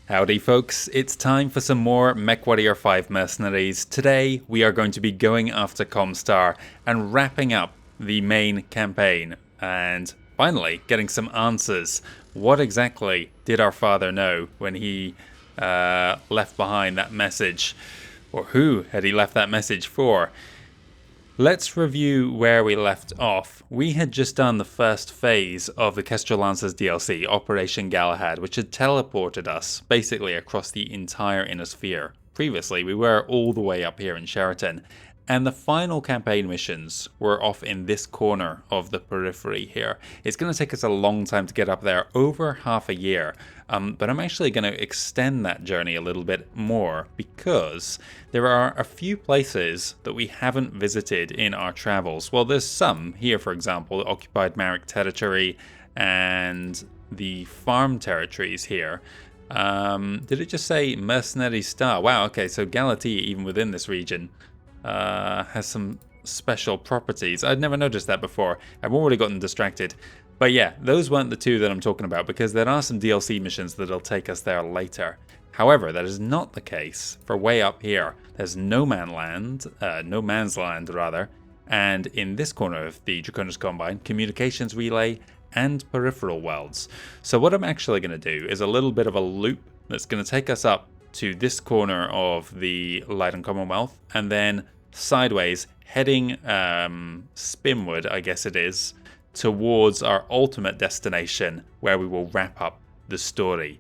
Howdy folks, it's time for some more MechWarrior 5 Mercenaries. Today we are going to be going after Comstar and wrapping up the main campaign and finally getting some answers. What exactly did our father know when he left behind that message? Or who had he left that message for? Let's review where we left off. We had just done the first phase of the Kestrel Lancers DLC, Operation Galahad, which had teleported us basically across the entire Inner Sphere. Previously, we were all the way up here in Sheraton, and the final campaign missions were off in this corner of the periphery here. It's going to take us a long time to get up there, over half a year, but I'm actually going to extend that journey a little bit more because there are a few places that we haven't visited in our travels. Well, there's some here, for example, the occupied Marek territory and the farm territories here. Did it just say Mercenary Star? Wow, okay, so Galatea, even within this region, has some special properties. I'd never noticed that before. I've already gotten distracted. But yeah, those weren't the two that I'm talking about because there are some DLC missions that'll take us there later. However, that is not the case for way up here. There's no man's land rather, and in this corner of the Draconis Combine, communications relay and peripheral worlds. So what I'm actually going to do is a little bit of a loop that's going to take us up to this corner of the Light and Commonwealth, and then sideways, heading spinward, I guess it is, towards our ultimate destination, where we will wrap up the story.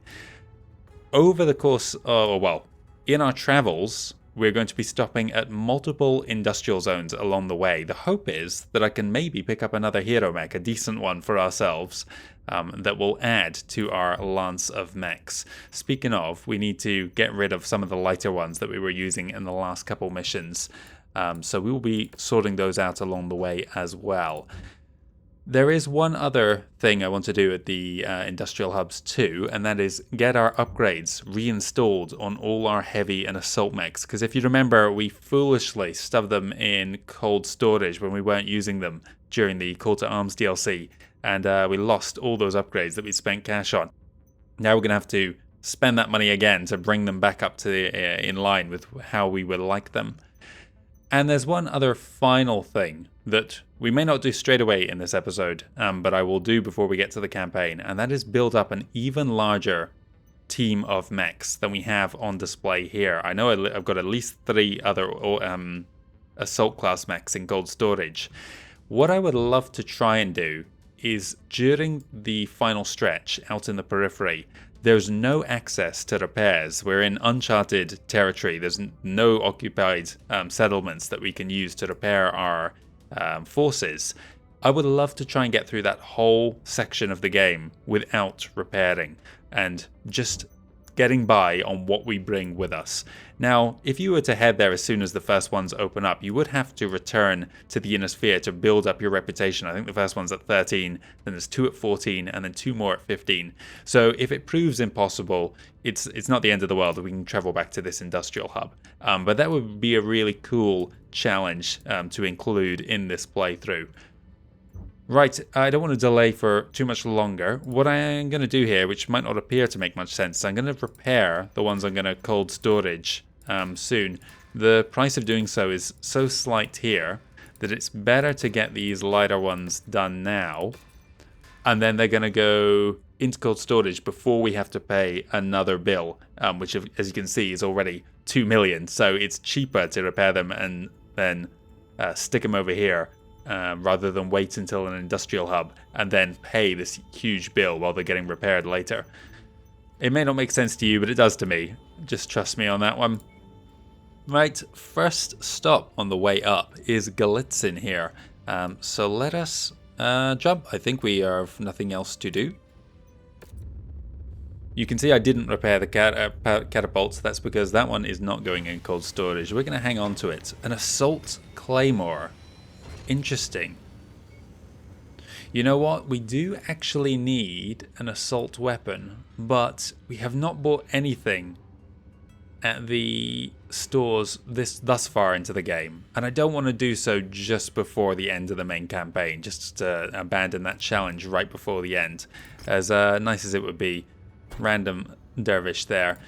Over the course of, well, in our travels, we're going to be stopping at multiple industrial zones along the way. The hope is that I can maybe pick up another hero mech, a decent one for ourselves, that will add to our lance of mechs. Speaking of, we need to get rid of some of the lighter ones that we were using in the last couple missions. So we will be sorting those out along the way as well. There is one other thing I want to do at the industrial hubs too, and that is get our upgrades reinstalled on all our heavy and assault mechs. Because if you remember, we foolishly stuffed them in cold storage when we weren't using them during the Call to Arms DLC, and we lost all those upgrades that we spent cash on. Now we're going to have to spend that money again to bring them back up to in line with how we would like them. And there's one other final thing that we may not do straight away in this episode, but I will do before we get to the campaign, and that is build up an even larger team of mechs than we have on display here. I know I've got at least 3 other assault class mechs in cold storage. What I would love to try and do is during the final stretch out in the periphery, there's no access to repairs. We're in uncharted territory. There's no occupied settlements that we can use to repair our forces. I would love to try and get through that whole section of the game without repairing and just getting by on what we bring with us. Now, if you were to head there as soon as the first ones open up, you would have to return to the Inner Sphere to build up your reputation. I think the first one's at 13, then there's 2 at 14, and then 2 more at 15. So if it proves impossible, it's not the end of the world that we can travel back to this industrial hub. But that would be a really cool challenge to include in this playthrough. Right, I don't want to delay for too much longer. What I am going to do here, which might not appear to make much sense, is I'm going to repair the ones I'm going to cold storage soon. The price of doing so is so slight here that it's better to get these lighter ones done now, and then they're going to go into cold storage before we have to pay another bill, which, as you can see, is already 2 million. So it's cheaper to repair them and then stick them over here. Rather than wait until an industrial hub and then pay this huge bill while they're getting repaired later. It may not make sense to you, but it does to me. Just trust me on that one. Right, first stop on the way up is Galitzin here. So let us jump. I think we have nothing else to do. You can see I didn't repair the catapults. That's because that one is not going in cold storage. We're going to hang on to it. An assault claymore. Interesting. You know what? We do actually need an assault weapon, but we have not bought anything at the stores thus far into the game, and I don't want to do so just before the end of the main campaign, just to abandon that challenge right before the end. As nice as it would be, random dervish there.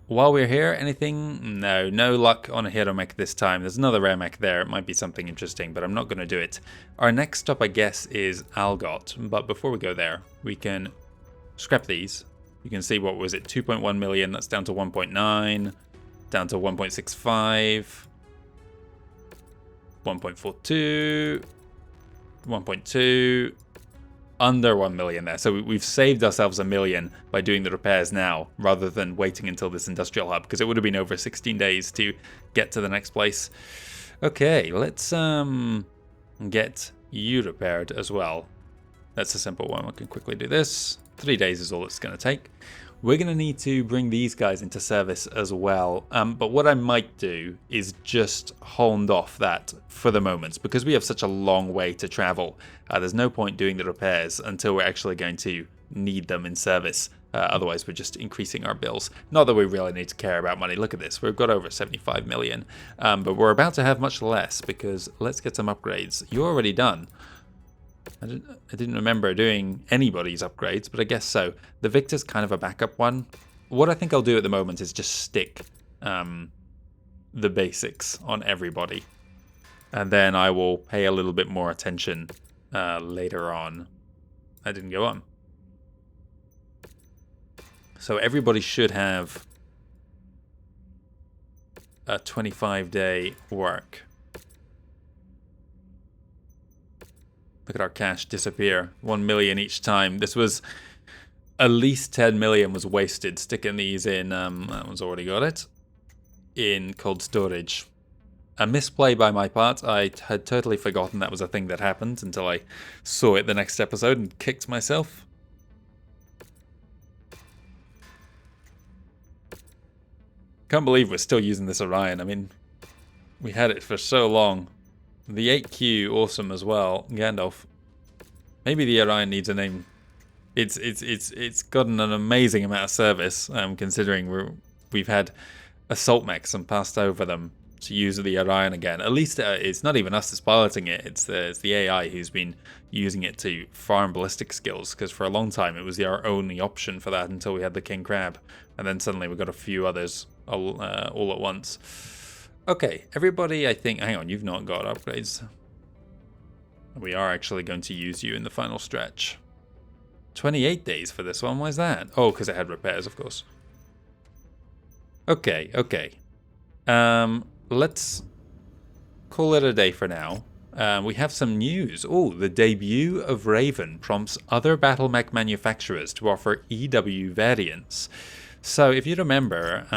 While we're here, anything? No luck on a hero mech this time. There's another rare mech there. It might be something interesting, but I'm not going to do it. Our next stop, I guess, is Algot. But before we go there, we can scrap these. You can see, what was it, 2.1 million. That's down to 1.9, down to 1.65, 1.42, 1.2. Under 1 million there. So we've saved ourselves 1 million by doing the repairs now, rather than waiting until this industrial hub, because it would have been over 16 days to get to the next place. Okay, let's get you repaired as well. That's a simple one. We can quickly do this. 3 days is all it's going to take. We're going to need to bring these guys into service as well. But what I might do is just hold off that for the moment, because we have such a long way to travel. There's no point doing the repairs until we're actually going to need them in service. Otherwise, we're just increasing our bills. Not that we really need to care about money. Look at this. We've got over 75 million. But we're about to have much less, because let's get some upgrades. You're already done. I didn't remember doing anybody's upgrades, but I guess so. The Victor's kind of a backup one. What I think I'll do at the moment is just stick the basics on everybody. And then I will pay a little bit more attention later on. I didn't go on. So everybody should have a 25-day work. Look at our cash disappear. 1 million each time. This was at least 10 million was wasted sticking these in. That one's already got it. In cold storage. A misplay by my part. I had totally forgotten that was a thing that happened until I saw it the next episode and kicked myself. Can't believe we're still using this Orion. I mean, we had it for so long. The 8Q, awesome as well. Gandalf. Maybe the Orion needs a name. It's gotten an amazing amount of service, considering we've had assault mechs and passed over them to use the Orion again. At least it's not even us that's piloting it. It's the AI who's been using it to farm ballistic skills, because for a long time it was our only option for that until we had the King Crab. And then suddenly we got a few others all at once. Okay, everybody, I think... Hang on, you've not got upgrades. We are actually going to use you in the final stretch. 28 days for this one, why is that? Oh, because it had repairs, of course. Okay. Let's call it a day for now. We have some news. Oh, the debut of Raven prompts other battle mech manufacturers to offer EW variants. So, if you remember...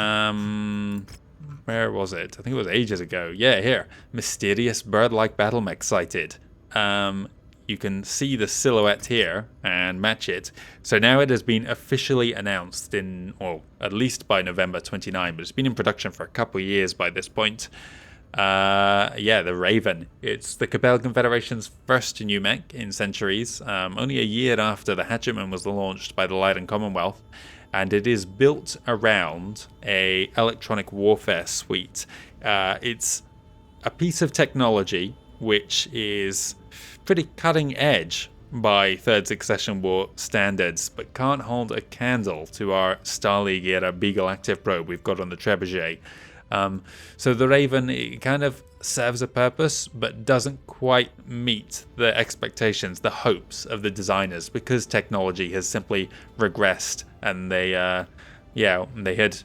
where was it? I think it was ages ago. Yeah, here. Mysterious bird-like battle mech sighted. You can see the silhouette here and match it. So now it has been officially announced in, well, at least by November 29, but it's been in production for a couple of years by this point. Yeah, the Raven. It's the Capel Confederation's first new mech in centuries, only a year after the Hatchetman was launched by the Leiden Commonwealth. And it is built around a electronic warfare suite. It's a piece of technology which is pretty cutting edge by Third Succession War standards, but can't hold a candle to our Starleague era Beagle active probe we've got on the Trebuchet. So the Raven, it kind of serves a purpose, but doesn't quite meet the expectations, the hopes of the designers, because technology has simply regressed, and they had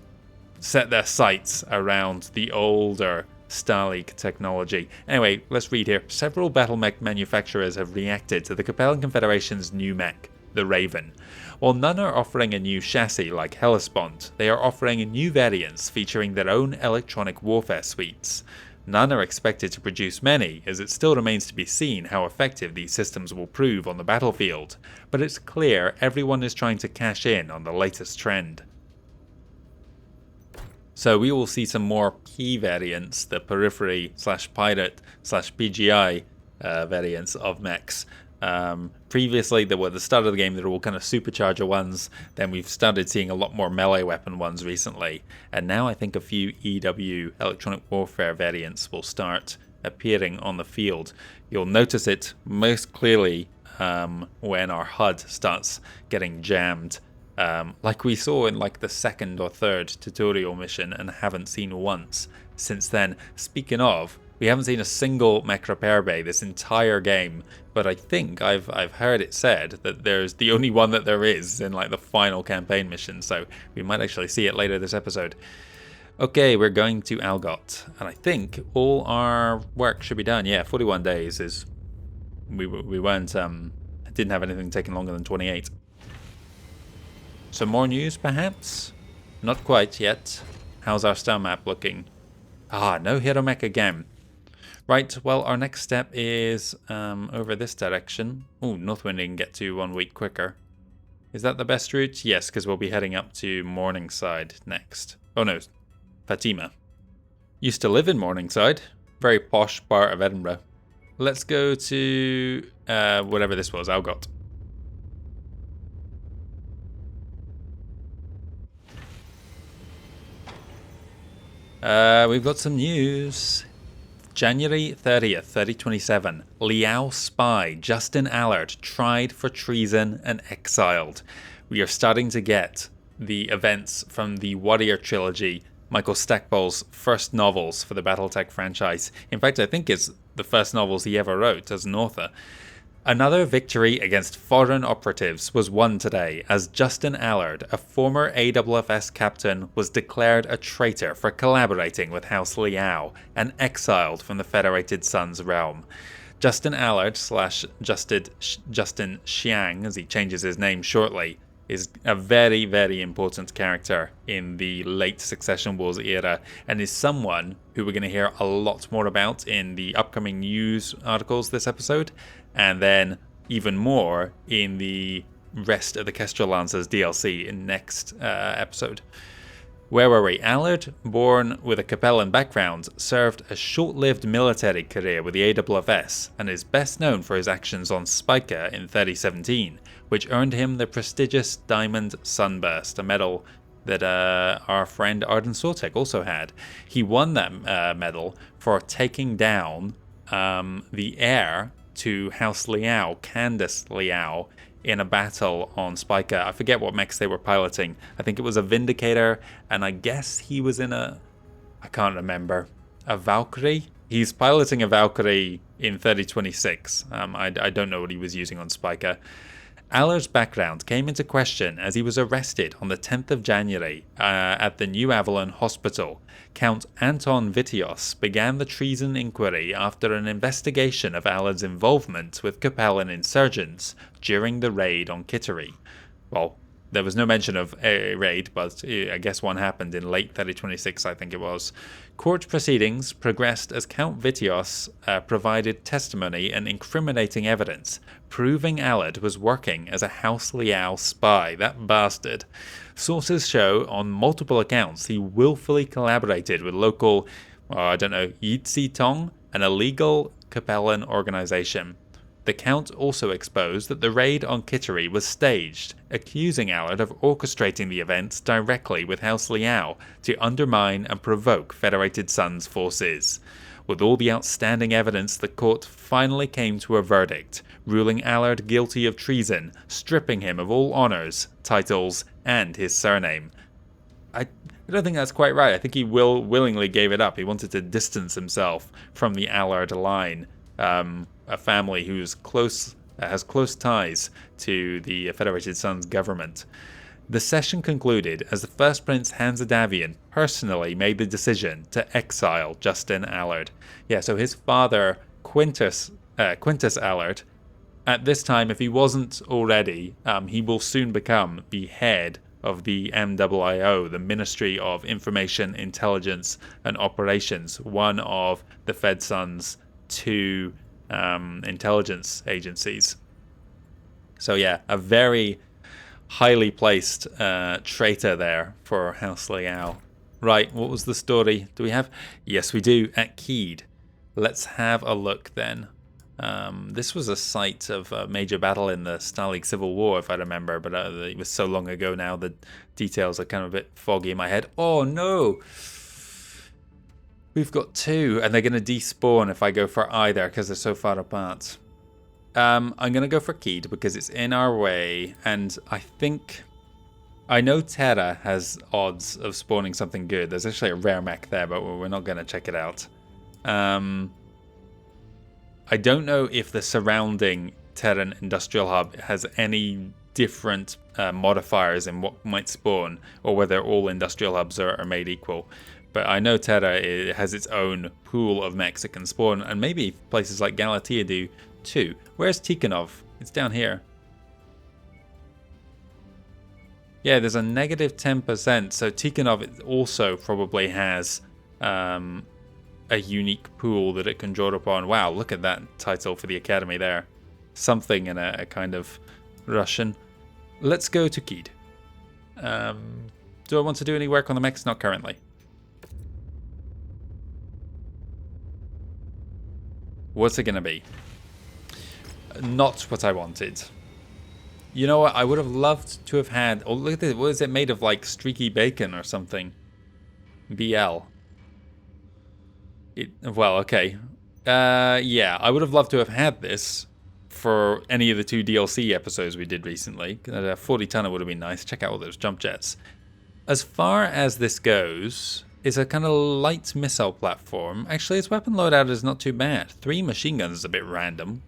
set their sights around the older Starleague technology. Anyway, let's read here. Several battle mech manufacturers have reacted to the Capel Confederation's new mech, the Raven. While none are offering a new chassis like Hellespont, they are offering new variants featuring their own electronic warfare suites. None are expected to produce many, as it still remains to be seen how effective these systems will prove on the battlefield, but it's clear everyone is trying to cash in on the latest trend. So we will see some more P variants, the periphery / pirate / PGI variants of mechs. Previously, there were the start of the game, they were all kind of supercharger ones. Then we've started seeing a lot more melee weapon ones recently. And now I think a few EW, electronic warfare variants, will start appearing on the field. You'll notice it most clearly when our HUD starts getting jammed like we saw in like the second or third tutorial mission and haven't seen once since then. Speaking of, we haven't seen a single mech repair bay this entire game, but I think I've heard it said that there's the only one that there is in like the final campaign mission, so we might actually see it later this episode. Okay, we're going to Algot, and I think all our work should be done. Yeah, 41 days is... We weren't... didn't have anything taking longer than 28. Some more news, perhaps? Not quite yet. How's our star map looking? Ah, no hero mech again. Right, well, our next step is over this direction. Oh, Northwind can get to 1 week quicker. Is that the best route? Yes, because we'll be heading up to Morningside next. Oh no, Fatima. Used to live in Morningside. Very posh part of Edinburgh. Let's go to whatever this was, Algot. We've got some news. January 30th, 2027. Liao spy Justin Allard tried for treason and exiled. We are starting to get the events from the Warrior trilogy, Michael Stackpole's first novels for the Battletech franchise. In fact, I think it's the first novels he ever wrote as an author. Another victory against foreign operatives was won today as Justin Allard, a former AWFS captain, was declared a traitor for collaborating with House Liao and exiled from the Federated Sun's realm. Justin Allard / Justin Xiang, as he changes his name shortly, is a very, very important character in the late Succession Wars era and is someone who we're going to hear a lot more about in the upcoming news articles this episode, and then even more in the rest of the Kestrel Lancers DLC in next episode. Where were we? Allard, born with a Capellan background, served a short-lived military career with the AWFS and is best known for his actions on Spica in 3017, which earned him the prestigious Diamond Sunburst, a medal that our friend Arden Sortek also had. He won that medal for taking down the heir to House Liao, Candace Liao, in a battle on Spica. I forget what mechs they were piloting. I think it was a Vindicator, and I guess he was in a... I can't remember. A Valkyrie? He's piloting a Valkyrie in 3026. I don't know what he was using on Spica. Allard's background came into question as he was arrested on the 10th of January at the New Avalon Hospital. Count Anton Vitios began the treason inquiry after an investigation of Allard's involvement with Capellan insurgents during the raid on Kittery. Well, there was no mention of a raid, but I guess one happened in late 3026, I think it was. Court proceedings progressed as Count Vitios provided testimony and incriminating evidence, proving Allard was working as a House Liao spy. That bastard. Sources show on multiple accounts he willfully collaborated with local, Yitzi Tong, an illegal Capellan organization. The Count also exposed that the raid on Kittery was staged, accusing Allard of orchestrating the events directly with House Liao to undermine and provoke Federated Sun's forces. With all the outstanding evidence, the court finally came to a verdict, ruling Allard guilty of treason, stripping him of all honors, titles, and his surname. I don't think that's quite right. I think he willingly gave it up. He wanted to distance himself from the Allard line. A family who's has close ties to the Federated Sun's government. The session concluded as the First Prince Hanzadavian personally made the decision to exile Justin Allard. Yeah, so his father, Quintus Allard, at this time, if he wasn't already, he will soon become the head of the MWIO, the Ministry of Information, Intelligence and Operations, one of the FedSun's two intelligence agencies. So yeah, a very highly placed traitor there for House Liao. Right, what was the story? Do we have? Yes, we do, at Keed. Let's have a look then. This was a site of a major battle in the Stalag Civil War, if I remember, but it was so long ago now, the details are kind of a bit foggy in my head. Oh no! We've got two, and they're going to despawn if I go for either, because they're so far apart. I'm going to go for Keed, because it's in our way, and I think I know Terra has odds of spawning something good. There's actually a rare mech there, but we're not going to check it out. I don't know if the surrounding Terran Industrial Hub has any different modifiers in what might spawn, or whether all industrial hubs are made equal. But I know Terra has its own pool of mechs it can spawn, and maybe places like Galatea do too. Where's Tikhonov? It's down here. Yeah, there's a negative 10%, so Tikhonov also probably has a unique pool that it can draw upon. Wow, look at that title for the Academy there. Something in a kind of Russian. Let's go to Kid. Do I want to do any work on the mechs? Not currently. What's it going to be? Not what I wanted. You know what? I would have loved to have had... Oh, look at this. What is it made of? Like streaky bacon or something? BL. Well, okay. Yeah, I would have loved to have had this for any of the 2 DLC episodes we did recently. A 40 tonner would have been nice. Check out all those jump jets. As far as this goes, it's a kind of light missile platform. Actually, its weapon loadout is not too bad. 3 machine guns is a bit random.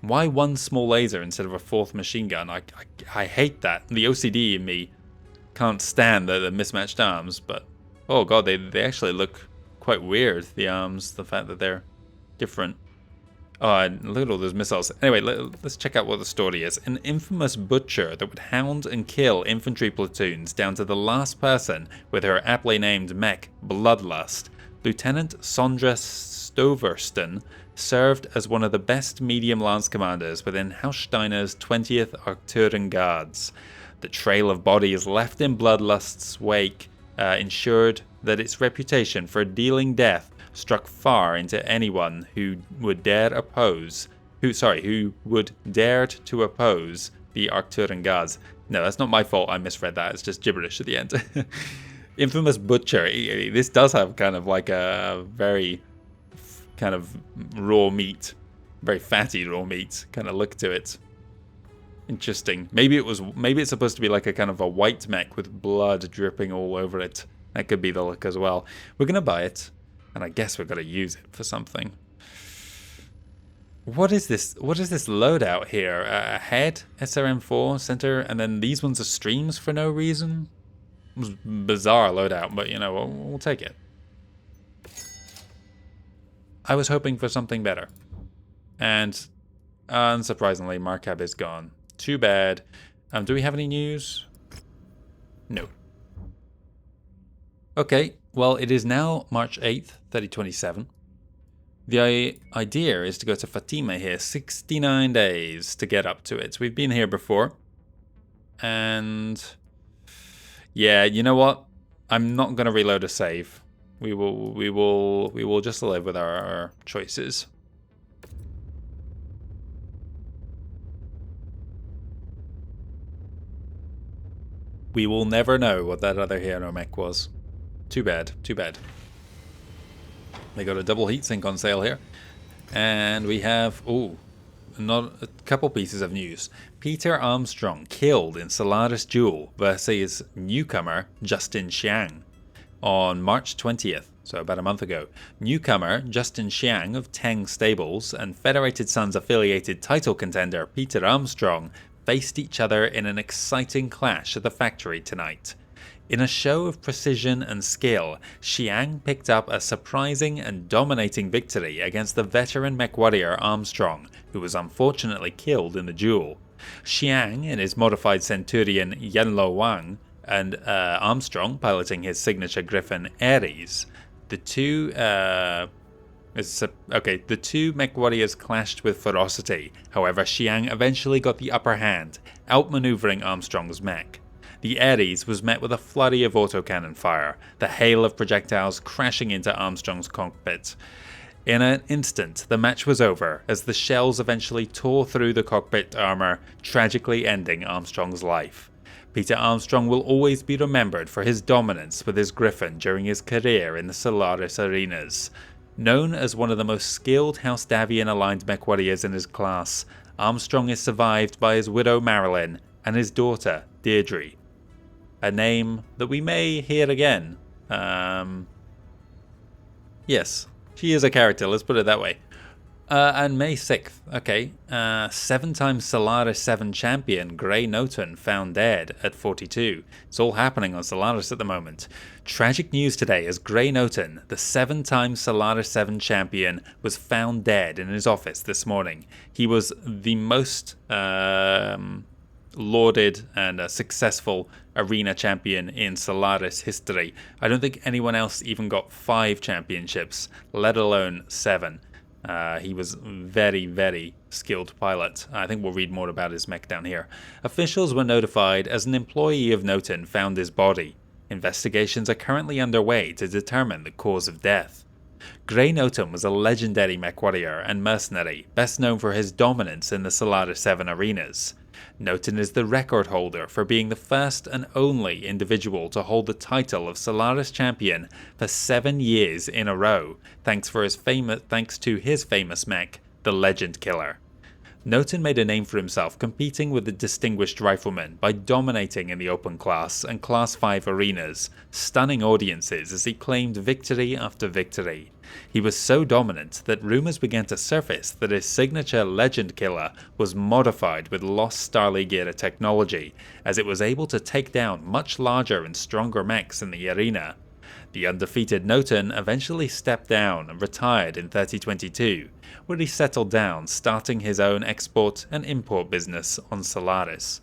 Why 1 small laser instead of a 4th machine gun? I hate that. The OCD in me can't stand the mismatched arms, but oh god, they actually look quite weird, the arms, the fact that they're different. Oh, and look at all those missiles. Anyway, let's check out what the story is. An infamous butcher that would hound and kill infantry platoons down to the last person with her aptly named mech, Bloodlust, Lieutenant Sondra Stoverston, served as one of the best medium lance commanders within Haussteiner's 20th Arcturan Guards. The trail of bodies left in Bloodlust's wake ensured that its reputation for dealing death struck far into anyone who would dare to oppose the Arcturan Guards. No, that's not my fault. I misread that. It's just gibberish at the end. Infamous butcher. This does have kind of like a very kind of raw meat, very fatty raw meat kind of look to it. Interesting. Maybe it's supposed to be like a kind of a white mech with blood dripping all over it. That could be the look as well. We're gonna buy it, and I guess we're gonna use it for something. What is this? What is this loadout here? A head, SRM4, center, and then these ones are streams for no reason? It was bizarre loadout, but you know, we'll take it. I was hoping for something better. And unsurprisingly, Markab is gone. Too bad. Do we have any news? No. Okay, well, it is now March 8th, 3027. The idea is to go to Fatima here, 69 days to get up to it. We've been here before. And yeah, you know what? I'm not going to reload a save. We will just live with our choices. We will never know what that other hero mech was. Too bad, too bad. They got a double heatsink on sale here. And we have, not a couple pieces of news. Peter Armstrong killed in Solaris duel versus newcomer Justin Xiang on March 20th, so about a month ago. Newcomer Justin Xiang of Teng Stables and Federated Sons affiliated title contender Peter Armstrong faced each other in an exciting clash at the factory tonight. In a show of precision and skill, Xiang picked up a surprising and dominating victory against the veteran MechWarrior Armstrong, who was unfortunately killed in the duel. Xiang in his modified Centurion Yanlo Wang, and Armstrong piloting his signature Griffin Ares. The two MechWarriors clashed with ferocity. However, Xiang eventually got the upper hand, outmaneuvering Armstrong's mech. The Ares was met with a flurry of autocannon fire, the hail of projectiles crashing into Armstrong's cockpit. In an instant, the match was over, as the shells eventually tore through the cockpit armor, tragically ending Armstrong's life. Peter Armstrong will always be remembered for his dominance with his Griffin during his career in the Solaris arenas. Known as one of the most skilled House Davian-aligned MechWarriors in his class, Armstrong is survived by his widow Marilyn and his daughter, Deirdre. a name that we may hear again. Yes, she is a character, let's put it that way. And May 6th, okay, 7-time Solaris VII champion Grey Noton found dead at 42. It's all happening on Solaris at the moment. Tragic news today as Grey Noton, the 7-time Solaris VII champion, was found dead in his office this morning. He was the most lauded and successful arena champion in Solaris history. I don't think anyone else even got 5 championships, let alone 7. He was very, very skilled pilot. I think we'll read more about his mech down here. Officials were notified as an employee of Noton found his body. Investigations are currently underway to determine the cause of death. Grey Noton was a legendary MechWarrior and mercenary, best known for his dominance in the Solaris VII arenas. Noton is the record holder for being the first and only individual to hold the title of Solaris champion for 7 years in a row, thanks to his famous mech, the Legend Killer. Noton made a name for himself competing with the distinguished rifleman by dominating in the open class and class 5 arenas, stunning audiences as he claimed victory after victory. He was so dominant that rumours began to surface that his signature Legend Killer was modified with lost Starleague era technology, as it was able to take down much larger and stronger mechs in the arena. The undefeated Noton eventually stepped down and retired in 2022, where he settled down, starting his own export and import business on Solaris.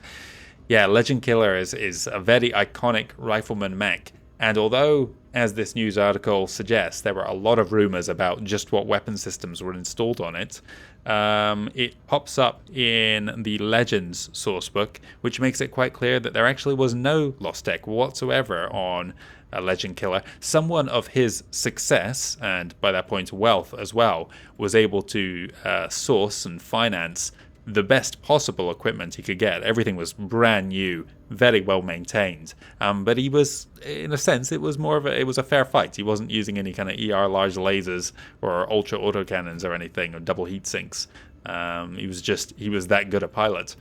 Yeah, Legend Killer is a very iconic rifleman mech, and although, as this news article suggests, there were a lot of rumours about just what weapon systems were installed on it, it pops up in the Legends sourcebook, which makes it quite clear that there actually was no lost tech whatsoever on a Legend Killer. Someone of his success, and by that point wealth as well, was able to source and finance the best possible equipment he could get. Everything was brand new, very well maintained. But he was, in a sense, it was a fair fight. He wasn't using any kind of ER large lasers or ultra autocannons or anything, or double heat sinks. He was that good a pilot.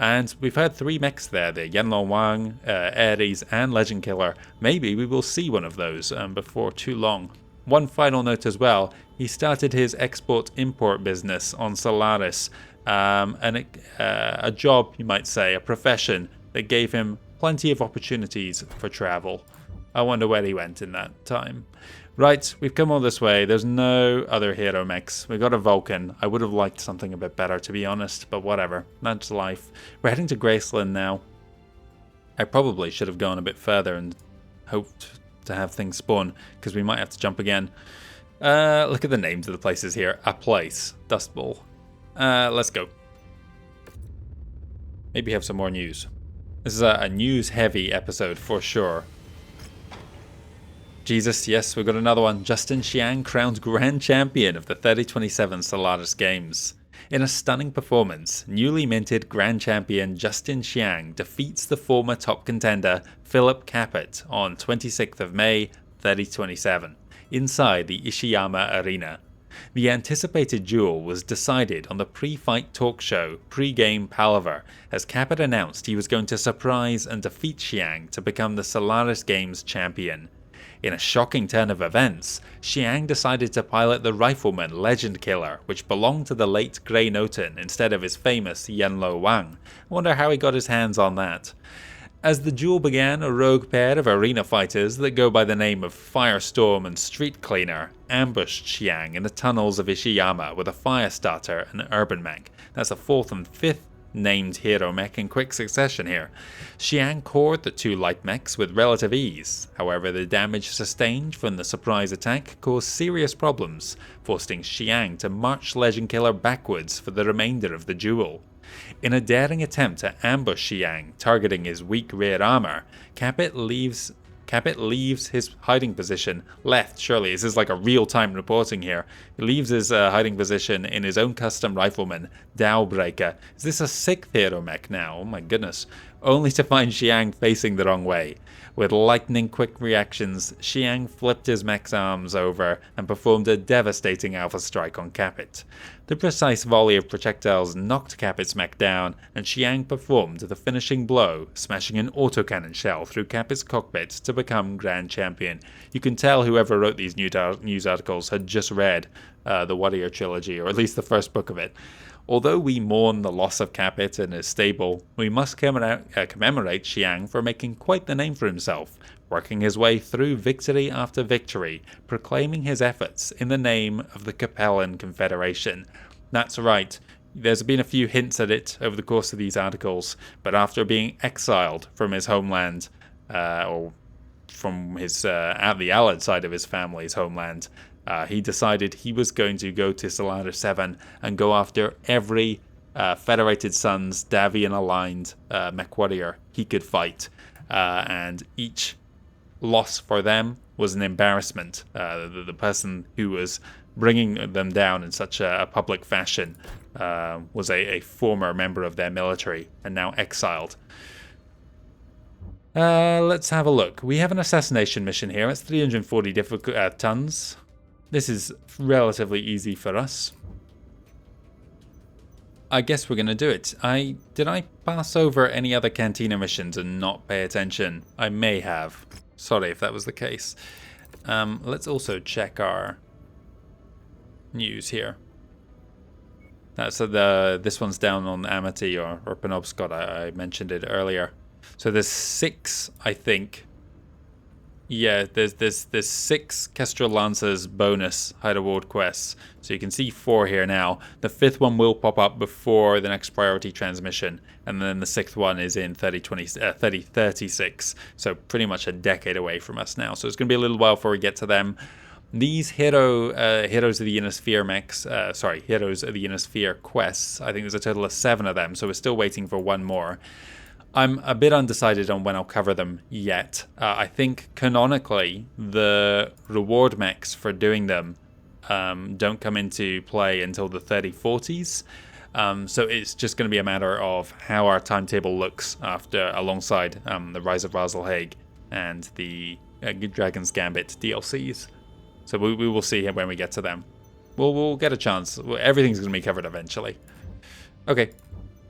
And we've had 3 mechs there, the Yanlo Wang, Ares, and Legend Killer. Maybe we will see one of those before too long. One final note as well, he started his export-import business on Solaris, a job, you might say, a profession that gave him plenty of opportunities for travel. I wonder where he went in that time. Right, we've come all this way. There's no other hero mechs. We've got a Vulcan. I would have liked something a bit better, to be honest, but whatever. That's life. We're heading to Graceland now. I probably should have gone a bit further and hoped to have things spawn, because we might have to jump again. Look at the names of the places here. A place. Dust Bowl. Let's go. Maybe have some more news. This is a news-heavy episode for sure. Jesus, yes, we've got another one. Justin Xiang crowned Grand Champion of the 3027 Solaris Games. In a stunning performance, newly minted Grand Champion Justin Xiang defeats the former top contender Philip Capet on 26th of May 3027, inside the Ishiyama Arena. The anticipated duel was decided on the pre-fight talk show Pre-Game Palaver, as Capet announced he was going to surprise and defeat Xiang to become the Solaris Games champion. In a shocking turn of events, Xiang decided to pilot the Rifleman Legend Killer, which belonged to the late Grey Noton instead of his famous Yanlo Wang. I wonder how he got his hands on that. As the duel began, a rogue pair of arena fighters that go by the name of Firestorm and Street Cleaner ambushed Xiang in the tunnels of Ishiyama with a Firestarter and Urban Mech. That's the 4th and 5th named hero mech in quick succession here. Xiang cored the 2 light mechs with relative ease. However, the damage sustained from the surprise attack caused serious problems, forcing Xiang to march Legend Killer backwards for the remainder of the duel. In a daring attempt to ambush Xiang, targeting his weak rear armor, Capet leaves his hiding position left. Surely this is like a real-time reporting here. He leaves his hiding position in his own custom rifleman, Dowbreaker. Is this a 6th hero mech now? Oh my goodness. only to find Xiang facing the wrong way. With lightning-quick reactions, Xiang flipped his mech's arms over and performed a devastating alpha strike on Capit. The precise volley of projectiles knocked Capit's mech down, and Xiang performed the finishing blow, smashing an autocannon shell through Capit's cockpit to become Grand Champion. You can tell whoever wrote these news articles had just read the Warrior trilogy, or at least the first book of it. Although we mourn the loss of Capit and his stable, we must commemorate Xiang for making quite the name for himself, working his way through victory after victory, proclaiming his efforts in the name of the Capellan Confederation. That's right, there's been a few hints at it over the course of these articles, but after being exiled from his homeland, or from his the Allied side of his family's homeland, he decided he was going to go to Solaris VII and go after every Federated Sons, Davian-aligned MechWarrior he could fight. And each loss for them was an embarrassment. The person who was bringing them down in such a public fashion was a former member of their military and now exiled. Let's have a look. We have an assassination mission here. It's 340 tons. This is relatively easy for us. I guess we're going to do it. Did I pass over any other Cantina missions and not pay attention? I may have. Sorry if that was the case. Let's also check our news here. So this one's down on Amity or Penobscot. I mentioned it earlier. So there's 6, I think. Yeah, there's 6 Kestrel Lancers bonus Hide Award quests. So you can see 4 here now. The 5th one will pop up before the next priority transmission, and then the 6th one is in 3036. So pretty much a decade away from us now. So it's going to be a little while before we get to them. These Heroes of the Inner Sphere Heroes of the Inner Sphere quests. I think there's a total of 7 of them. So we're still waiting for one more. I'm a bit undecided on when I'll cover them yet. I think canonically the reward mechs for doing them don't come into play until the 3040s. So it's just going to be a matter of how our timetable looks alongside the Rise of Razelhague and the Dragon's Gambit DLCs. So we will see when we get to them. We'll get a chance. Everything's going to be covered eventually. Okay,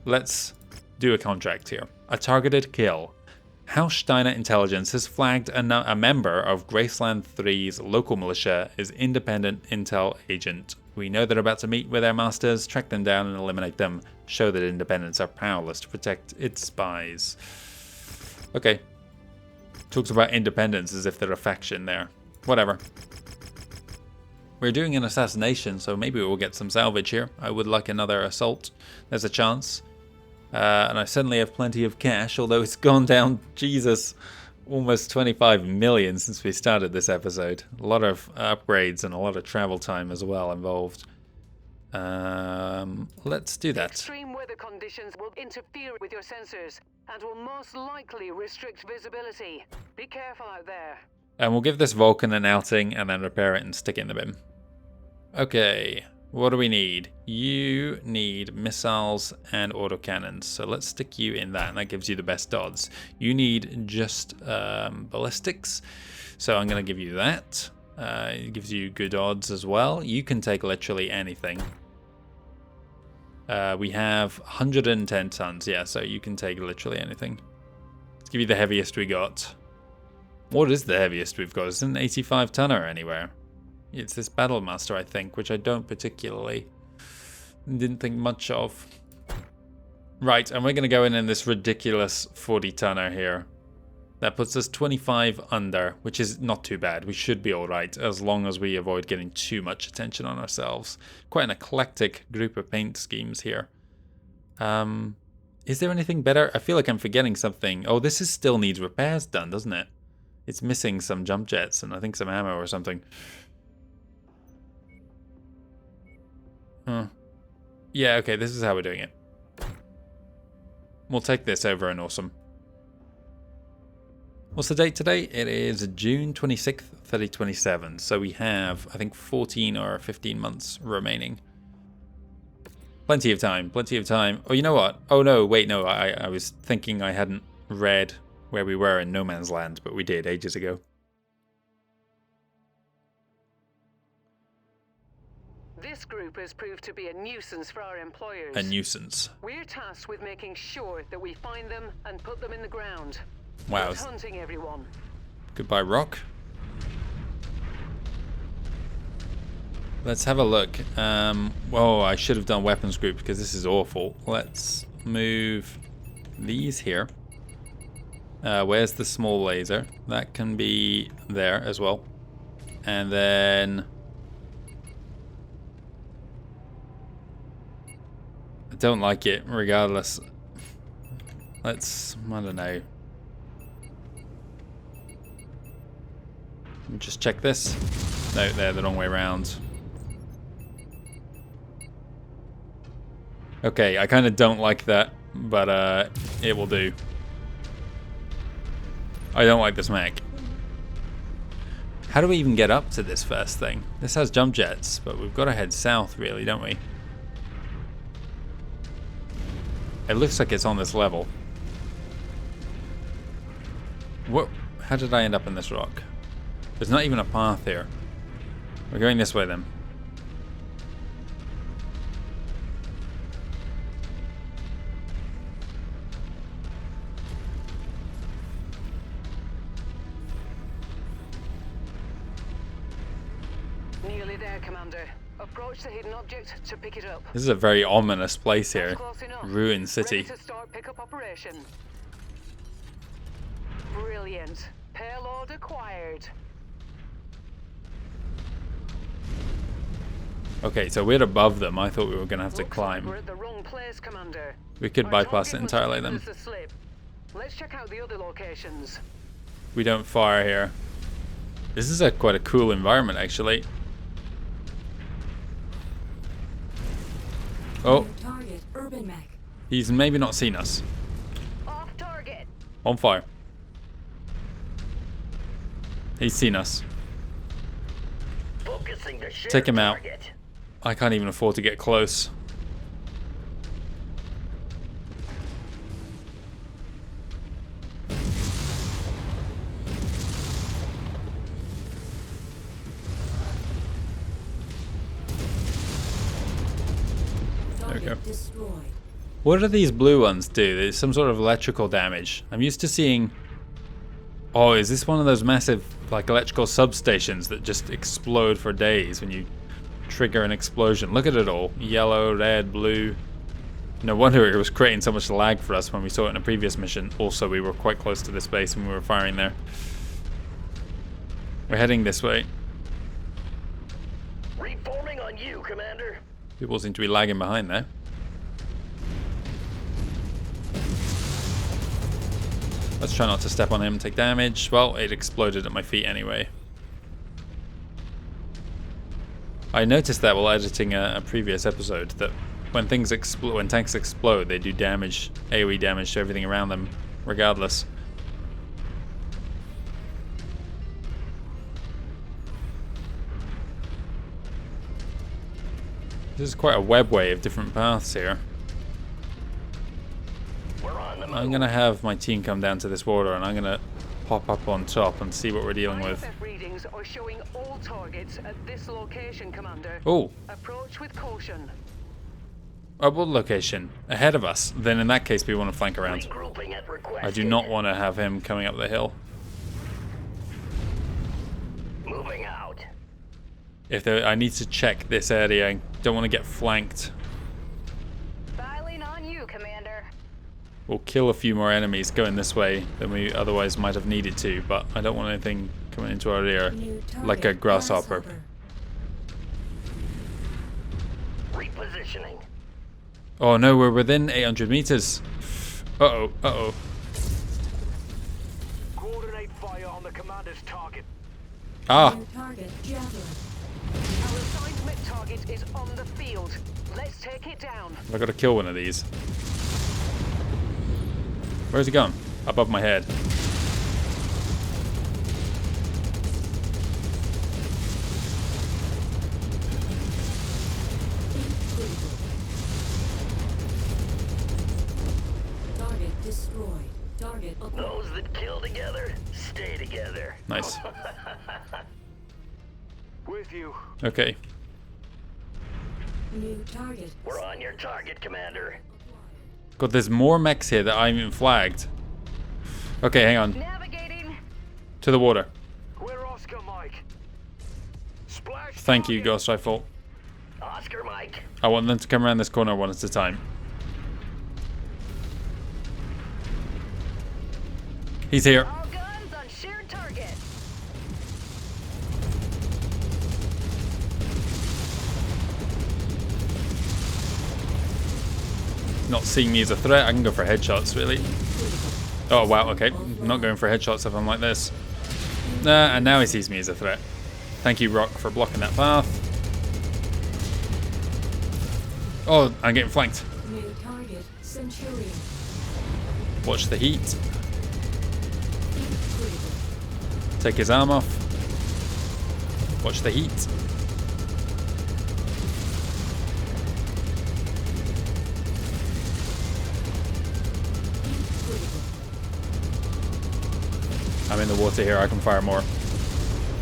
let's do a contract here. A targeted kill. House Steiner Intelligence has flagged a member of Graceland 3's local militia as independent intel agent. We know they're about to meet with their masters, track them down and eliminate them, show that independents are powerless to protect its spies. Okay. Talks about independents as if they're a faction there. Whatever. We're doing an assassination, so maybe we'll get some salvage here. I would like another assault. There's a chance. And I certainly have plenty of cash, although it's gone down, Jesus, almost 25 million since we started this episode. A lot of upgrades and a lot of travel time as well involved. Let's do that. Extreme weather conditions will interfere with your sensors and will most likely restrict visibility. Be careful out there. And we'll give this Vulcan an outing and then repair it and stick it in the bin. Okay. What do we need? You need missiles and autocannons. So let's stick you in that, and that gives you the best odds. You need just ballistics. So I'm going to give you that. It gives you good odds as well. You can take literally anything. We have 110 tons. Yeah, so you can take literally anything. Let's give you the heaviest we got. What is the heaviest we've got? Is it an 85 tonner anywhere? It's this Battlemaster, I think, which I didn't think much of. Right, and we're going to go in this ridiculous 40 tonner here. That puts us 25 under, which is not too bad. We should be alright, as long as we avoid getting too much attention on ourselves. Quite an eclectic group of paint schemes here. Is there anything better? I feel like I'm forgetting something. Oh, this still needs repairs done, doesn't it? It's missing some jump jets and I think some ammo or something. Yeah, okay, this is how we're doing it. We'll take this over an awesome. What's the date today? It is June 26th, 3027. So we have, I think, 14 or 15 months remaining. Plenty of time, plenty of time. Oh, you know what? Oh no, wait, no, I was thinking I hadn't read where we were in No Man's Land, but we did ages ago. This group has proved to be a nuisance for our employers. A nuisance. We're tasked with making sure that we find them and put them in the ground. Wow. Not hunting everyone. Goodbye, rock. Let's have a look. Oh, I should have done weapons group because this is awful. Let's move these here. Where's the small laser? That can be there as well. And then I don't like it regardless. Let's, I don't know. Just check this. No, they're the wrong way around. Okay, I kind of don't like that, but it will do. I don't like this mech. How do we even get up to this first thing? This has jump jets, but we've got to head south really, don't we? It looks like it's on this level. What? How did I end up in this rock? There's not even a path here. We're going this way then. Nearly there, Commander. Approach the hidden object to pick it up. This is a very ominous place here. That's close enough. Ruined city. Ready to start pickup operation. Brilliant. Payload acquired. Okay, so we're above them. I thought we were going to have to Looks climb. like we're at the wrong place, Commander. We could Our bypass it target must entirely have then. given us a slip. Let's check out the other locations. We don't fire here. This is quite a cool environment actually. Oh, Target, urban mech. he's maybe not seen us. Off target. On fire. He's seen us. Focusing the Take him out. target. I can't even afford to get close. There we go. Destroyed. What do these blue ones do? There's some sort of electrical damage. I'm used to seeing... Oh, is this one of those massive like electrical substations that just explode for days when you trigger an explosion? Look at it all. Yellow, red, blue. No wonder it was creating so much lag for us when we saw it in a previous mission. Also, we were quite close to this base when we were firing there. We're heading this way. Reforming on you, Commander. People seem to be lagging behind there. Let's try not to step on him and take damage. Well, it exploded at my feet anyway. I noticed that while editing a previous episode that when things explode, when tanks explode, they do damage, AoE damage to everything around them, regardless. This is quite a webway of different paths here. We're on the move. I'm gonna have my team come down to this water and I'm gonna pop up on top and see what we're dealing with. IFF readings are showing all targets at this location, Commander. Oh, Approach with caution. what location? Ahead of us. Then in that case we want to flank around. Regrouping at request. I do not want to have him coming up the hill. Moving out. I need to check this area. I don't want to get flanked. Filing on you, Commander. We'll kill a few more enemies going this way than we otherwise might have needed to, but I don't want anything coming into our rear New target, like a grasshopper. Repositioning. Oh no, we're within 800 meters. Uh-oh, uh-oh. Coordinate fire on the commander's target. Ah, New target, javelin. Our assigned mech target is on the field. Let's take it down. I gotta kill one of these. Where's he gone? Above my head. Nice. With you. Okay. New target. We're on your target, Commander. God, there's more mechs here that I haven't even flagged. Okay, hang on. Navigating. To the water. We're Oscar Mike. Splash. Thank you, target. Ghost Rifle. Oscar Mike. I want them to come around this corner one at a time. He's here. All guns on shared target. Not seeing me as a threat. I can go for headshots, really. Oh, wow, okay. I'm not going for headshots if I'm like this. Nah, and now he sees me as a threat. Thank you, Rock, for blocking that path. Oh, I'm getting flanked. New target. Centurion. Watch the heat. Critical. Take his arm off. Watch the heat. I'm in the water here, I can fire more.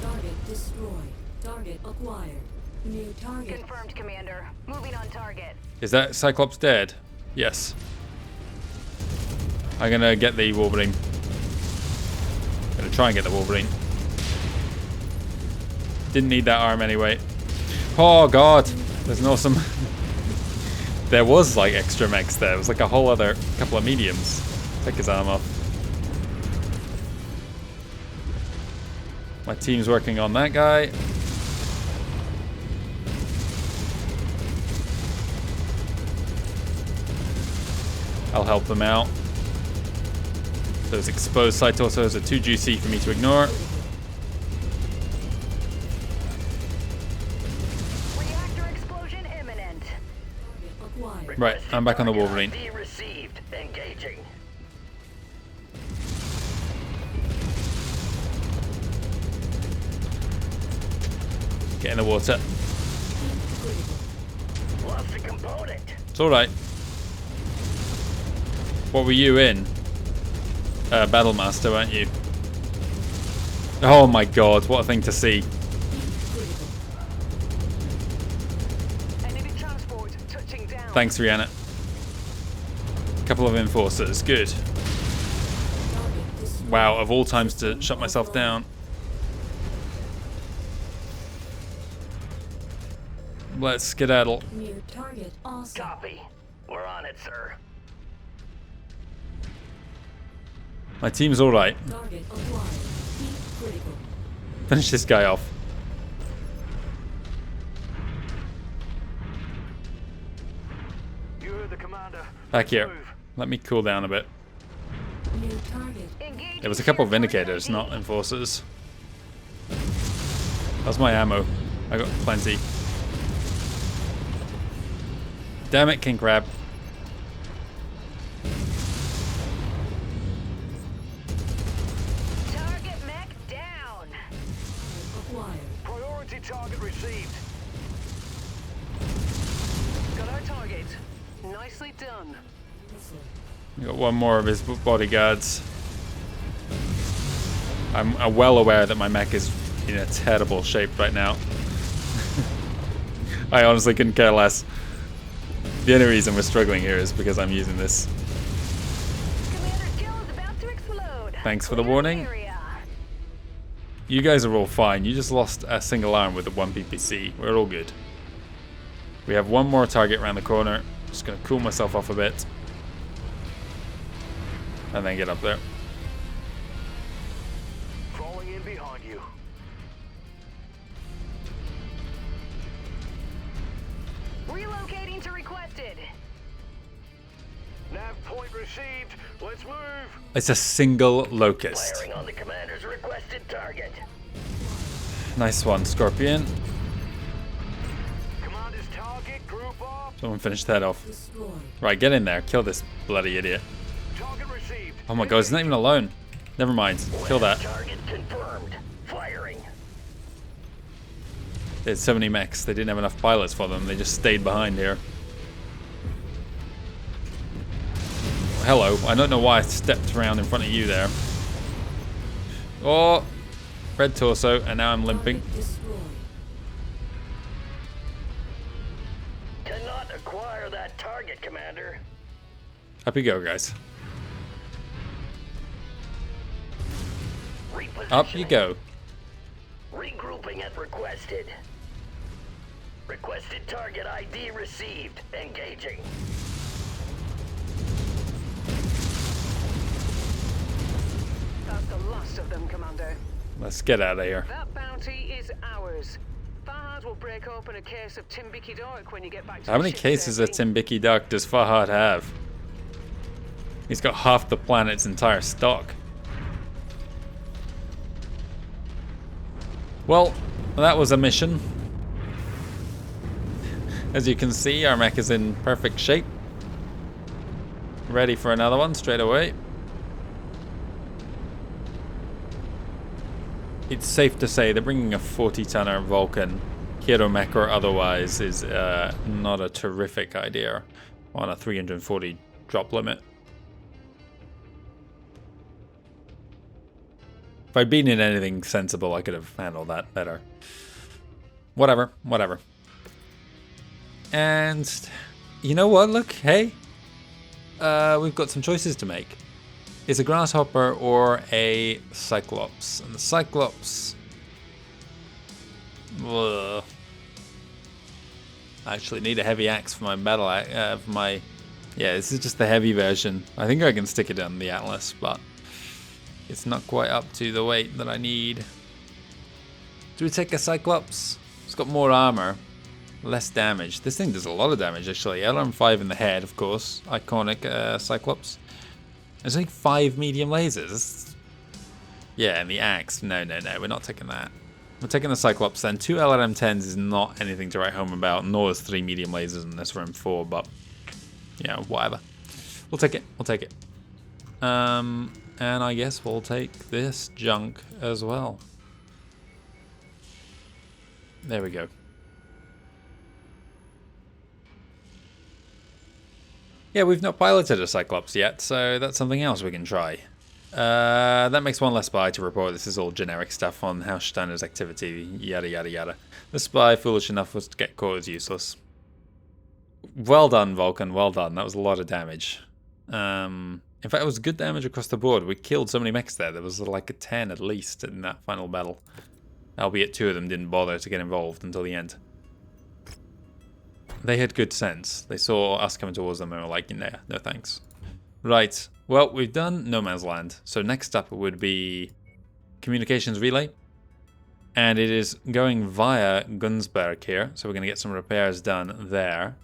Target destroyed. Target acquired. New target. Confirmed, Commander. Moving on target. Is that Cyclops dead? Yes. I'm gonna get the Wolverine. Gonna try and get the Wolverine. Didn't need that arm anyway. Oh god, there's an awesome... There was like extra mechs there. It was like a whole other couple of mediums. Take his arm off. My team's working on that guy. I'll help them out. Those exposed side torsos are too juicy for me to ignore. Reactor explosion imminent. Acquired. Right, I'm back on the Wolverine. ID received. Engaging. Get in the water. Lost a component. It's alright. What were you in? Battle Master, weren't you? Oh my god, what a thing to see. Enemy transport touching down. Thanks, Rihanna. Couple of enforcers, good. Target destroyed. Wow, of all times to shut myself down. Let's skedaddle. New target awesome. Copy. We're on it, sir. My team's alright. Target acquired. Heat critical. Finish this guy off. You heard the commander. Back here. Move. Let me cool down a bit. New target. Engaging. There was a couple of shared target Vindicators, ID. not enforcers. That's my ammo. I got plenty. Damn it, King Crab. Target mech down. Acquired. Priority target received. Got our target. Nicely done. Missile. I got one more of his bodyguards. I'm well aware that my mech is in a terrible shape right now. I honestly couldn't care less. The only reason we're struggling here is because I'm using this. Commander's kill is about to explode. Thanks for the Clear warning. area. You guys are all fine. You just lost a single arm with the one PPC. We're all good. We have one more target around the corner. Just gonna cool myself off a bit. And then get up there. Falling in behind you. Relocating to requested. Nav point received. Let's move. It's a single locust. Firing on the commander's requested target. Nice one, Scorpion. Commander's target. Group up. Someone finish that off. Destroyed. Right, get in there. Kill this bloody idiot. Target received. Oh my god, he's not even alone. Never mind. Kill that. Target confirmed. Firing. There's so many mechs. They didn't have enough pilots for them. They just stayed behind here. Hello. I don't know why I stepped around in front of you there. Oh. red torso, and now I'm limping. Target destroyed. Cannot acquire that target, Commander. Up you go, guys. Up you go. Regrouping at requested. Requested target ID received. Engaging. That's the last of them, Commander. Let's get out of here. That bounty is ours. Fahad will break open a case of Timbiki Dark when you get back to How the many ship cases of safely. Timbiki Dark does Fahad have? He's got half the planet's entire stock. Well, that was a mission. As you can see, our mech is in perfect shape. Ready for another one straight away. It's safe to say that bringing a 40-tonner Vulcan, hero mech or otherwise, is not a terrific idea on a 340 drop limit. If I'd been in anything sensible, I could have handled that better. Whatever, whatever. And you know what? Look, hey, we've got some choices to make. It's a grasshopper or a cyclops, and the cyclops. Ugh. I actually need a heavy axe for my battle axe. Yeah, this is just the heavy version. I think I can stick it on the Atlas, but it's not quite up to the weight that I need. Do we take a cyclops? It's got more armor. Less damage. This thing does a lot of damage, actually. Alarm 5 in the head, of course. Iconic Cyclops. There's only 5 medium lasers. Yeah, and the axe. No, we're not taking that. We're taking the Cyclops then. 2 LRM-10s is not anything to write home about, nor is 3 medium lasers in this room 4, but yeah, whatever. We'll take it. We'll take it. And I guess we'll take this junk as well. There we go. Yeah, we've not piloted a Cyclops yet, so that's something else we can try. That makes one less spy to report. This is all generic stuff on House Steiner's activity, yada yada yada. The spy, foolish enough, was to get caught, is useless. Well done, Vulcan, well done. That was a lot of damage. In fact, it was good damage across the board. We killed so many mechs there. There was like a 10 at least in that final battle. Albeit 2 of them didn't bother to get involved until the end. They had good sense. They saw us coming towards them and were like, nah, no thanks. Right, well, we've done No Man's Land. So next up would be communications relay. And it is going via Gunsberg here. So we're going to get some repairs done there,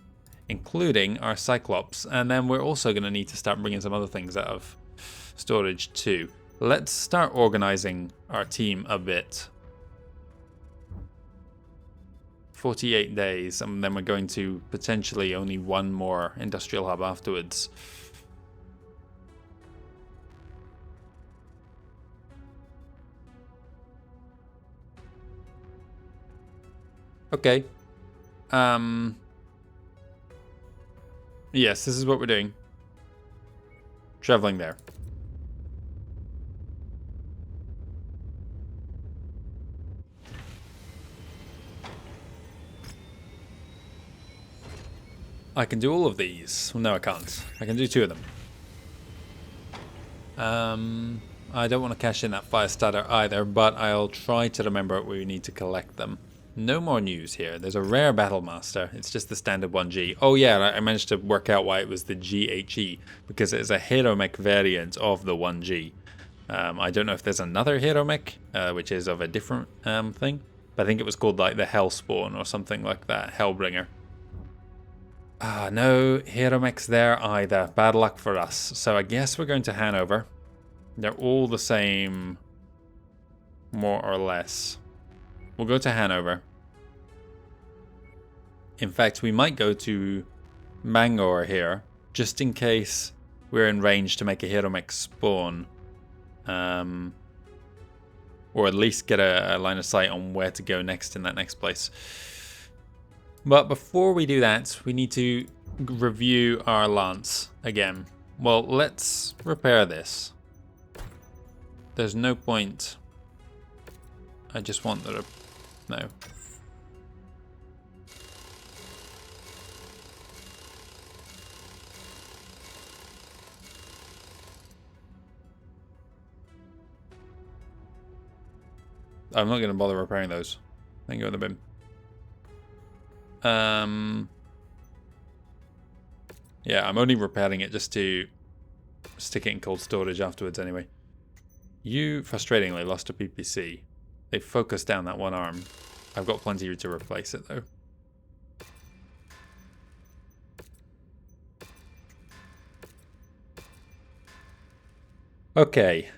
including our Cyclops. And then we're also going to need to start bringing some other things out of storage too. Let's start organizing our team a bit. 48 days, and then we're going to potentially only one more industrial hub afterwards. Okay. Yes, this is what we're doing. Traveling there. I can do all of these. Well, no, I can't. I can do 2 of them. I don't want to cash in that fire starter either, but I'll try to remember we need to collect them. No more news here. There's a rare Battle Master. It's just the standard 1G. Oh yeah, I managed to work out why it was the GHE, because it is a hero mech variant of the 1G. I don't know if there's another hero mech, which is of a different thing, but I think it was called like the Hellspawn or something like that, Hellbringer. No hero mechs there either. Bad luck for us. So I guess we're going to Hanover. They're all the same, more or less. We'll go to Hanover. In fact, we might go to Bangor here, just in case we're in range to make a hero mech spawn. Or at least get a line of sight on where to go next in that next place. But before we do that, we need to review our lance again. Well, let's repair this. There's no point I just want the... No. I'm not going to bother repairing those. They can go in the bin. Yeah, I'm only repairing it just to stick it in cold storage afterwards anyway. You, frustratingly, lost a PPC. They focused down that one arm. I've got plenty to replace it, though. Okay.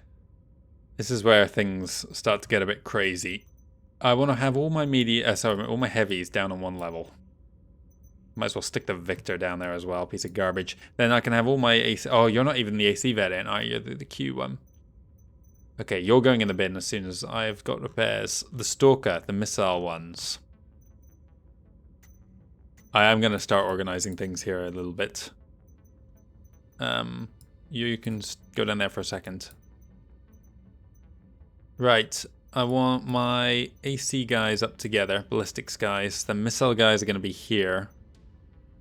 This is where things start to get a bit crazy. I want to have all my all my heavies down on one level. Might as well stick the Victor down there as well, piece of garbage. Then I can have all my AC... Oh, you're not even the AC variant, are you? The Q one. Okay, you're going in the bin as soon as I've got repairs. The Stalker, the missile ones. I am going to start organizing things here a little bit. You can go down there for a second. Right, I want my AC guys up together, ballistics guys. The missile guys are going to be here.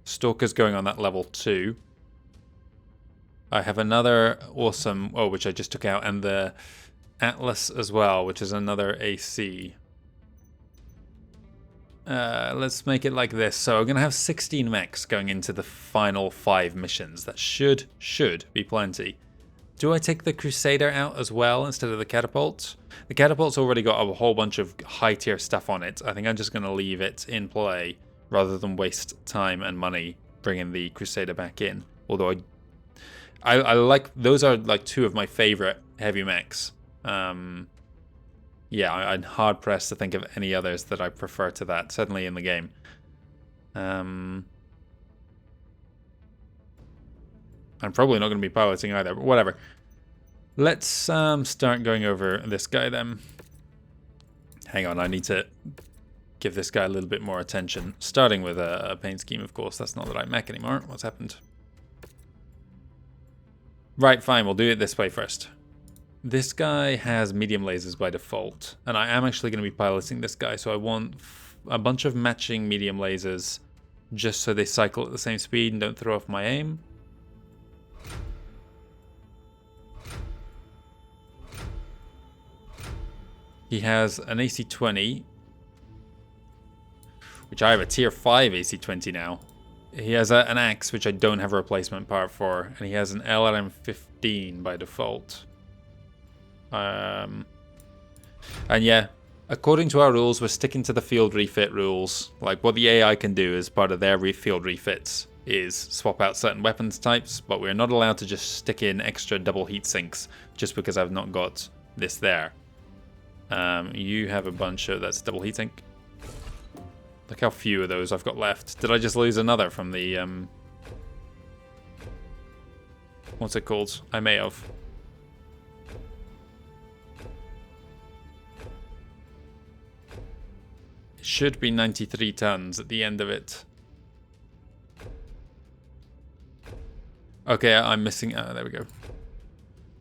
Stalker's going on that level 2. I have another awesome, which I just took out, and the Atlas as well, which is another AC. Let's make it like this. So I'm going to have 16 mechs going into the final 5 missions. That should be plenty. Do I take the Crusader out as well instead of the Catapult? The Catapult's already got a whole bunch of high tier stuff on it. I think I'm just going to leave it in play rather than waste time and money bringing the Crusader back in. Although I like, those are like 2 of my favorite heavy mechs. Yeah, I'm hard pressed to think of any others that I prefer to that, certainly in the game. I'm probably not going to be piloting either, but whatever. Let's start going over this guy then. Hang on, I need to give this guy a little bit more attention. Starting with a paint scheme, of course. That's not the right mech anymore. What's happened? Right, fine, we'll do it this way first. This guy has medium lasers by default, and I am actually going to be piloting this guy, so I want a bunch of matching medium lasers just so they cycle at the same speed and don't throw off my aim. He has an AC-20, which I have a tier 5 AC-20 now. He has an axe, which I don't have a replacement part for, and he has an LRM-15 by default. And yeah, according to our rules, we're sticking to the field refit rules. Like, what the AI can do as part of their field refits is swap out certain weapons types, but we're not allowed to just stick in extra double heat sinks just because I've not got this there. You have a bunch of... That's double heat sink. Look how few of those I've got left. Did I just lose another from the... What's it called? I may have. It should be 93 tons at the end of it. Okay, I'm missing... there we go.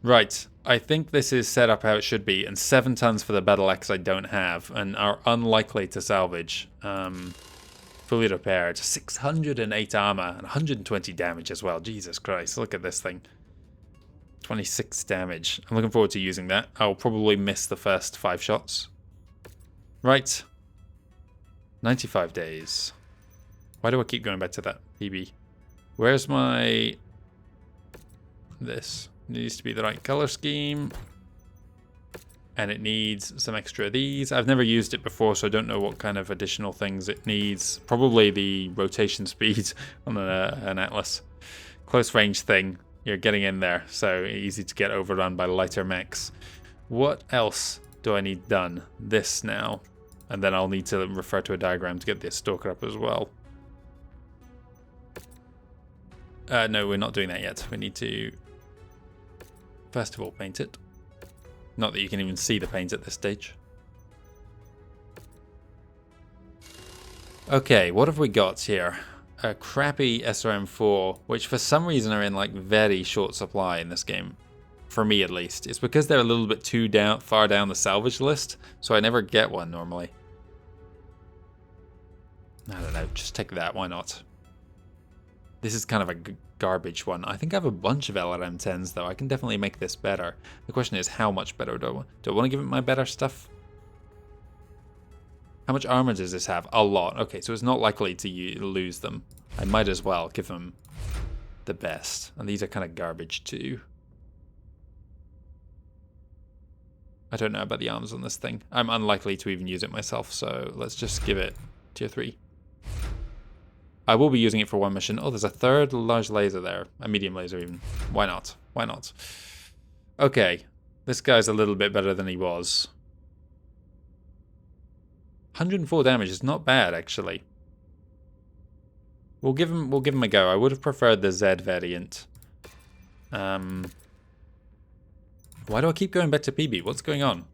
Right, I think this is set up how it should be, and 7 tons for the Battle Axe I don't have, and are unlikely to salvage. Fully repaired. 608 armor, and 120 damage as well. Jesus Christ, look at this thing. 26 damage. I'm looking forward to using that. I'll probably miss the first 5 shots. Right. 95 days. Why do I keep going back to that PB? Where's my... This needs to be the right color scheme. And it needs some extra of these. I've never used it before, so I don't know what kind of additional things it needs. Probably the rotation speed on an Atlas. Close range thing. You're getting in there, so easy to get overrun by lighter mechs. What else do I need done? This now. And then I'll need to refer to a diagram to get the Stalker up as well. No, we're not doing that yet. We need to, first of all, paint it. Not that you can even see the paint at this stage. Okay, what have we got here? A crappy SRM4, which for some reason are in like very short supply in this game. for me at least. It's because they're a little bit too far down the salvage list, so I never get one normally. I don't know, just take that, why not? This is kind of a garbage one. I think I have a bunch of LRM-10s though. I can definitely make this better. The question is, how much better do I want? Do I want to give it my better stuff? How much armor does this have? A lot. Okay, so it's not likely to lose them. I might as well give them the best. And these are kind of garbage too. I don't know about the arms on this thing. I'm unlikely to even use it myself, so let's just give it tier 3. I will be using it for one mission. Oh, there's a third large laser there. A medium laser even. Why not? Why not? Okay. This guy's a little bit better than he was. 104 damage is not bad, actually. We'll give him a go. I would have preferred the Z variant. Why do I keep going back to PB? What's going on?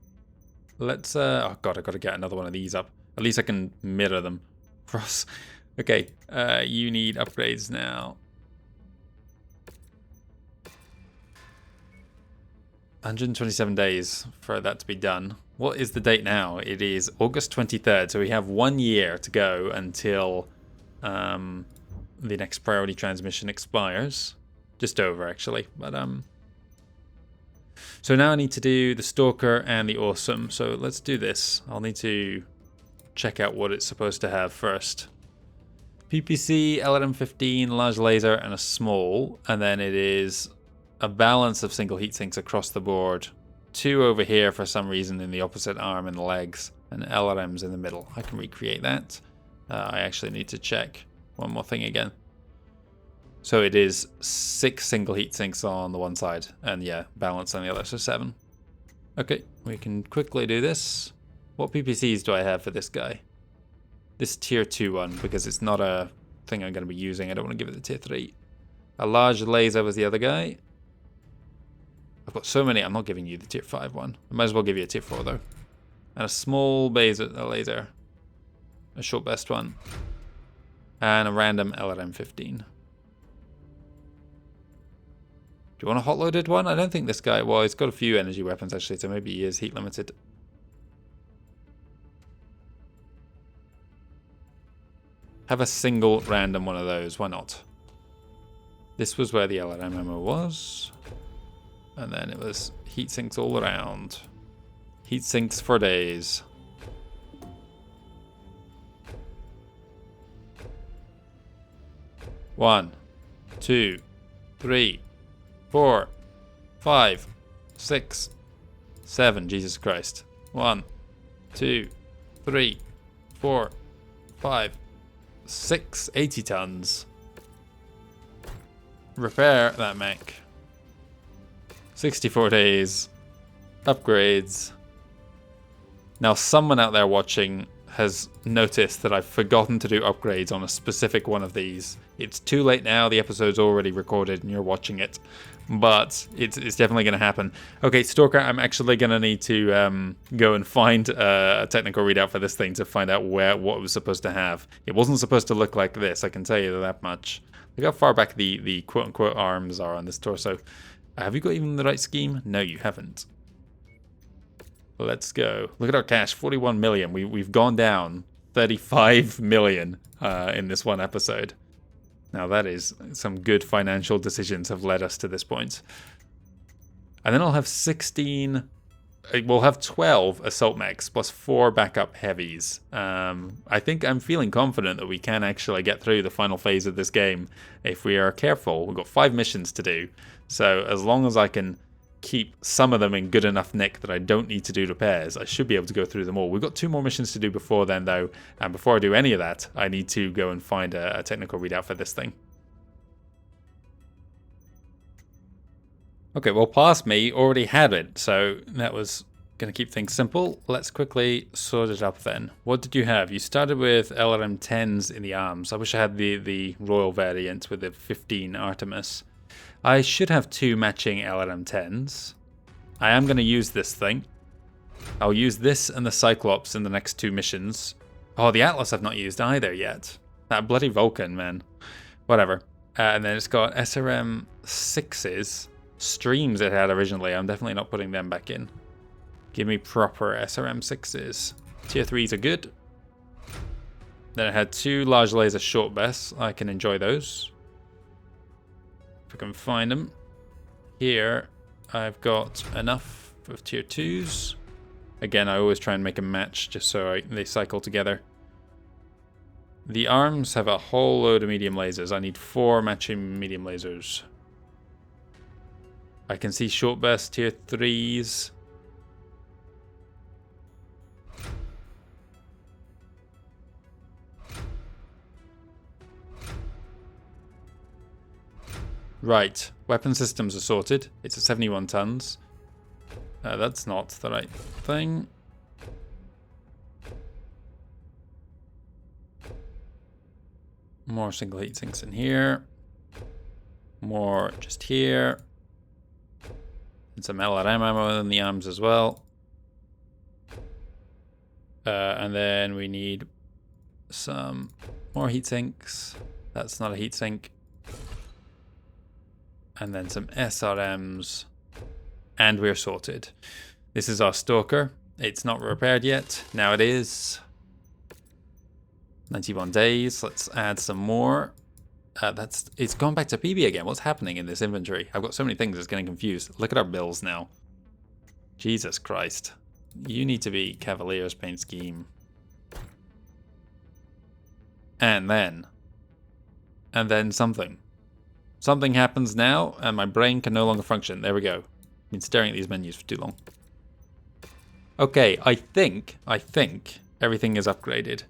Let's oh god, I gotta get another one of these up. At least I can mirror them. Cross. Okay, you need upgrades now. 127 days for that to be done. What is the date now? It is August 23rd, so we have 1 year to go until the next priority transmission expires. Just over, actually. But so now I need to do the Stalker and the Awesome. So let's do this. I'll need to check out what it's supposed to have first. PPC, LRM-15, large laser, and a small. And then it is a balance of single heat sinks across the board. 2 over here for some reason in the opposite arm and legs. And LRMs in the middle. I can recreate that. I actually need to check one more thing again. So it is 6 single heat sinks on the one side. And yeah, balance on the other, so 7. Okay, we can quickly do this. What PPCs do I have for this guy? This tier 2 one, because it's not a thing I'm going to be using. I don't want to give it the tier 3. A large laser was the other guy. I've got so many, I'm not giving you the tier 5 one. I might as well give you a tier 4 though. And a small laser. A short best one. And a random LRM-15. Do you want a hot-loaded one? I don't think this guy... Well, he's got a few energy weapons actually, so maybe he is heat limited. Have a single random one of those, why not? This was where the LRM ammo was. And then it was heat sinks all around. Heat sinks for days. One, 2, 3, 4, 5, 6, 7. Jesus Christ. 1, 2, 3, 4, 5, 6. 80 tons. Repair that mech. 64 days. Upgrades. Now someone out there watching has noticed that I've forgotten to do upgrades on a specific one of these. It's too late now, the episode's already recorded and you're watching it. But it's definitely going to happen. Okay, Stalker, I'm actually going to need to go and find a technical readout for this thing to find out what it was supposed to have. It wasn't supposed to look like this, I can tell you that much. Look how far back the quote-unquote arms are on this torso. Have you got even the right scheme? No, you haven't. Let's go. Look at our cash, 41 million. We've gone down 35 million in this one episode. Now that is some good financial decisions have led us to this point. And then I'll have 16... We'll have 12 assault mechs plus 4 backup heavies. I think I'm feeling confident that we can actually get through the final phase of this game if we are careful. We've got 5 missions to do. So as long as I can keep some of them in good enough nick that I don't need to do repairs, I should be able to go through them all. We've got 2 more missions to do before then though, and before I do any of that, I need to go and find a technical readout for this thing. Okay, well past me already had it, so that was going to keep things simple. Let's quickly sort it up then. What did you have? You started with LRM-10s in the arms. I wish I had the Royal variant with the 15 Artemis. I should have 2 matching LRM-10s. I am going to use this thing. I'll use this and the Cyclops in the next 2 missions. Oh, the Atlas I've not used either yet. That bloody Vulcan, man. Whatever. And then it's got SRM-6s. streams it had originally. I'm definitely not putting them back in. Give me proper SRM6s. Tier 3s are good. Then it had 2 large laser short bests. I can enjoy those. If I can find them. Here, I've got enough of tier 2s. Again, I always try and make a match just so they cycle together. The arms have a whole load of medium lasers. I need 4 matching medium lasers. I can see short best tier 3s. Right, weapon systems are sorted. It's at 71 tons. That's not the right thing. More single heat sinks in here. More just here. And some LRM ammo in the arms as well. And then we need some more heat sinks. That's not a heat sink. And then some SRMs. And we're sorted. This is our Stalker. It's not repaired yet. Now it is. 91 days. Let's add some more. It's gone back to PB again. What's happening in this inventory? I've got so many things, it's getting confused. Look at our bills now. Jesus Christ. You need to be Cavalier's paint scheme. And then something. Something happens now, and my brain can no longer function. There we go. I've been staring at these menus for too long. Okay, I think everything is upgraded.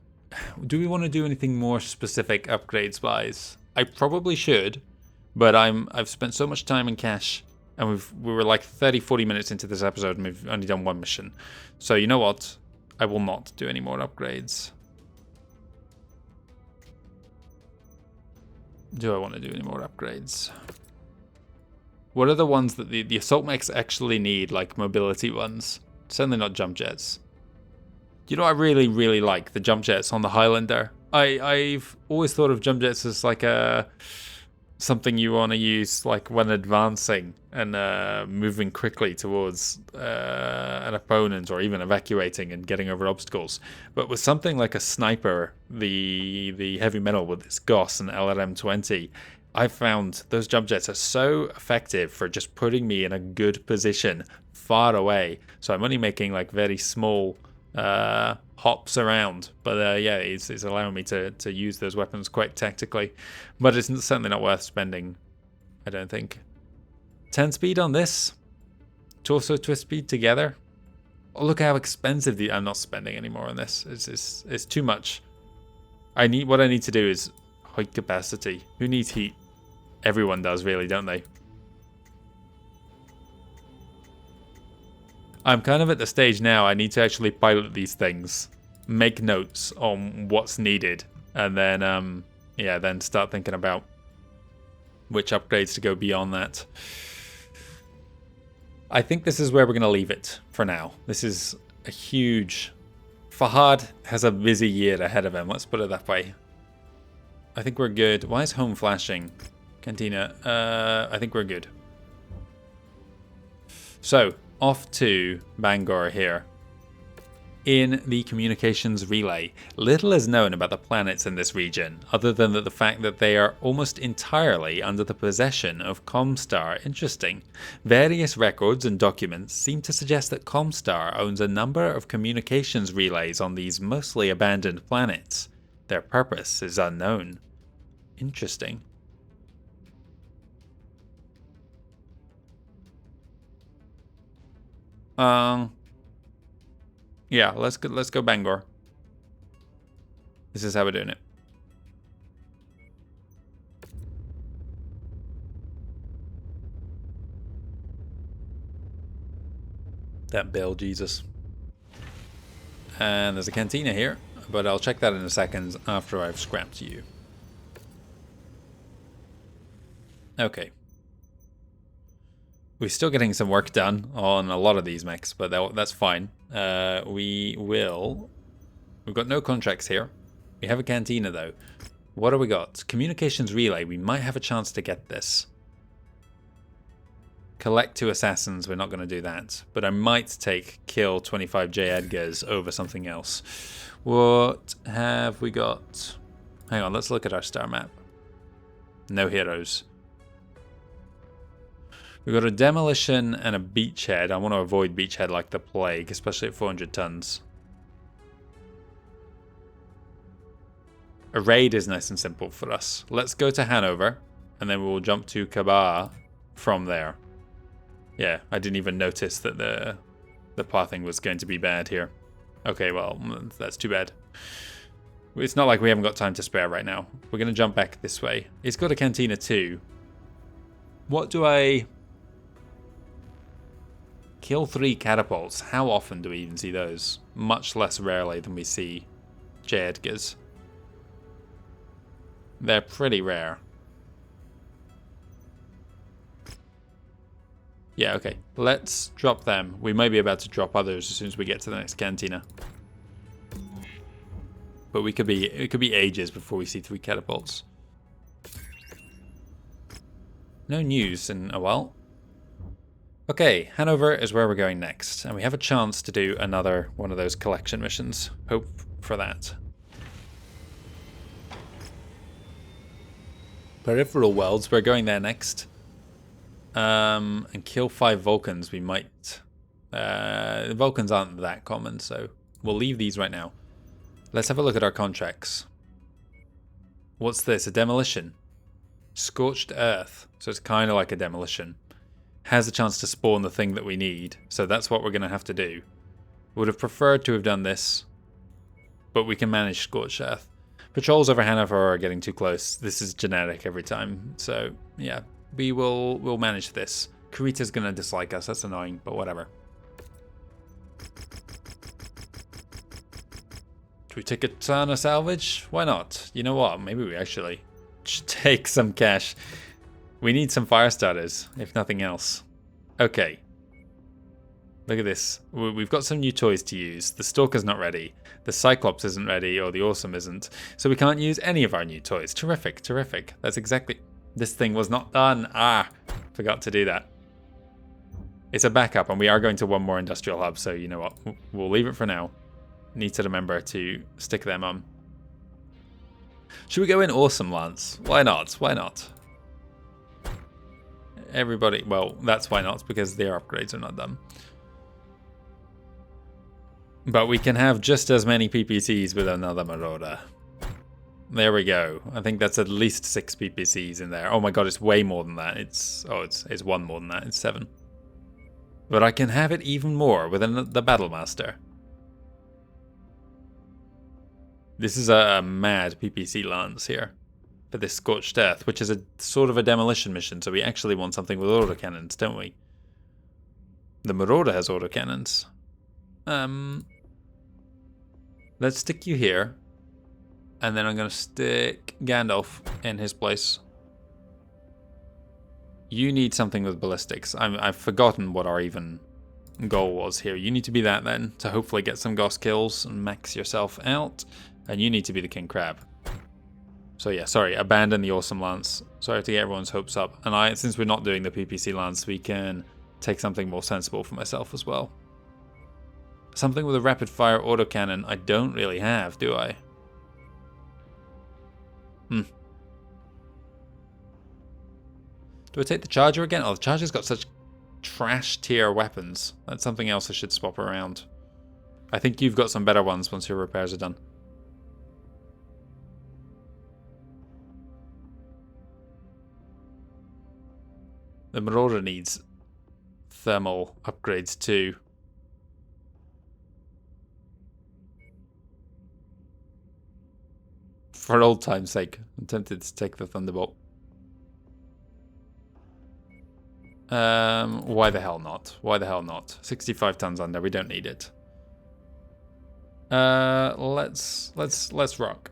Do we want to do anything more specific upgrades-wise? I probably should, but I've spent so much time in cache, and we were like 30-40 minutes into this episode, and we've only done 1 mission. So you know what? I will not do any more upgrades. Do I want to do any more upgrades? What are the ones that the assault mechs actually need, like mobility ones? Certainly not jump jets. You know, I really, really like the jump jets on the Highlander. I've always thought of jump jets as like something you want to use like when advancing and moving quickly towards an opponent, or even evacuating and getting over obstacles. But with something like a sniper, the heavy metal with its GOS and LRM-20, I found those jump jets are so effective for just putting me in a good position far away. So I'm only making like very small hops around, but yeah, it's allowing me to use those weapons quite tactically, but it's certainly not worth spending, I don't think. 10 speed on this, torso twist speed together. Oh, look how expensive I'm not spending any more on this. It's too much. What I need to do is height capacity. Who needs heat? Everyone does, really, don't they? I'm kind of at the stage now, I need to actually pilot these things, make notes on what's needed, and then, yeah, then start thinking about which upgrades to go beyond that. I think this is where we're going to leave it for now. This is a huge... Fahad has a busy year ahead of him, let's put it that way. I think we're good. Why is home flashing? Cantina. I think we're good. So, off to Bangor here. In the communications relay, little is known about the planets in this region, other than the fact that they are almost entirely under the possession of Comstar. Interesting. Various records and documents seem to suggest that Comstar owns a number of communications relays on these mostly abandoned planets. Their purpose is unknown. Interesting. Yeah, let's go Bangor. This is how we're doing it. That bill, Jesus. And there's a cantina here, but I'll check that in a second after I've scrapped you. Okay. We're still getting some work done on a lot of these mechs, but that's fine. We've got no contracts here. We have a cantina though. What do we got? Communications relay. We might have a chance to get this. Collect 2 assassins, we're not going to do that. But I might take kill 25 J. Edgars over something else. What have we got? Hang on, let's look at our star map. No heroes. We've got a demolition and a beachhead. I want to avoid beachhead like the plague, especially at 400 tons. A raid is nice and simple for us. Let's go to Hanover, and then we'll jump to Kabar from there. Yeah, I didn't even notice that the pathing was going to be bad here. Okay, well, that's too bad. It's not like we haven't got time to spare right now. We're going to jump back this way. It's got a cantina too. What do I... Kill 3 catapults. How often do we even see those? Much less rarely than we see J. Edgars. They're pretty rare. Yeah, okay. Let's drop them. We may be about to drop others as soon as we get to the next cantina. But it could be ages before we see 3 catapults. No news in a while. Okay, Hanover is where we're going next, and we have a chance to do another one of those collection missions. Hope for that. Peripheral worlds, we're going there next. And kill 5 Vulcans, we might... The Vulcans aren't that common, so we'll leave these right now. Let's have a look at our contracts. What's this? A demolition. Scorched Earth. So it's kind of like a demolition. Has a chance to spawn the thing that we need, so that's what we're going to have to do. Would have preferred to have done this, but we can manage Scorched Earth. Patrols over Hanover are getting too close. This is generic every time, so yeah. We'll manage this. Kurita's gonna dislike us, that's annoying, but whatever. Do we take a ton of salvage? Why not? You know what? Maybe we actually should take some cash. We need some fire starters, if nothing else. Okay. Look at this. We've got some new toys to use. The Stalker's not ready. The Cyclops isn't ready, or the Awesome isn't. So we can't use any of our new toys. Terrific, terrific. That's exactly... This thing was not done. Forgot to do that. It's a backup, and we are going to one more industrial hub, so you know what? We'll leave it for now. Need to remember to stick them on. Should we go in Awesome Lance? Why not? Why not? Everybody... Well, that's why not, because their upgrades are not done. But we can have just as many PPCs with another Marauder. There we go. I think that's at least 6 PPCs in there. Oh my god, it's way more than that. It's 1 more than that. It's 7. But I can have it even more with the Battlemaster. This is a mad PPC lance here for this Scorched Earth, which is a sort of a demolition mission. So we actually want something with autocannons, don't we? The Marauder has autocannons. Let's stick you here. And then I'm going to stick Gandalf in his place. You need something with ballistics. I've forgotten what our even goal was here. You need to be that then, to hopefully get some Gauss kills and max yourself out. And you need to be the King Crab. So yeah, sorry, abandon the Awesome Lance. Sorry to get everyone's hopes up. And since we're not doing the PPC Lance, we can take something more sensible for myself as well. Something with a rapid fire autocannon I don't really have, do I? Do I take the Charger again? Oh, the Charger's got such trash tier weapons. That's something else I should swap around. I think you've got some better ones once your repairs are done. The Marauder needs thermal upgrades too. For old time's sake, I'm tempted to take the Thunderbolt. Why the hell not? Why the hell not? 65 tons under, we don't need it. Let's rock.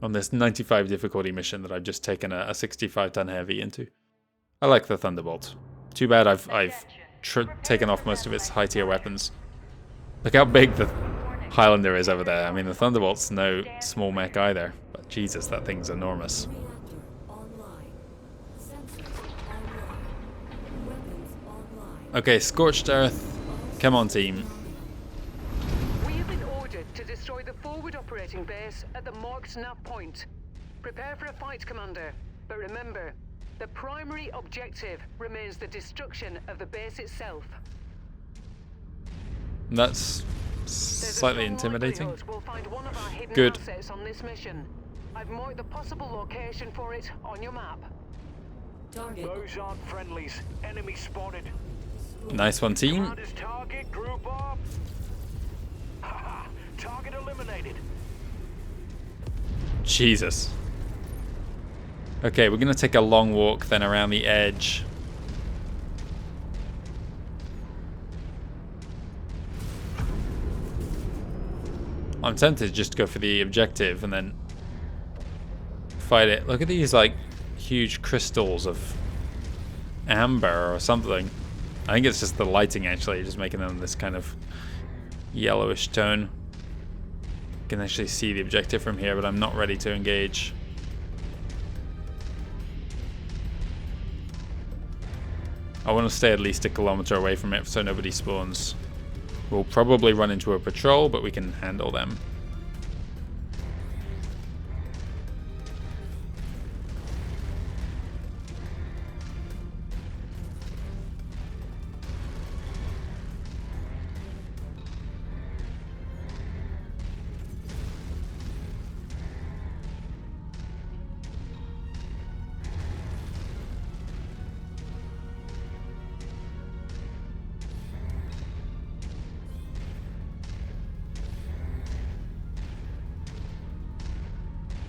On this 95 difficulty mission that I've just taken a 65 ton heavy into. I like the Thunderbolt. Too bad I've taken off most of its high tier weapons. Look how big the Highlander is over there. I mean, the Thunderbolt's no small mech either. But Jesus, that thing's enormous. Reactor online. Sensors online. Okay, Scorched Earth. Come on, team. We have been ordered to destroy the forward operating base at the marked nav point. Prepare for a fight, Commander. But remember, the primary objective remains the destruction of the base itself. That's There's a slightly strong intimidating. likelihood we'll find one of our hidden Good. assets on this mission. I've marked the possible location for it on your map. Target Those aren't friendlies. Enemy spotted. Nice one, team. Commander's target, group up. Haha, target eliminated. Jesus. Okay, we're gonna take a long walk then around the edge. I'm tempted just to go for the objective and then fight it. Look at these like huge crystals of amber or something. I think it's just the lighting actually, just making them this kind of yellowish tone. You can actually see the objective from here, but I'm not ready to engage. I want to stay at least a kilometer away from it so nobody spawns. We'll probably run into a patrol, but we can handle them.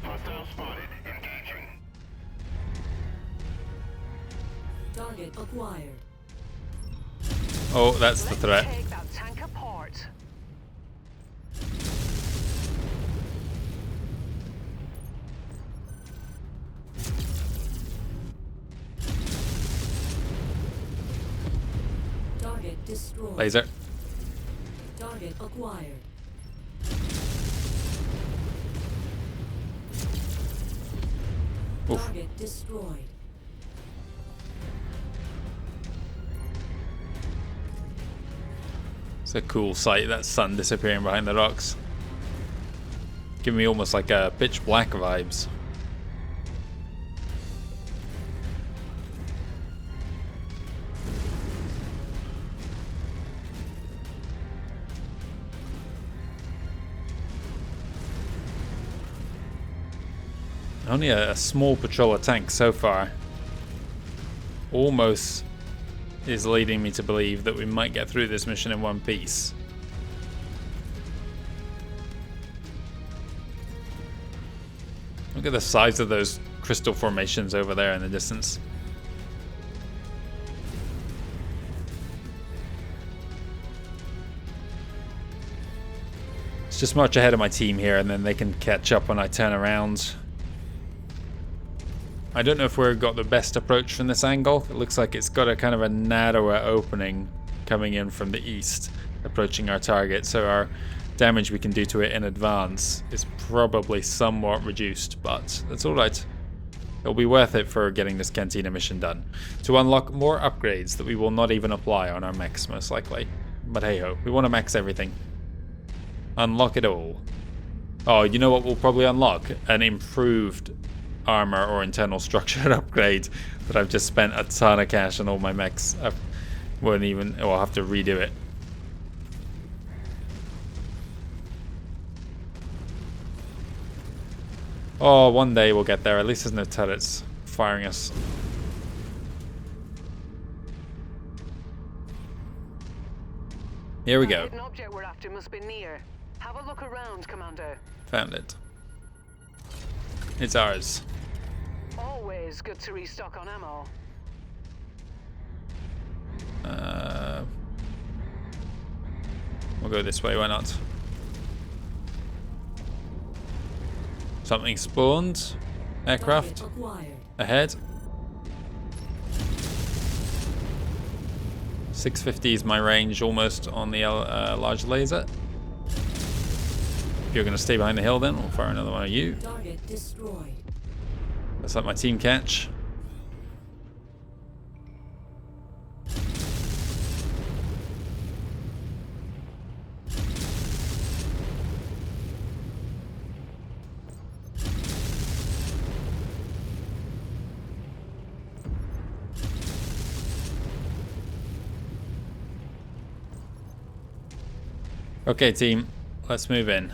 Hostile spotted. Engaging. target acquired. Oh, that's the Let's threat. take that tank apart. Target destroyed. Laser. Target acquired. Oof. Target destroyed. It's a cool sight, that sun disappearing behind the rocks. Giving me almost like a pitch black vibes. Only a small patrol of tanks so far. Almost is leading me to believe that we might get through this mission in one piece. Look at the size of those crystal formations over there in the distance. Let's just march ahead of my team here and then they can catch up when I turn around. I don't know if we've got the best approach from this angle. It looks like it's got a kind of a narrower opening coming in from the east, approaching our target, so our damage we can do to it in advance is probably somewhat reduced, but that's alright. It'll be worth it for getting this Cantina mission done, to unlock more upgrades that we will not even apply on our mechs most likely. But hey ho, we want to max everything. Unlock it all. Oh, you know what we'll probably unlock? An improved armor or internal structure upgrade that I've just spent a ton of cash on all my mechs. I won't even, I'll have to redo it. Oh, one day we'll get there. At least there's no turrets firing us. Here we The go. hidden object we're after must be near. Have a look around, Commander. Found it. It's ours. Always good to restock on ammo. We'll go this way, why not? Something spawned. Aircraft Target acquired. ahead. 650 is my range almost on the large laser. If you're going to stay behind the hill then, we'll fire another one at you. Target destroyed. Let's let my team catch. Okay, team, let's move in.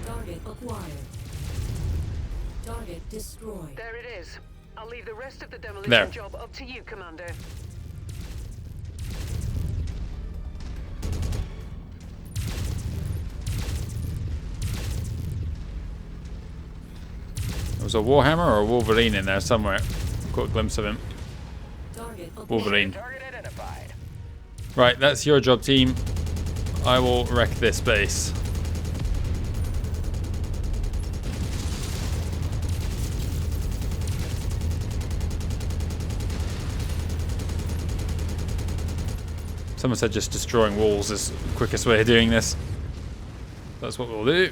Target acquired. Target destroyed. There it is. I'll leave the rest of the demolition There. job up to you, Commander. There was a Warhammer or a Wolverine in there somewhere. Caught a glimpse of him. Target acquired. Wolverine. Target identified. Right, that's your job, team. I will wreck this base. Someone said just destroying walls is the quickest way of doing this. That's what we'll do.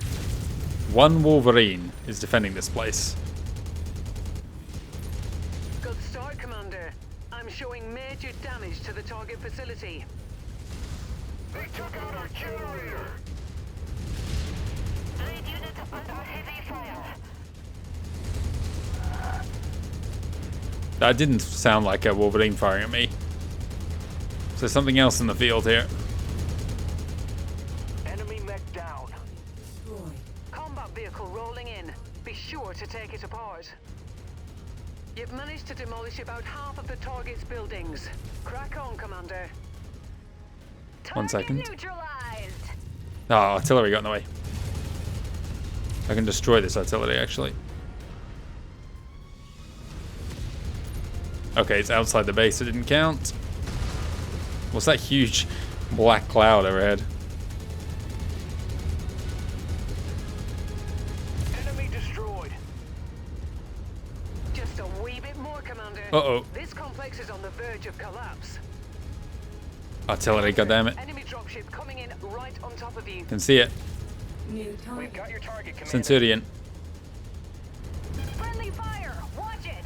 One Wolverine is defending this place. Good start, Commander. I'm showing major damage to the target facility. They took out our generator. Lead units under heavy fire. That didn't sound like a Wolverine firing at me. So there's something else in the field here. Enemy mech down. Destroyed. Combat vehicle rolling in. Be sure to take it apart. You've managed to demolish about half of the target's buildings. Crack on, Commander. One second. Neutralized. Oh, artillery got in the way. I can destroy this artillery, actually. Okay, it's outside the base. It didn't count. What's that huge black cloud overhead? Enemy destroyed. Just a wee bit more, Commander. Uh-oh. This complex is on the verge of collapse. Artillery, goddammit. Enemy dropship coming in right on top of you. Can see it. New We've target. got your target, Commander. Centurion. Friendly fire. Watch it.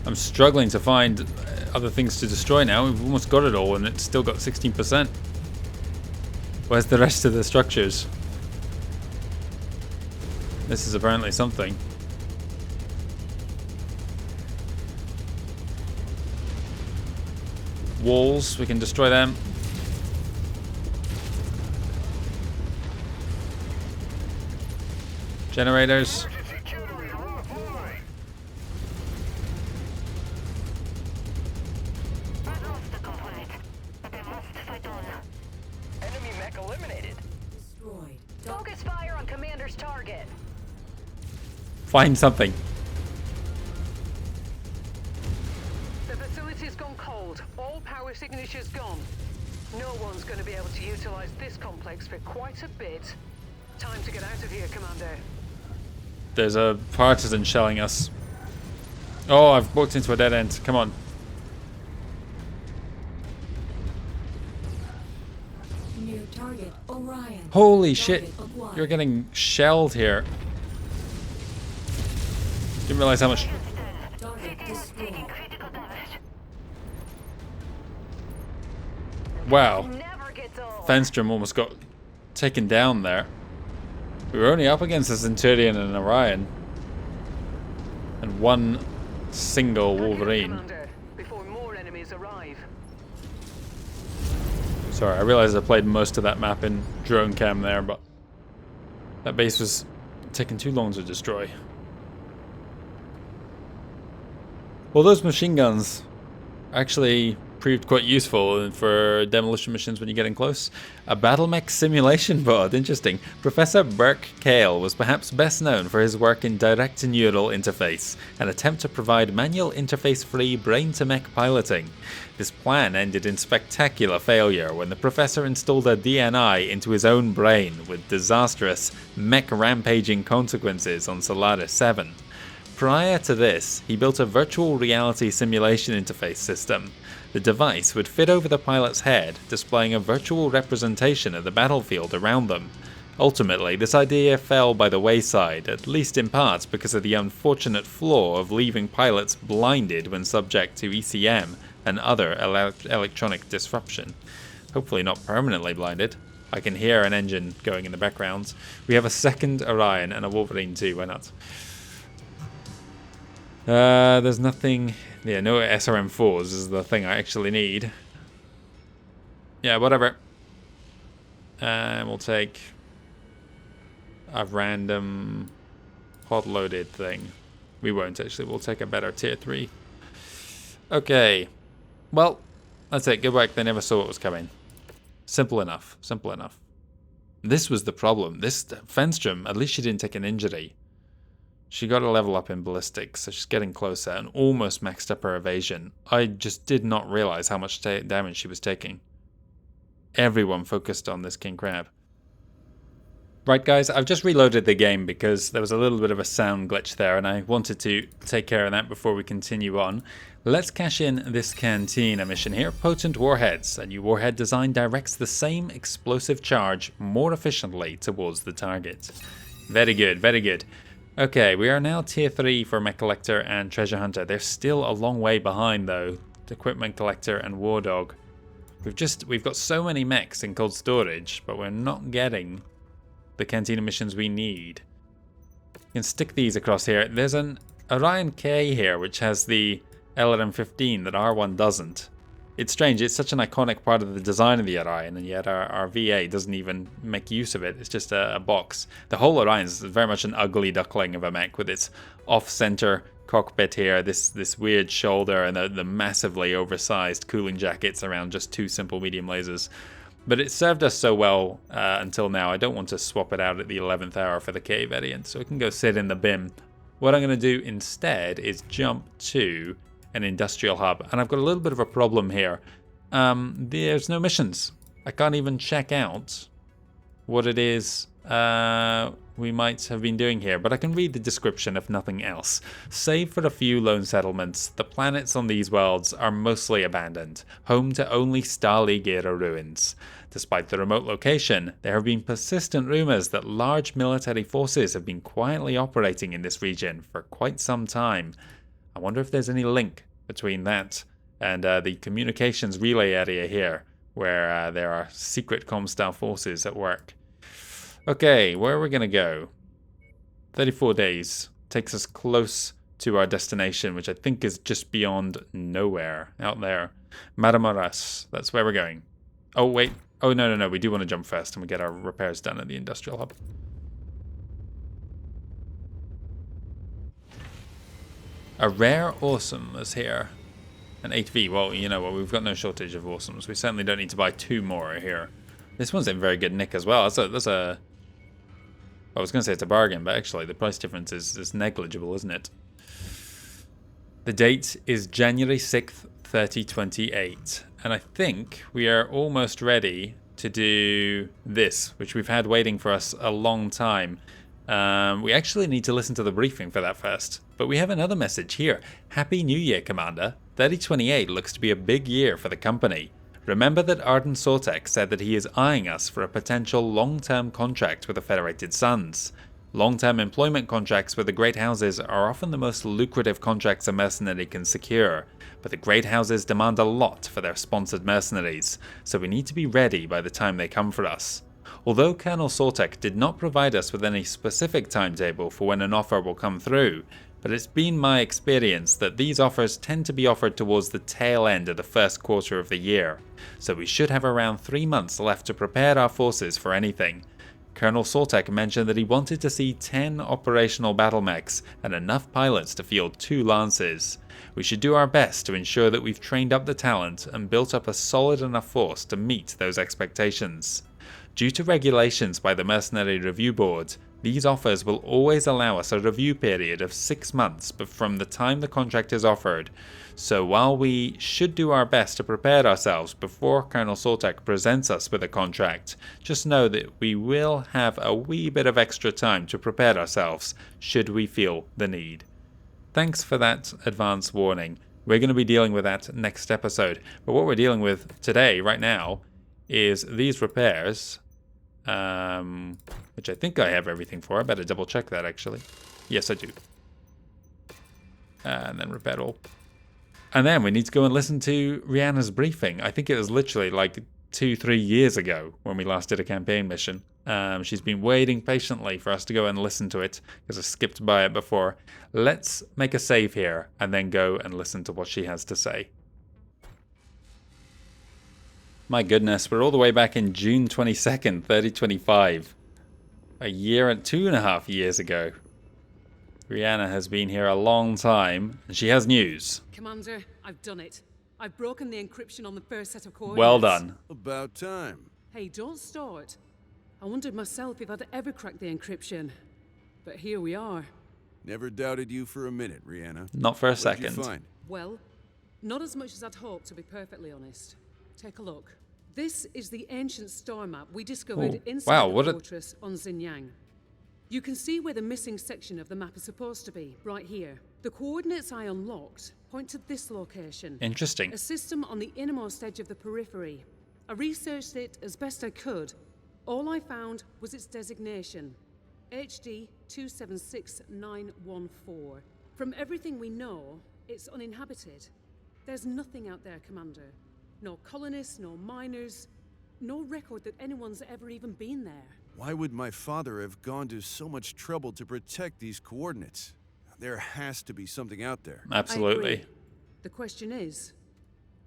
I'm struggling to find other things to destroy now. We've almost got it all and it's still got 16%. Where's the rest of the structures? This is apparently something. Walls, we can destroy them. Generators. Emergency generator offline. I've lost the component, but I must fight on. Enemy mech eliminated. Destroyed. Focus fire on Commander's target. Find something. The facility's gone cold. All power signatures gone. No one's going to be able to utilize this complex for quite a bit. Time to get out of here, Commander. There's a partisan shelling us. Oh, I've walked into a dead end. Come on. New target Orion. Holy shit. Target acquired. You're getting shelled here. Didn't realize how much. Target destroyed. Critical damage. Wow. Never gets old. Fenstrom almost got taken down there. We were only up against a Centurion and an Orion. And one single Wolverine. Commander, before more enemies arrive. Sorry, I realized I played most of that map in drone cam there, but that base was taking too long to destroy. Well, those machine guns actually proved quite useful for demolition missions when you're getting close. A battle mech simulation board, interesting. Professor Burke Kale was perhaps best known for his work in direct neural interface, an attempt to provide manual interface-free brain-to-mech piloting. This plan ended in spectacular failure when the professor installed a DNI into his own brain with disastrous mech-rampaging consequences on Solaris VII. Prior to this, he built a virtual reality simulation interface system. The device would fit over the pilot's head, displaying a virtual representation of the battlefield around them. Ultimately, this idea fell by the wayside, at least in part because of the unfortunate flaw of leaving pilots blinded when subject to ECM and other electronic disruption. Hopefully not permanently blinded. I can hear an engine going in the background. We have a second Orion and a Wolverine too, why not? There's nothing... Yeah, no SRM4s is the thing I actually need. Yeah, whatever. And we'll take a random pod-loaded thing. We won't actually, we'll take a better tier 3. Okay. Well, that's it. Go back, they never saw what was coming. Simple enough, simple enough. This was the problem. This Fenstrom, at least she didn't take an injury. She got a level up in ballistics, so she's getting closer and almost maxed up her evasion. I just did not realize how much damage she was taking. Everyone focused on this King Crab. Right guys, I've just reloaded the game because there was a little bit of a sound glitch there and I wanted to take care of that before we continue on. Let's cash in this Cantina mission here. Potent Warheads. A new warhead design directs the same explosive charge more efficiently towards the target. Very good, very good. Okay, we are now tier 3 for Mech Collector and Treasure Hunter. They're still a long way behind though. Equipment Collector and War Dog. We've got so many mechs in cold storage, but we're not getting the Cantina missions we need. You can stick these across here. There's an Orion K here, which has the LRM-15 that R1 doesn't. It's strange, it's such an iconic part of the design of the Orion, and yet our VA doesn't even make use of it. It's just a box. The whole Orion is very much an ugly duckling of a mech with its off-center cockpit here, this weird shoulder, and the massively oversized cooling jackets around just 2 simple medium lasers. But it served us so well until now. I don't want to swap it out at the 11th hour for the K variant, so it can go sit in the bin. What I'm going to do instead is jump to an industrial hub, and I've got a little bit of a problem here. There's no missions. I can't even check out what it is we might have been doing here, but I can read the description if nothing else. Save for a few lone settlements, the planets on these worlds are mostly abandoned, home to only Star League-era ruins. Despite the remote location, there have been persistent rumors that large military forces have been quietly operating in this region for quite some time. I wonder if there's any link between that and the communications relay area here, where there are secret Comstar forces at work. Okay, where are we going to go? 34 days takes us close to our destination, which I think is just beyond nowhere out there. Matamoras, that's where we're going. Oh, wait. Oh, no. We do want to jump first and we get our repairs done at the industrial hub. A rare awesome is here. An 8V. Well, you know what? We've got no shortage of awesomes. We certainly don't need to buy 2 more here. This one's in very good nick as well. That's a I was going to say it's a bargain, but actually the price difference is negligible, isn't it? The date is January 6th, 3028. And I think we are almost ready to do this, which we've had waiting for us a long time. We actually need to listen to the briefing for that first. But we have another message here. Happy New Year, Commander. 3028 looks to be a big year for the company. Remember that Arden Sortek said that he is eyeing us for a potential long-term contract with the Federated Suns. Long-term employment contracts with the Great Houses are often the most lucrative contracts a mercenary can secure, but the Great Houses demand a lot for their sponsored mercenaries, so we need to be ready by the time they come for us. Although Colonel Sortek did not provide us with any specific timetable for when an offer will come through, but it's been my experience that these offers tend to be offered towards the tail end of the first quarter of the year, so we should have around 3 months left to prepare our forces for anything. Colonel Sortek mentioned that he wanted to see 10 operational battle mechs and enough pilots to field 2 lances. We should do our best to ensure that we've trained up the talent and built up a solid enough force to meet those expectations. Due to regulations by the Mercenary Review Board, these offers will always allow us a review period of 6 months from the time the contract is offered, so while we should do our best to prepare ourselves before Colonel Sortek presents us with a contract, just know that we will have a wee bit of extra time to prepare ourselves should we feel the need. Thanks for that advance warning. We're going to be dealing with that next episode, but what we're dealing with today, right now, is these repairs. which I think I have everything for. I better double check that, actually. Yes, I do. And then repair all. And then we need to go and listen to Rihanna's briefing. I think it was literally like 2-3 years ago when we last did a campaign mission. She's been waiting patiently for us to go and listen to it because I skipped by it before. Let's make a save here and then go and listen to what she has to say. My goodness, we're all the way back in June 22nd, 2025. A year and 2.5 years ago. Rihanna has been here a long time, and she has news. Commander, I've done it. I've broken the encryption on the first set of coordinates. Well done. About time. Hey, don't start. I wondered myself if I'd ever crack the encryption. But here we are. Never doubted you for a minute, Rihanna. Not for a What'd second. you find? Well, not as much as I'd hoped, to be perfectly honest. Take a look. This is the ancient star map we discovered inside the fortress on Xinjiang. You can see where the missing section of the map is supposed to be, right here. The coordinates I unlocked point to this location. Interesting. A system on the innermost edge of the periphery. I researched it as best I could. All I found was its designation, HD 276914. From everything we know, it's uninhabited. There's nothing out there, Commander. No colonists, no miners, no record that anyone's ever even been there. Why would my father have gone to so much trouble to protect these coordinates? There has to be something out there. I Absolutely. agree. The question is,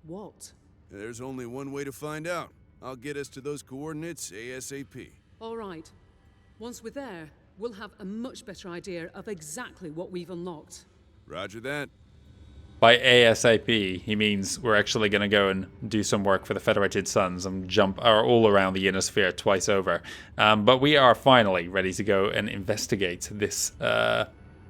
what? There's only one way to find out. I'll get us to those coordinates ASAP. All right. Once we're there, we'll have a much better idea of exactly what we've unlocked. Roger that. By ASAP, he means we're actually going to go and do some work for the Federated Suns and jump all around the inner sphere twice over. But we are finally ready to go and investigate this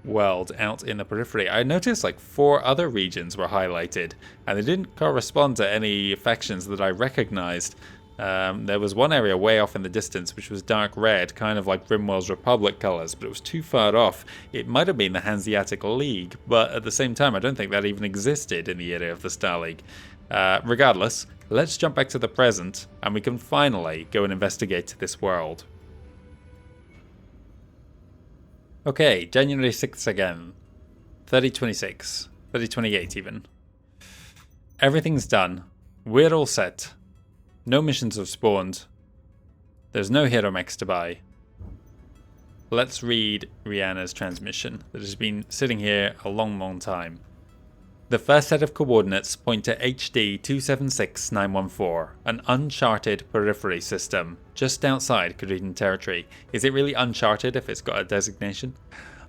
world out in the periphery. I noticed like 4 other regions were highlighted, and they didn't correspond to any factions that I recognized. There was one area way off in the distance which was dark red, kind of like Rimwell's Republic colours, but it was too far off. It might have been the Hanseatic League, but at the same time I don't think that even existed in the area of the Star League. Regardless, let's jump back to the present and we can finally go and investigate this world. Okay, January 6th again. 3026. 3028 even. Everything's done. We're all set. No missions have spawned. There's no hero mechs to buy. Let's read Rihanna's transmission that has been sitting here a long time. The first set of coordinates point to HD 276914, an uncharted periphery system just outside Korean territory. Is it really uncharted if it's got a designation?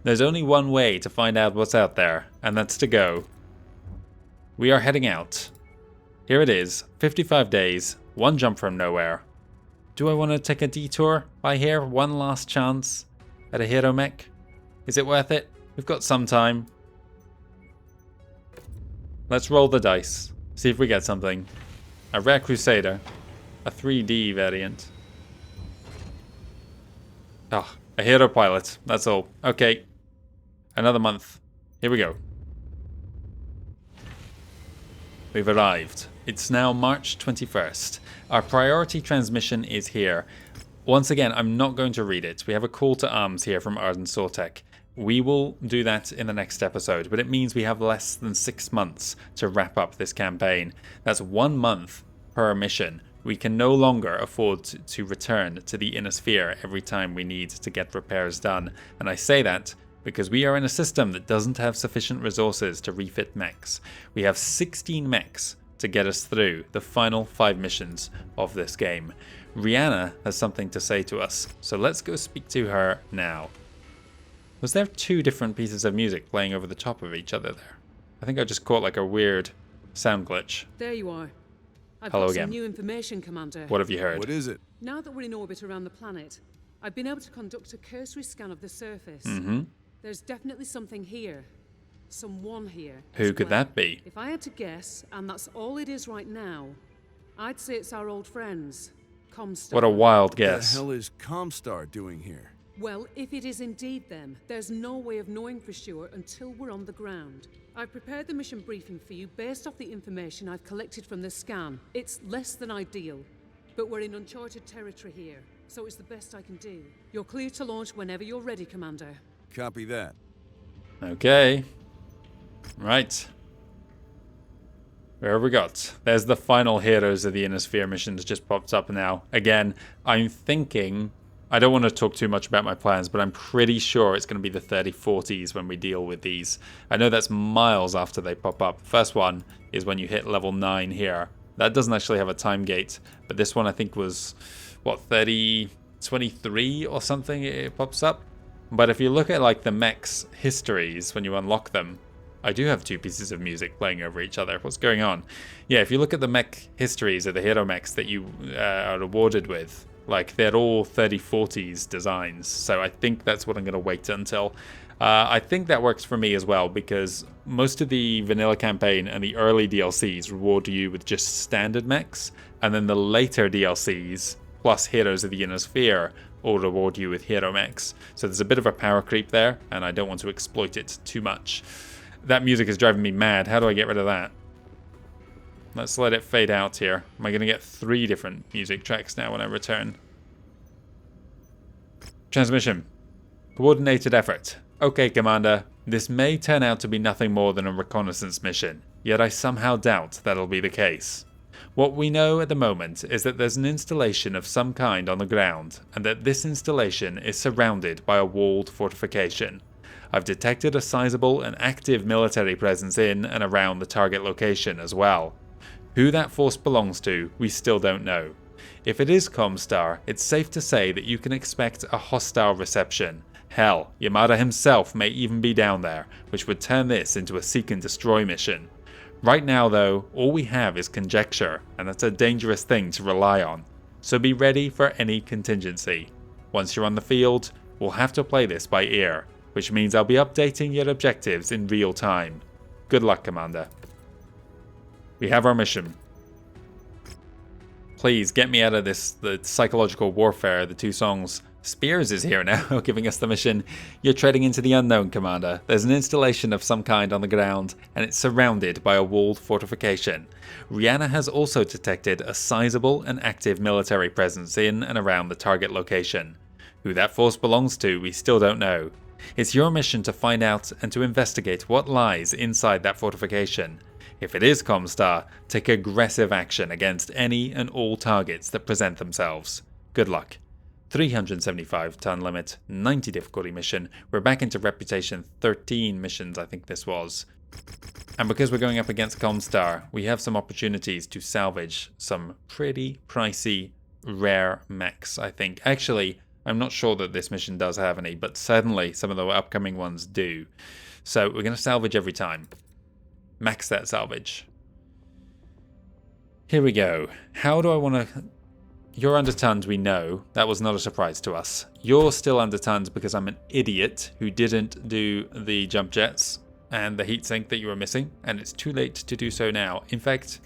There's only one way to find out what's out there, and that's to go. We are heading out. Here it is, 55 days, one jump from nowhere. Do I want to take a detour by here? One last chance at a hero mech? Is it worth it? We've got some time. Let's roll the dice. See if we get something. A rare Crusader. A 3D variant. Ah, a hero pilot. That's all. Okay. Another month. Here we go. We've arrived. It's now March 21st. Our priority transmission is here. Once again, I'm not going to read it. We have a call to arms here from Arden Sortek. We will do that in the next episode, but it means we have less than 6 months to wrap up this campaign. That's 1 month per mission. We can no longer afford to return to the inner sphere every time we need to get repairs done. And I say that because we are in a system that doesn't have sufficient resources to refit mechs. We have 16 mechs to get us through the final 5 missions of this game. Rihanna has something to say to us, so let's go speak to her now. Was there 2 different pieces of music playing over the top of each other there? I think I just caught like a weird sound glitch. There you are. I've Hello got again. some new information, Commander. What have you heard? What is it? Now that we're in orbit around the planet, I've been able to conduct a cursory scan of the surface. There's definitely something here. Someone here. Who could that be? If I had to guess, and that's all it is right now, I'd say it's our old friends, Comstar. What a wild What guess. the hell is Comstar doing here? Well, if it is indeed them, there's no way of knowing for sure until we're on the ground. I've prepared the mission briefing for you based off the information I've collected from the scan. It's less than ideal, but we're in uncharted territory here, so it's the best I can do. You're clear to launch whenever you're ready, Commander. Copy that. Okay. Right. Where have we got? There's the final Heroes of the Inner Sphere mission that just popped up now. Again, I'm thinking... I don't want to talk too much about my plans, but I'm pretty sure it's going to be the 3040s when we deal with these. I know that's miles after they pop up. First one is when you hit level 9 here. That doesn't actually have a time gate, but this one I think was, what, 3023 or something it pops up? But if you look at like the mechs histories when you unlock them, I do have two pieces of music playing over each other. What's going on? Yeah, if you look at the mech histories of the hero mechs that you are awarded with, like, they're all 3040s designs, so I think that's what I'm going to wait until. I think that works for me as well, because most of the vanilla campaign and the early DLCs reward you with just standard mechs, and then the later DLCs, plus Heroes of the Inner Sphere, will reward you with hero mechs. So there's a bit of a power creep there, and I don't want to exploit it too much. That music is driving me mad. How do I get rid of that? Let's let it fade out here. Am I going to get 3 different music tracks now when I return? Transmission. Coordinated effort. Okay, Commander. This may turn out to be nothing more than a reconnaissance mission, yet I somehow doubt that'll be the case. What we know at the moment is that there's an installation of some kind on the ground, and that this installation is surrounded by a walled fortification. I've detected a sizable and active military presence in and around the target location as well. Who that force belongs to, we still don't know. If it is Comstar, it's safe to say that you can expect a hostile reception. Hell, Yamada himself may even be down there, which would turn this into a seek and destroy mission. Right now though, all we have is conjecture, and that's a dangerous thing to rely on. So be ready for any contingency. Once you're on the field, we'll have to play this by ear, which means I'll be updating your objectives in real time. Good luck, Commander. We have our mission. Please get me out of this, the psychological warfare, the 2 songs. Spears is here now, giving us the mission. You're treading into the unknown, Commander. There's an installation of some kind on the ground, and it's surrounded by a walled fortification. Rihanna has also detected a sizable and active military presence in and around the target location. Who that force belongs to, we still don't know. It's your mission to find out and to investigate what lies inside that fortification. If it is Comstar, take aggressive action against any and all targets that present themselves. Good luck. 375 ton limit, 90 difficulty mission. We're back into Reputation 13 missions, I think this was. And because we're going up against Comstar, we have some opportunities to salvage some pretty pricey, rare mechs, I think. Actually, I'm not sure that this mission does have any, but certainly some of the upcoming ones do. So we're going to salvage every time. Max that salvage. Here we go. How do I want to... You're under tons, we know. That was not a surprise to us. You're still under tons because I'm an idiot who didn't do the jump jets and the heatsink that you were missing, and it's too late to do so now. In fact,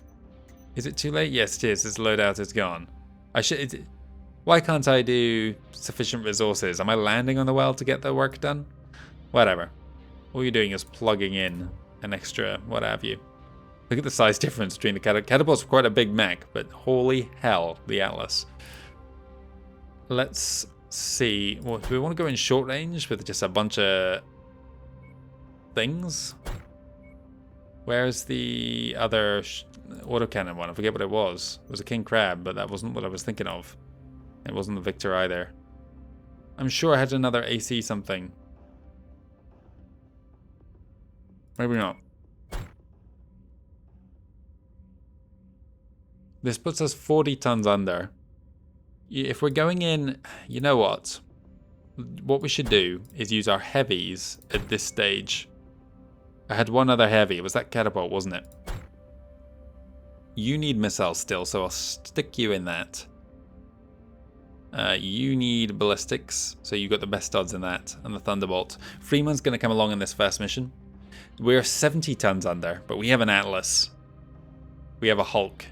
is it too late? Yes, it is. This loadout is gone. Why can't I do sufficient resources? Am I landing on the well to get the work done? Whatever. All you're doing is plugging in an extra what have you. Look at the size difference between the catapult's quite a big mech, but holy hell, the Atlas. Let's see. Well, do we want to go in short range with just a bunch of things? Where's the other autocannon one? I forget what it was. It was a King Crab, but that wasn't what I was thinking of. It wasn't the Victor either. I'm sure I had another AC something. Maybe not. This puts us 40 tons under. If we're going in, you know what? What we should do is use our heavies at this stage. I had one other heavy. It was that catapult, wasn't it? You need missiles still, so I'll stick you in that. You need ballistics, so you got the best odds in that, and the Thunderbolt. Freeman's going to come along in this first mission. We're 70 tons under, but we have an Atlas. We have a Hulk.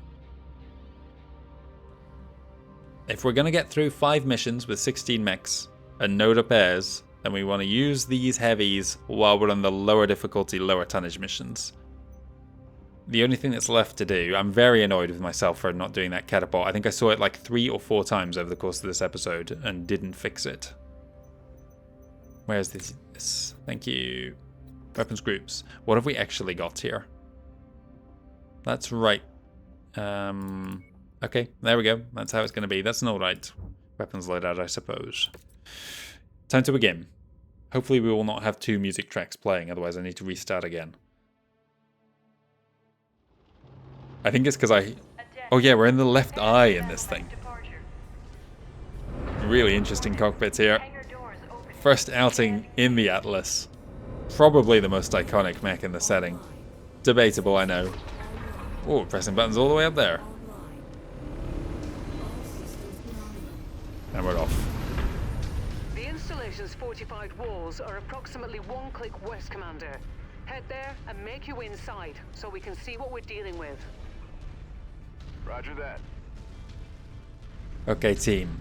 If we're going to get through 5 missions with 16 mechs and no repairs, then we want to use these heavies while we're on the lower difficulty, lower tonnage missions. the only thing that's left to do, I'm very annoyed with myself for not doing that catapult. I think I saw it like 3 or 4 times over the course of this episode and didn't fix it. Where's this? Thank you. Weapons groups. What have we actually got here? That's right. Okay, there we go. That's how it's going to be. That's an alright weapons loadout, I suppose. Time to begin. Hopefully we will not have 2 music tracks playing, otherwise I need to restart again. I think it's because I... Oh yeah, we're in the left eye in this thing. Really interesting cockpits here. First outing in the Atlas. Probably the most iconic mech in the setting. Debatable, I know. Oh, pressing buttons all the way up there. And we're off. The installation's fortified walls are approximately 1 click west, Commander. Head there and make your way inside so we can see what we're dealing with. Roger that. Okay, team.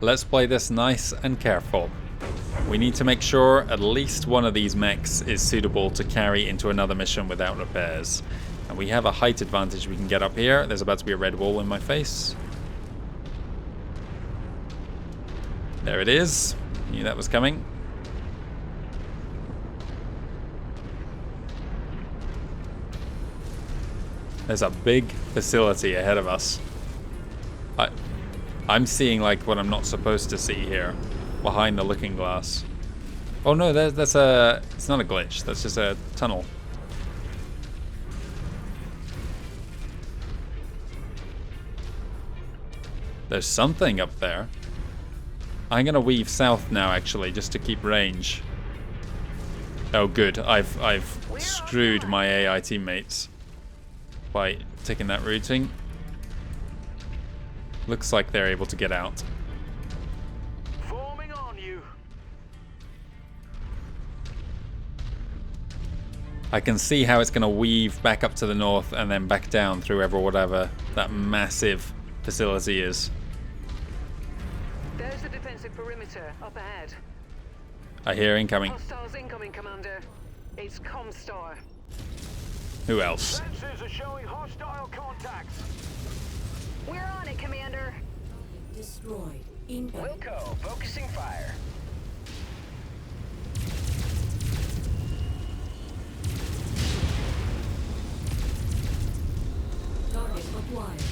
Let's play this nice and careful. We need to make sure at least one of these mechs is suitable to carry into another mission without repairs. And we have a height advantage we can get up here. There's about to be a red wall in my face. There it is. Knew that was coming. There's a big facility ahead of us. I'm seeing like what I'm not supposed to see here, behind the looking glass. Oh no, that's a... It's not a glitch. That's just a tunnel. There's something up there. I'm gonna weave south now, actually, just to keep range. Oh, good. I've screwed my AI teammates by taking that routing. Looks like they're able to get out. Forming on you. I can see how it's gonna weave back up to the north and then back down through whatever that massive facility is. There's the defensive perimeter up ahead. I hear incoming. Hostiles incoming, Commander. It's Comstar. Who else? Sensors are showing hostile contacts. We're on it, Commander. Destroyed. Incoming. Wilco, focusing fire. Target acquired.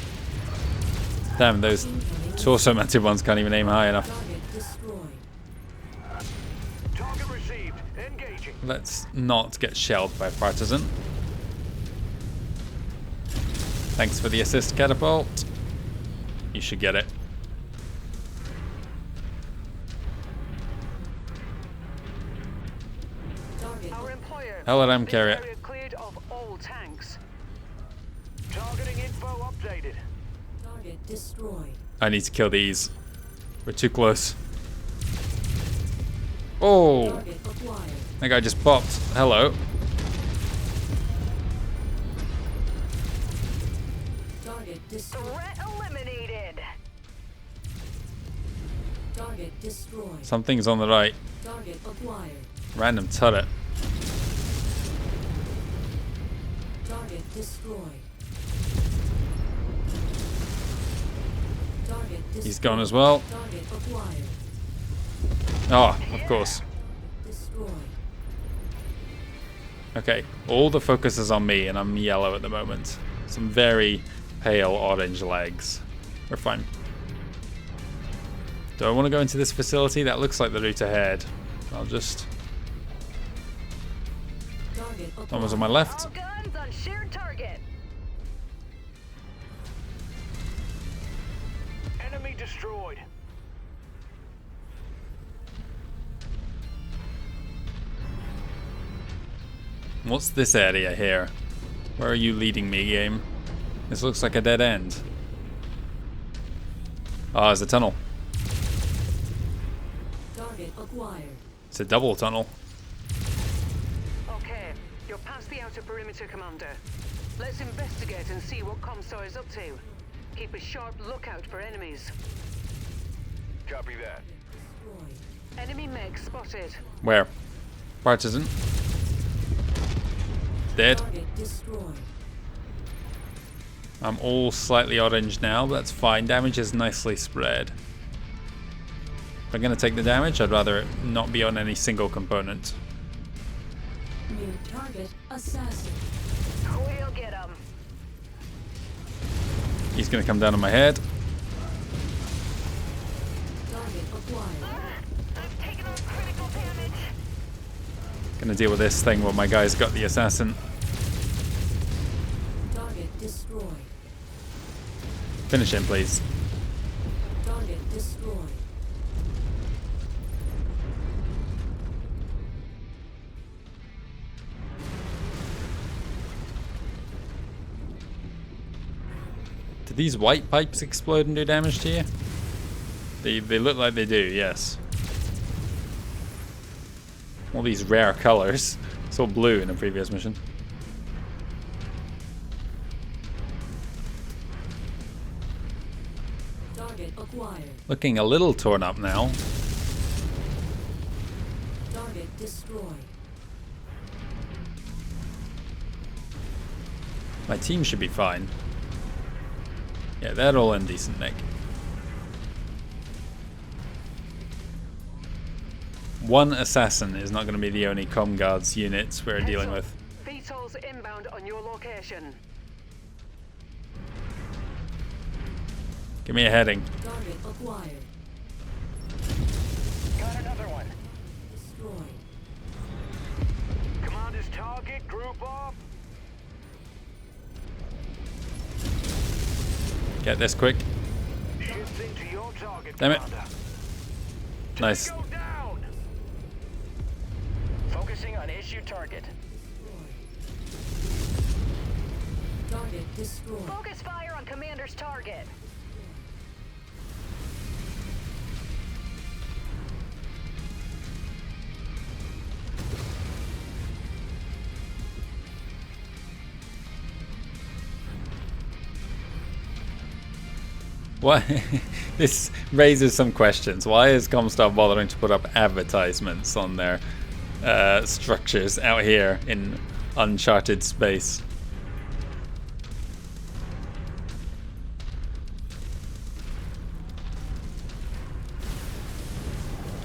Damn, those torso-mounted ones can't even aim high enough. Target destroyed. Target received. Engaging. Let's not get shelled by Partisan. Thanks for the assist, catapult. You should get it. Target Our employer. LRM This carrier. area cleared of all tanks. Targeting info updated. target destroyed. I need to kill these. We're too close. Oh! Target acquired. That guy just popped. Hello. Target destroyed. Threat eliminated. Target destroyed. Something's on the right. Target acquired. Random turret. Target destroyed. Target destroyed. He's gone as well. Target acquired. Oh, of course. Destroyed. Okay, all the focus is on me and I'm yellow at the moment. Some very pale orange legs. We're fine. Do I want to go into this facility? That looks like the route ahead. I'll just... Target acquired. One was on my left. All guns on shared target. Enemy destroyed. What's this area here? Where are you leading me, game? This looks like a dead end. Ah, there's a tunnel. Target acquired. It's a double tunnel. Okay, you're past the outer perimeter, Commander. Let's investigate and see what Comstar is up to. Keep a sharp lookout for enemies. Copy that. Destroyed. Enemy mech spotted. Where? Partisan. Dead. Target destroyed. I'm all slightly orange now, but that's fine. Damage is nicely spread. If I'm going to take the damage, I'd rather it not be on any single component. New target assassin. We'll get him. He's going to come down on my head. Target acquired. I've taken on critical damage. Going to deal with this thing while my guy's got the assassin. Target destroyed. Finish him, please. Target destroyed. Do these white pipes explode and do damage to you? They look like they do, yes. All these rare colors. It's all blue in a previous mission. Target acquired. Looking a little torn up now. Target destroyed. My team should be fine. Yeah, they're all in decent nick. One assassin is not going to be the only comm guards units we're dealing with. VTOL's inbound on your location. Give me a heading. Target acquired. Got another one. Destroyed. Commander's target, group up. Get this quick. Shifting to your target, Damn it. Commander. Nice. Go down. Focusing on issue target. Target destroyed. Focus fire on Commander's target. Why? This raises some questions. Why is Comstar bothering to put up advertisements on their structures out here in uncharted space?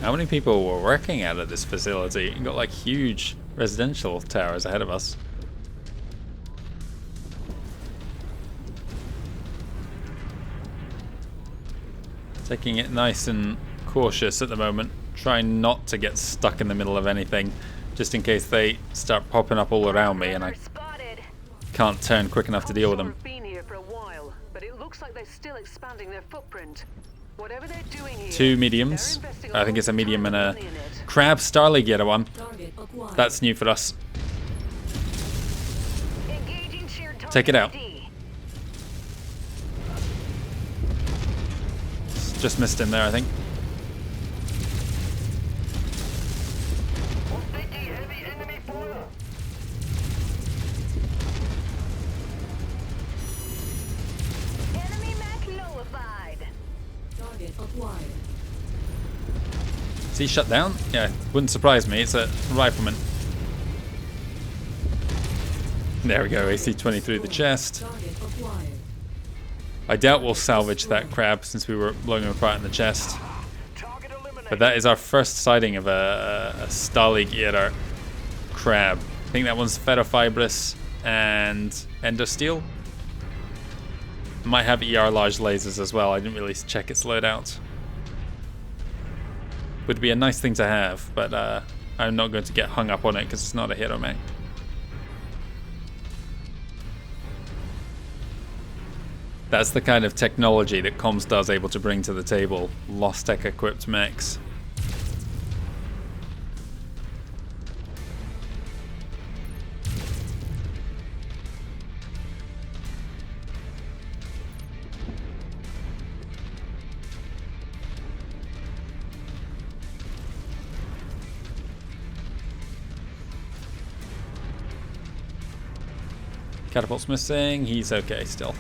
How many people were working out of this facility? You got like huge residential towers ahead of us. Taking it nice and cautious at the moment. Trying not to get stuck in the middle of anything, just in case they start popping up all around me and I Spotted. can't turn quick enough to deal with them. Have been here for a while, but it looks like they're still expanding their footprint. Whatever they're doing here, Two mediums. they're investing I think it's a lot of medium and time a money in it. crab Starleague Gator one. Target acquired. That's new for us. Engaging shared target Take it out. ID. Just missed him there, I think. 150 heavy enemy fire. Enemy mech nullified. Target acquired. Is he shut down? Yeah, wouldn't surprise me. It's a rifleman. There we go, AC-20 through the chest. Target acquired. I doubt we'll salvage that crab since we were blowing him apart in the chest. Target eliminated. But that is our first sighting of a Starleague Gator crab. I think that one's Ferrofibrous and Endosteel. Might have ER large lasers as well. I didn't really check its loadout. Would be a nice thing to have, but I'm not going to get hung up on it because it's not a hero mech. That's the kind of technology that Comstar's able to bring to the table. Lost Tech equipped mechs. Catapult's missing. He's okay still.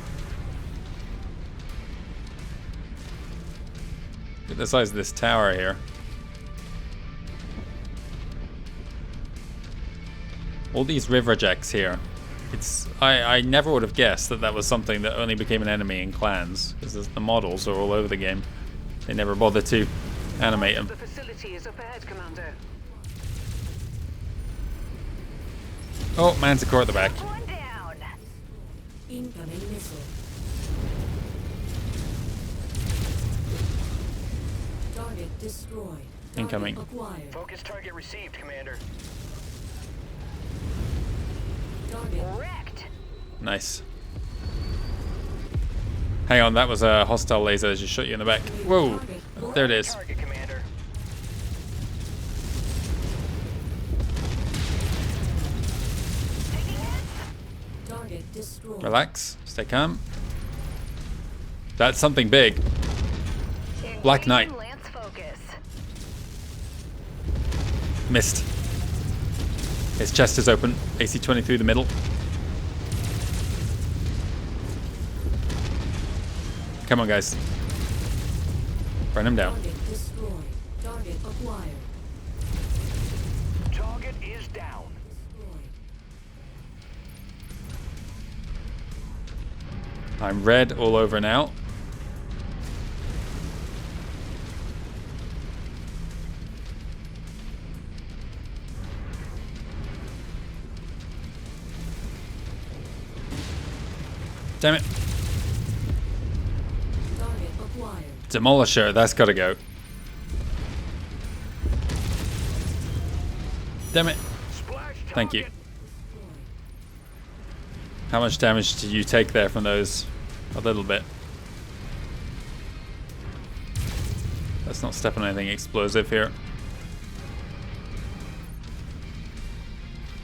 Look at the size of this tower here. All these river jacks here. I never would have guessed that that was something that only became an enemy in clans, because the models are all over the game. They never bothered to animate them. The facility is up ahead, Commander. Oh, Manticore at the back. One down. Incoming missile. Target destroyed. Incoming. Target acquired. Focus target received, Commander. Target Wrecked. Nice. Hang on, that was a hostile laser that just shot you in the back. Whoa, there it is. Target, Commander. target destroyed. Relax, stay calm. That's something big. Black Knight. Engaging Lance focus. Missed. His chest is open. AC-20 through the middle. Come on, guys. Burn him down. Target destroyed. Target acquired. Target is down. Destroyed. I'm red all over now. Damn it. Target acquired. Demolisher, that's gotta go. Damn it. Splash target. Thank you. Destroyed. How much damage did you take there from those? A little bit. Let's not step on anything explosive here.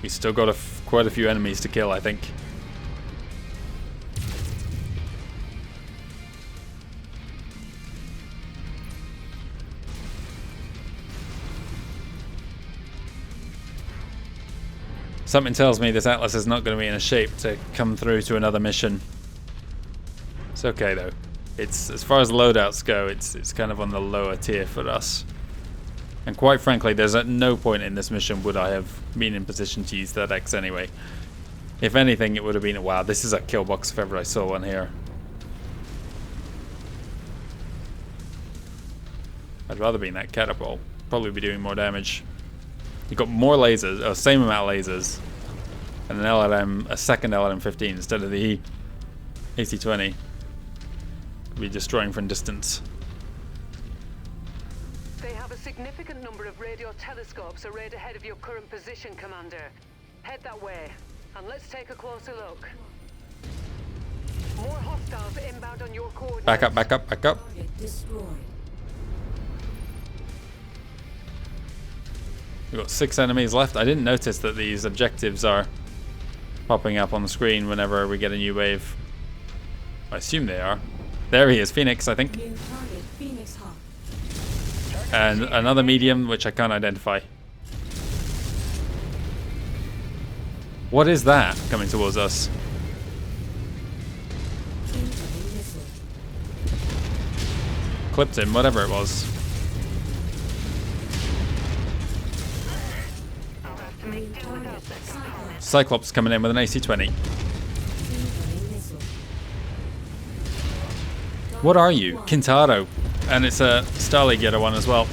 We still got quite a few enemies to kill, I think. Something tells me this Atlas is not going to be in a shape to come through to another mission. It's okay though. It's, as far as loadouts go, it's kind of on the lower tier for us. And quite frankly, there's at no point in this mission would I have been in position to use that X anyway. If anything, it would have been, wow, this is a kill box if ever I saw one here. I'd rather be in that catapult. Probably be doing more damage. You got more lasers, or same amount of lasers, and an LRM, a second LRM-15 instead of the AC-20. Could be destroying from distance. They have a significant number of radio telescopes arrayed ahead of your current position, Commander. Head that way, and let's take a closer look. More hostiles inbound on your coordinates. Back up, back up, back up. Target destroyed. We've got 6 enemies left. I didn't notice that these objectives are popping up on the screen whenever we get a new wave. I assume they are. There he is, Phoenix, I think. New target Phoenix Hawk. And another medium, which I can't identify. What is that coming towards us? Incoming missile. Clipped him, whatever it was. New target Cyclops. Cyclops coming in with an AC-20. Incoming missile. What are you? Kintaro. And it's a Starleague Getter one as well.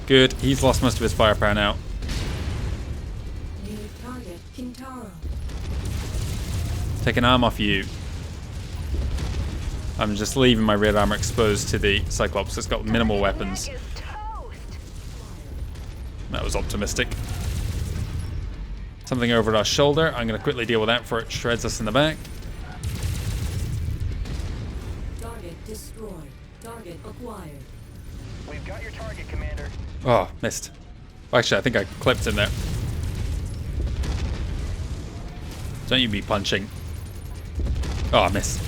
Good. He's lost most of his firepower now. New target Kintaro. Take an arm off you. I'm just leaving my red armor exposed to the Cyclops. It's got minimal weapons. Neck is toast. That was optimistic. Something over our shoulder. I'm going to quickly deal with that before it shreds us in the back. Target destroyed. Target acquired. We've got your target, Commander. Oh, missed. Well, actually, I think I clipped him there. Don't you be punching. Oh, I missed.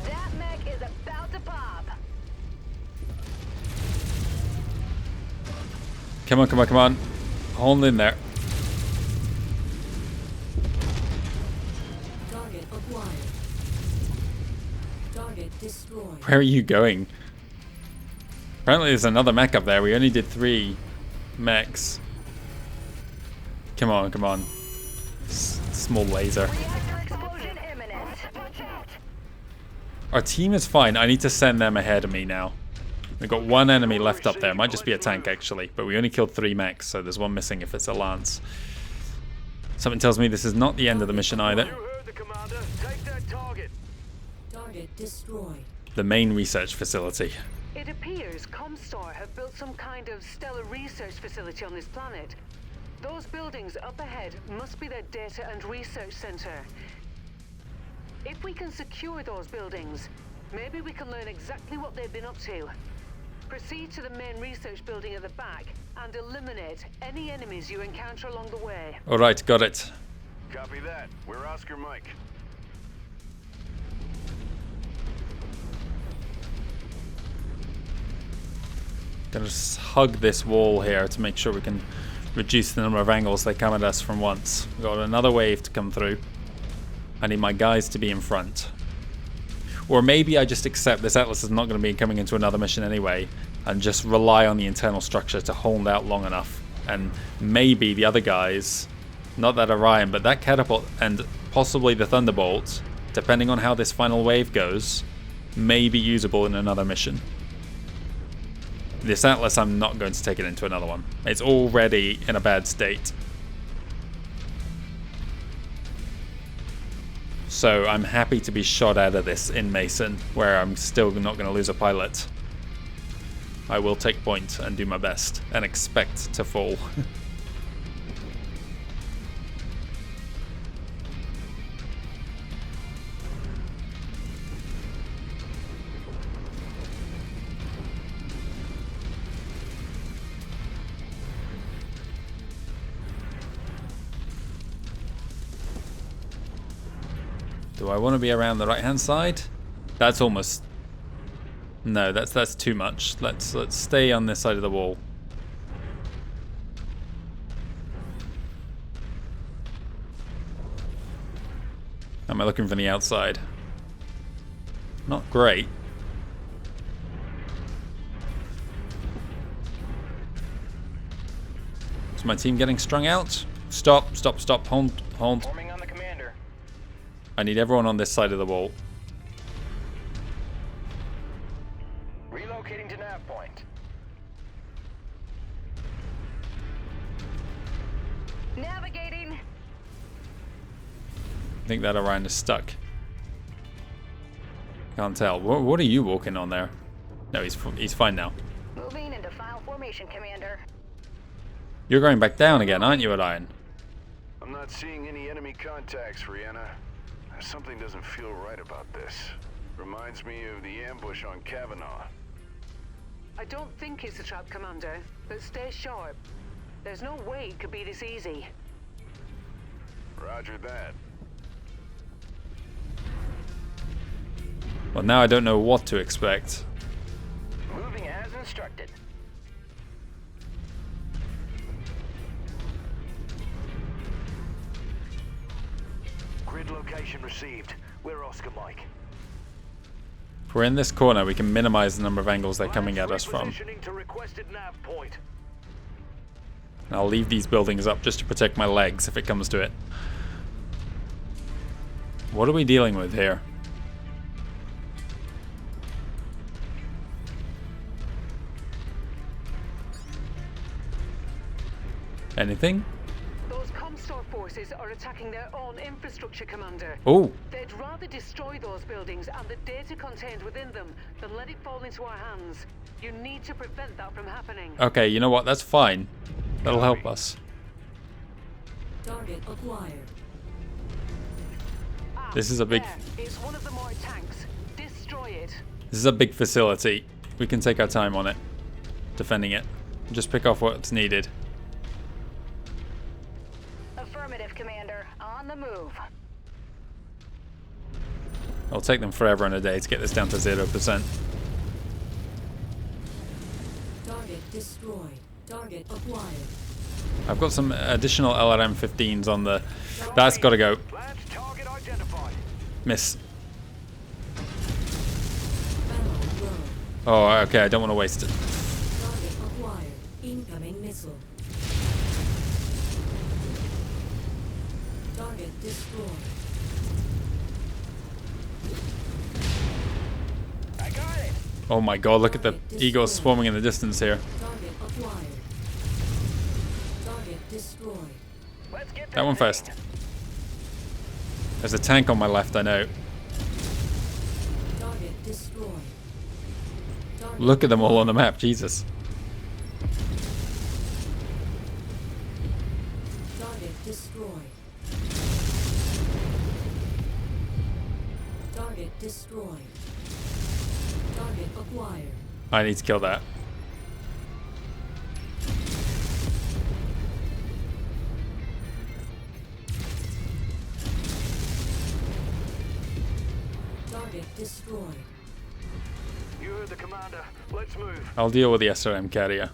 That mech is about to pop. Come on, come on, come on. Hold in there. Target acquired. Target destroyed. Where are you going? Apparently there's another mech up there. We only did 3 mechs. Come on, come on. Small laser. Reactor explosion imminent. Our team is fine. I need to send them ahead of me now. We've got one enemy left up there. Might just be a tank, actually. But we only killed 3 mechs, so there's one missing if it's a lance. Something tells me this is not the end of the mission either. You heard the commander. Take that target. Target destroyed. The main research facility. It appears Comstar have built some kind of stellar research facility on this planet. Those buildings up ahead must be their data and research center. If we can secure those buildings, maybe we can learn exactly what they've been up to. Proceed to the main research building at the back and eliminate any enemies you encounter along the way. Alright, got it. Copy that. We're Oscar Mike. Gonna just hug this wall here to make sure we can reduce the number of angles they come at us from once. We've got another wave to come through. I need my guys to be in front. Or maybe I just accept this Atlas is not going to be coming into another mission anyway and just rely on the internal structure to hold out long enough. And maybe the other guys, not that Orion, but that catapult and possibly the Thunderbolt, depending on how this final wave goes, may be usable in another mission. This Atlas, I'm not going to take it into another one. It's already in a bad state. So I'm happy to be shot out of this in Mason, where I'm still not going to lose a pilot. I will take point and do my best, and expect to fall. Do I want to be around the right-hand side? That's almost... No, that's too much. Let's stay on this side of the wall. Am I looking from the outside? Not great. Is my team getting strung out? Stop, stop, stop. Hold. Forming on the commander. I need everyone on this side of the wall. Relocating to nav point. Navigating. I think that Orion is stuck. Can't tell. What are you walking on there? No, he's fine now. Moving into final formation, Commander. You're going back down again, aren't you, Orion? I'm not seeing any enemy contacts, Rihanna. Something doesn't feel right about this. Reminds me of the ambush on Kavanaugh. I don't think it's a trap, Commander, but stay sharp. There's no way it could be this easy. Roger that. Well, now I don't know what to expect. Moving as instructed. Grid location received. We're Oscar Mike. If we're in this corner, we can minimize the number of angles they're coming at us from. Repositioning to requested nav point. And I'll leave these buildings up just to protect my legs if it comes to it. What are we dealing with here? Anything? Those Comstar forces are attacking their own infrastructure, Commander. Oh, They'd rather destroy those buildings and the data contained within them than let it fall into our hands. You need to prevent that from happening. okay, you know what? That's fine. That'll help us. Target acquired. This is a big... There. It's one of the more tanks. Destroy it. This is a big facility. We can take our time on it. Defending it. Just pick off what's needed. Affirmative, Commander. On the move. It'll take them forever and a day to get this down to 0%. Target destroyed. Target acquired. I've got some additional LRM-15s on the... That's got to go. Last target identified. Miss. Battle row. Oh, okay, I don't want to waste it. Target acquired. Incoming missile. Target destroyed. I got it. Oh my god, look at the eagles swarming in the distance here. Target acquired. Target destroyed. Let's get That one first. There's a tank on my left, I know. Target destroyed. Target Look at them all on the map, Jesus. Target destroyed. Target destroyed. Target acquired. I need to kill that. Target destroyed. You heard the commander. Let's move. I'll deal with the SRM carrier.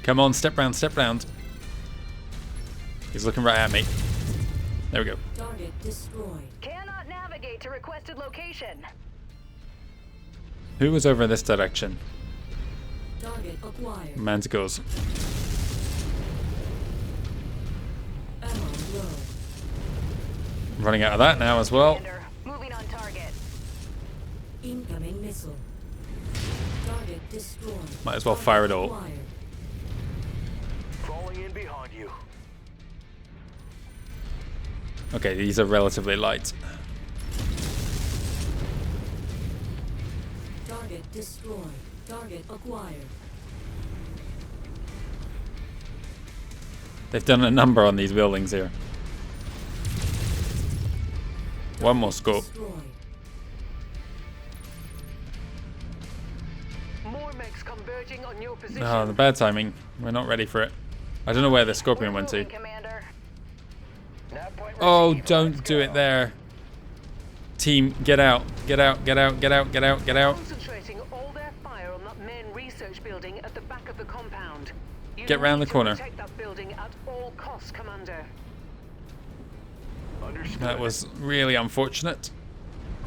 Come on, step round, step round. He's looking right at me. There we go. Target destroyed. Cannot navigate to requested location. Who was over in this direction? Target acquired. Manticores. Ammo low. Running out of that now as well. Commander, moving on target. Incoming missile. Target destroyed. Might as well fire it all. Acquired. Falling in behind you. Okay, these are relatively light. Target destroyed. Target acquired. They've done a number on these buildings here. One more scope. Destroyed. More mechs converging on your position. Oh, the bad timing. We're not ready for it. I don't know where the Scorpion went to. Moving, Commander. Nav point Oh, received. don't Let's do go. it there. Team, get out. Get out, get out, get out, get out, get out. Concentrating all their fire on that main research building at the back of the compound. You Get round need the to corner. Protect that building at all costs, Commander. Understood. That was really unfortunate.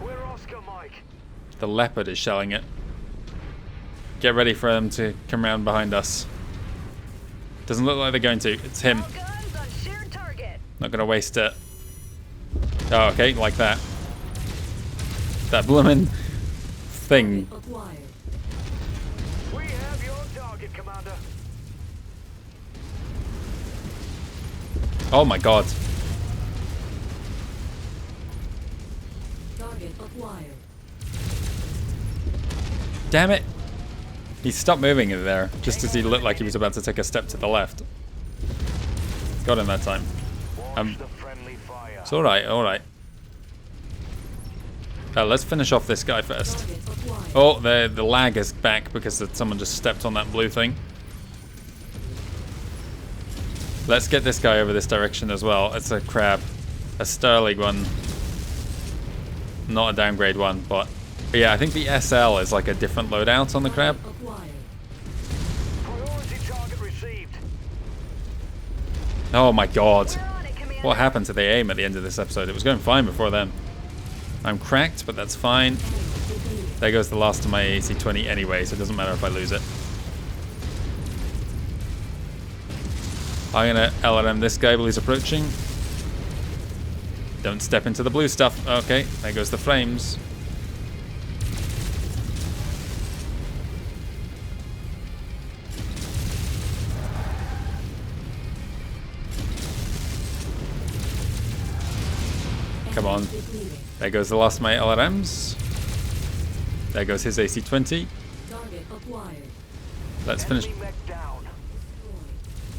We're Oscar, Mike. The Leopard is shelling it. Get ready for them to come round behind us. Doesn't look like they're going to. It's him. All guns on shared target. Not going to waste it. Oh, okay, like that. That bloomin' thing. Acquired. We have your target, Commander. Oh my god. Target acquired. Damn it. He stopped moving in there, just as he looked like he was about to take a step to the left. Got him that time. Watch the friendly fire. It's alright, alright. Let's finish off this guy first. Target acquired. Oh, the lag is back because someone just stepped on that blue thing. Let's get this guy over this direction as well. It's a crab. A Sterling one. Not a downgrade one, but yeah, I think the SL is like a different loadout on the crab. Acquired. Priority target received. Oh my god. We're on it, Commander. What happened to the aim at the end of this episode? It was going fine before then. I'm cracked, but that's fine. There goes the last of my AC-20 anyway, so it doesn't matter if I lose it. I'm gonna LRM this guy while he's approaching. Don't step into the blue stuff. Okay, there goes the flames. Come on. There goes the last of my LRMs. There goes his AC-20. Target acquired. Let's finish. Enemy mech down.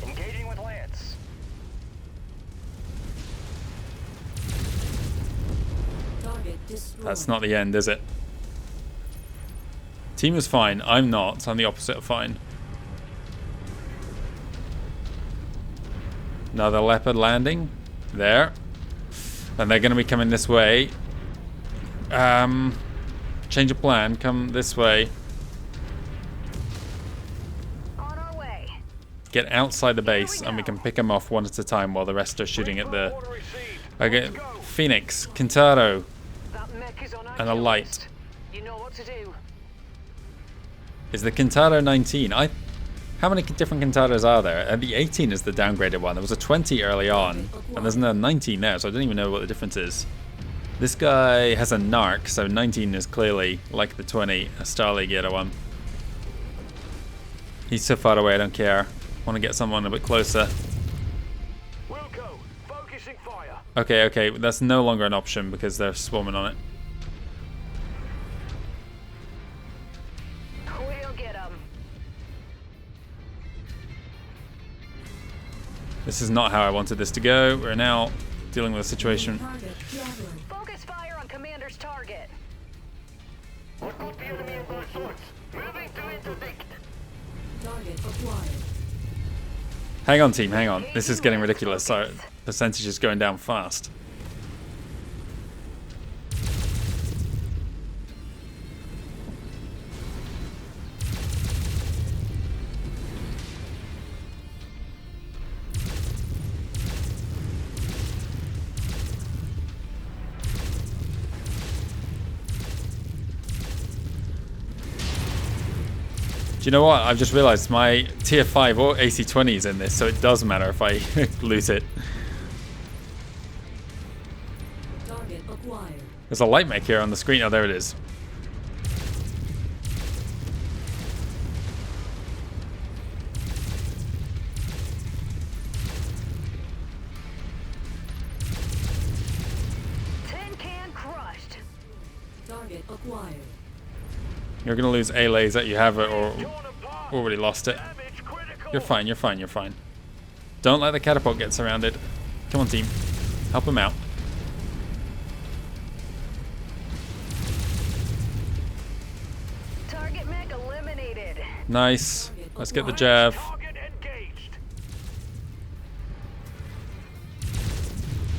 Engaging with Lance. Target destroyed. That's not the end, is it? Team is fine. I'm not. I'm the opposite of fine. Another Leopard landing. There. And they're going to be coming this way. Change of plan. Come this way. On our way. Get outside the base and we can pick them off one at a time while the rest are shooting at the... Order received. Okay, Let's go. Phoenix, Kintaro, That mech is on our and a kill light. list. You know what to do. Is the Kintaro 19? How many different Cantatas are there? And the 18 is the downgraded one. There was a 20 early on, and there's another 19 now, so I don't even know what the difference is. This guy has a narc, so 19 is clearly, like the 20, a Starleague one. He's so far away, I don't care. Want to get someone a bit closer. Wilco, focusing fire. Okay, that's no longer an option because they're swarming on it. We'll get him. This is not how I wanted this to go. We're now dealing with a situation. Target gathering. Focus fire on Commander's target. I've got the enemy in my sights. Moving to interdict. Target acquired. Hang on, team, hang on. This is getting ridiculous. Our percentage is going down fast. Do you know what? I've just realized my tier 5 or AC20 is in this, so it does matter if I lose it. Target acquired. There's a light mech here on the screen. Oh, there it is. Tin can crushed. Target acquired. You're going to lose a laser. You have it or already lost it. Damage critical. You're fine, you're fine, you're fine. Don't let the catapult get surrounded. Come on, team. Help him out. Target mech eliminated. Nice. Let's get the jab. Target engaged.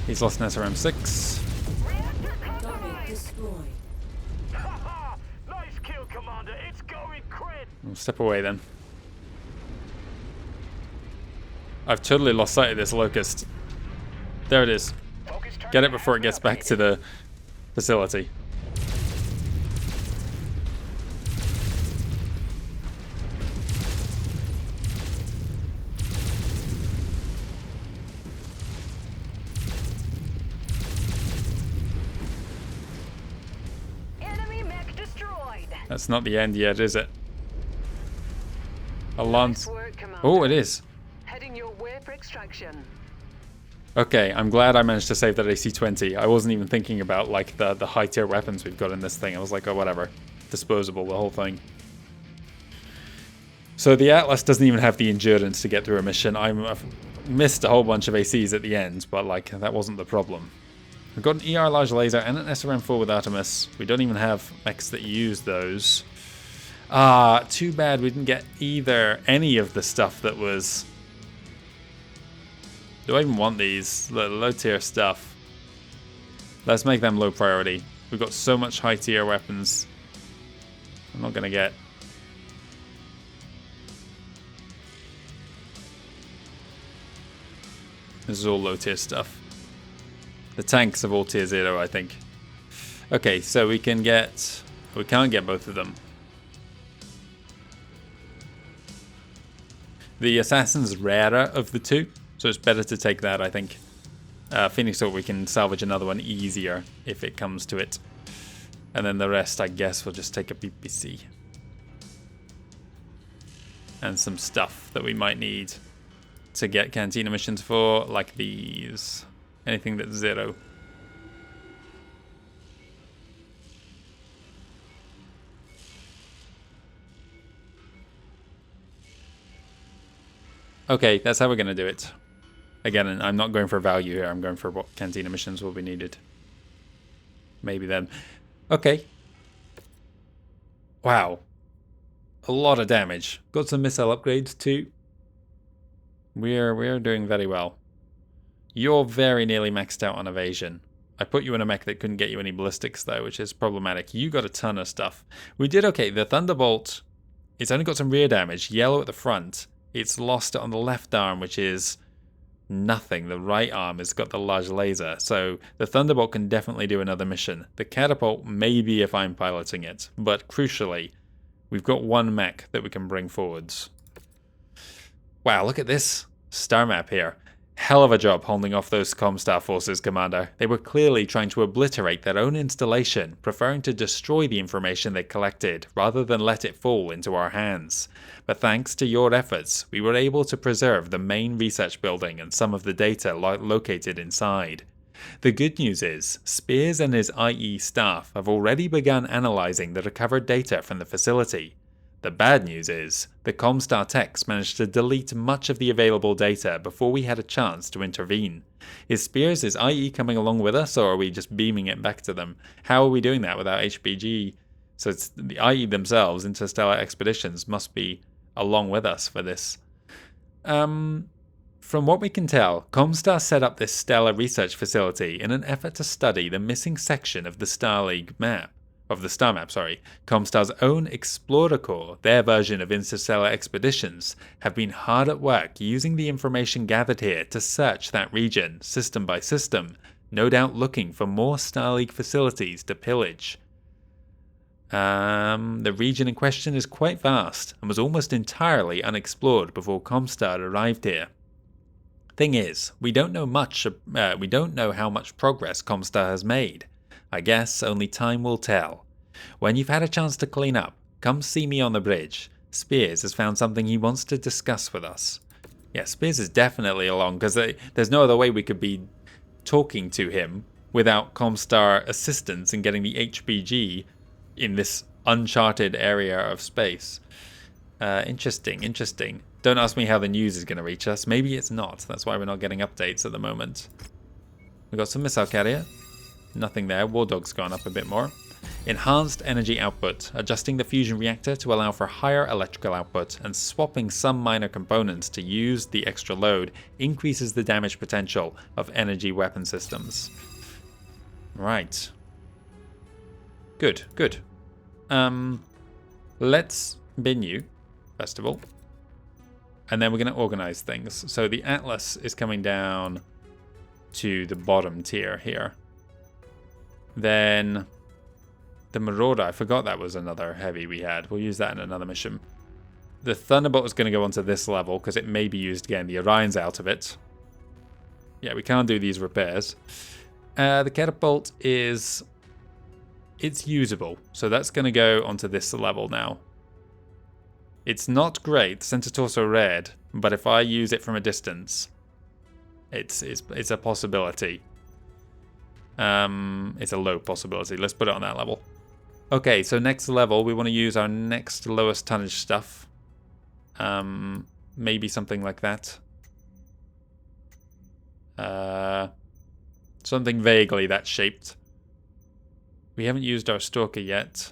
He's lost an SRM-6. Target destroyed. Haha! Nice kill, Commander. It's going crit. We'll step away then. I've totally lost sight of this Locust. There it is. Get it before it gets back to the facility. Enemy mech destroyed. That's not the end yet, is it? Alarms. Nice work, Commander. Oh, it is. Heading your way for extraction. Okay, I'm glad I managed to save that AC-20. I wasn't even thinking about like the high tier weapons we've got in this thing. I was like, oh, whatever. Disposable, the whole thing. So the Atlas doesn't even have the endurance to get through a mission. I've missed a whole bunch of ACs at the end, but like that wasn't the problem. We've got an ER large laser and an SRM-4 with Artemis. We don't even have mechs that use those. Ah, too bad we didn't get any of the stuff that was... Do I even want these low tier stuff? Let's make them low priority. We've got so much high tier weapons. I'm not gonna get. This is all low tier stuff. The tanks of all tier 0, I think. Okay, so we can't get both of them. The Assassin's rarer of the two. So it's better to take that, I think. Phoenix Sword, we can salvage another one easier if it comes to it. And then the rest, I guess, we'll just take a PPC. And some stuff that we might need to get Cantina missions for, like these. Anything that's 0. Okay, that's how we're going to do it. Again, I'm not going for value here. I'm going for what Cantina missions will be needed. Maybe then. Okay. Wow. A lot of damage. Got some missile upgrades too. We're doing very well. You're very nearly maxed out on evasion. I put you in a mech that couldn't get you any ballistics though, which is problematic. You got a ton of stuff. We did okay. The Thunderbolt, it's only got some rear damage. Yellow at the front. It's lost it on the left arm, which is nothing. The right arm has got the large laser. So the Thunderbolt can definitely do another mission. The Catapult, maybe if I'm piloting it. But crucially, we've got one mech that we can bring forwards. Wow, look at this star map here. Hell of a job holding off those Comstar forces, Commander. They were clearly trying to obliterate their own installation, preferring to destroy the information they collected rather than let it fall into our hands. But thanks to your efforts, we were able to preserve the main research building and some of the data located inside. The good news is, Spears and his IE staff have already begun analyzing the recovered data from the facility. The bad news is, the Comstar techs managed to delete much of the available data before we had a chance to intervene. Is Spears' IE coming along with us, or are we just beaming it back to them? How are we doing that without HPG? So it's the IE themselves, Interstellar Expeditions, must be along with us for this. From what we can tell, Comstar set up this stellar research facility in an effort to study the missing section of the Star map. Comstar's own Explorer Corps, their version of Interstellar Expeditions, have been hard at work using the information gathered here to search that region, system by system, no doubt looking for more Star League facilities to pillage. The region in question is quite vast and was almost entirely unexplored before Comstar arrived here. Thing is, we don't know how much progress Comstar has made. I guess only time will tell. When you've had a chance to clean up, come see me on the bridge. Spears has found something he wants to discuss with us. Yeah, Spears is definitely along, because there's no other way we could be talking to him without Comstar assistance in getting the HPG in this uncharted area of space. Interesting. Don't ask me how the news is going to reach us. Maybe it's not. That's why we're not getting updates at the moment. We've got some missile carrier. Nothing there. War Dog's gone up a bit more. Enhanced energy output, adjusting the fusion reactor to allow for higher electrical output, and swapping some minor components to use the extra load increases the damage potential of energy weapon systems. Right. Good. Let's bin you, first of all. And then we're going to organize things. So the Atlas is coming down to the bottom tier here. Then the Marauder, I forgot that was another heavy we had. We'll use that in another mission. The Thunderbolt is going to go onto this level because it may be used again. The Orion's out of it. Yeah, we can't do these repairs. The Catapult it's usable. So that's going to go onto this level now. It's not great, center torso red, but if I use it from a distance, it's a possibility. It's a low possibility. Let's put it on that level. Okay, so next level, we want to use our next lowest tonnage stuff. Maybe something like that. Something vaguely that shaped. We haven't used our Stalker yet.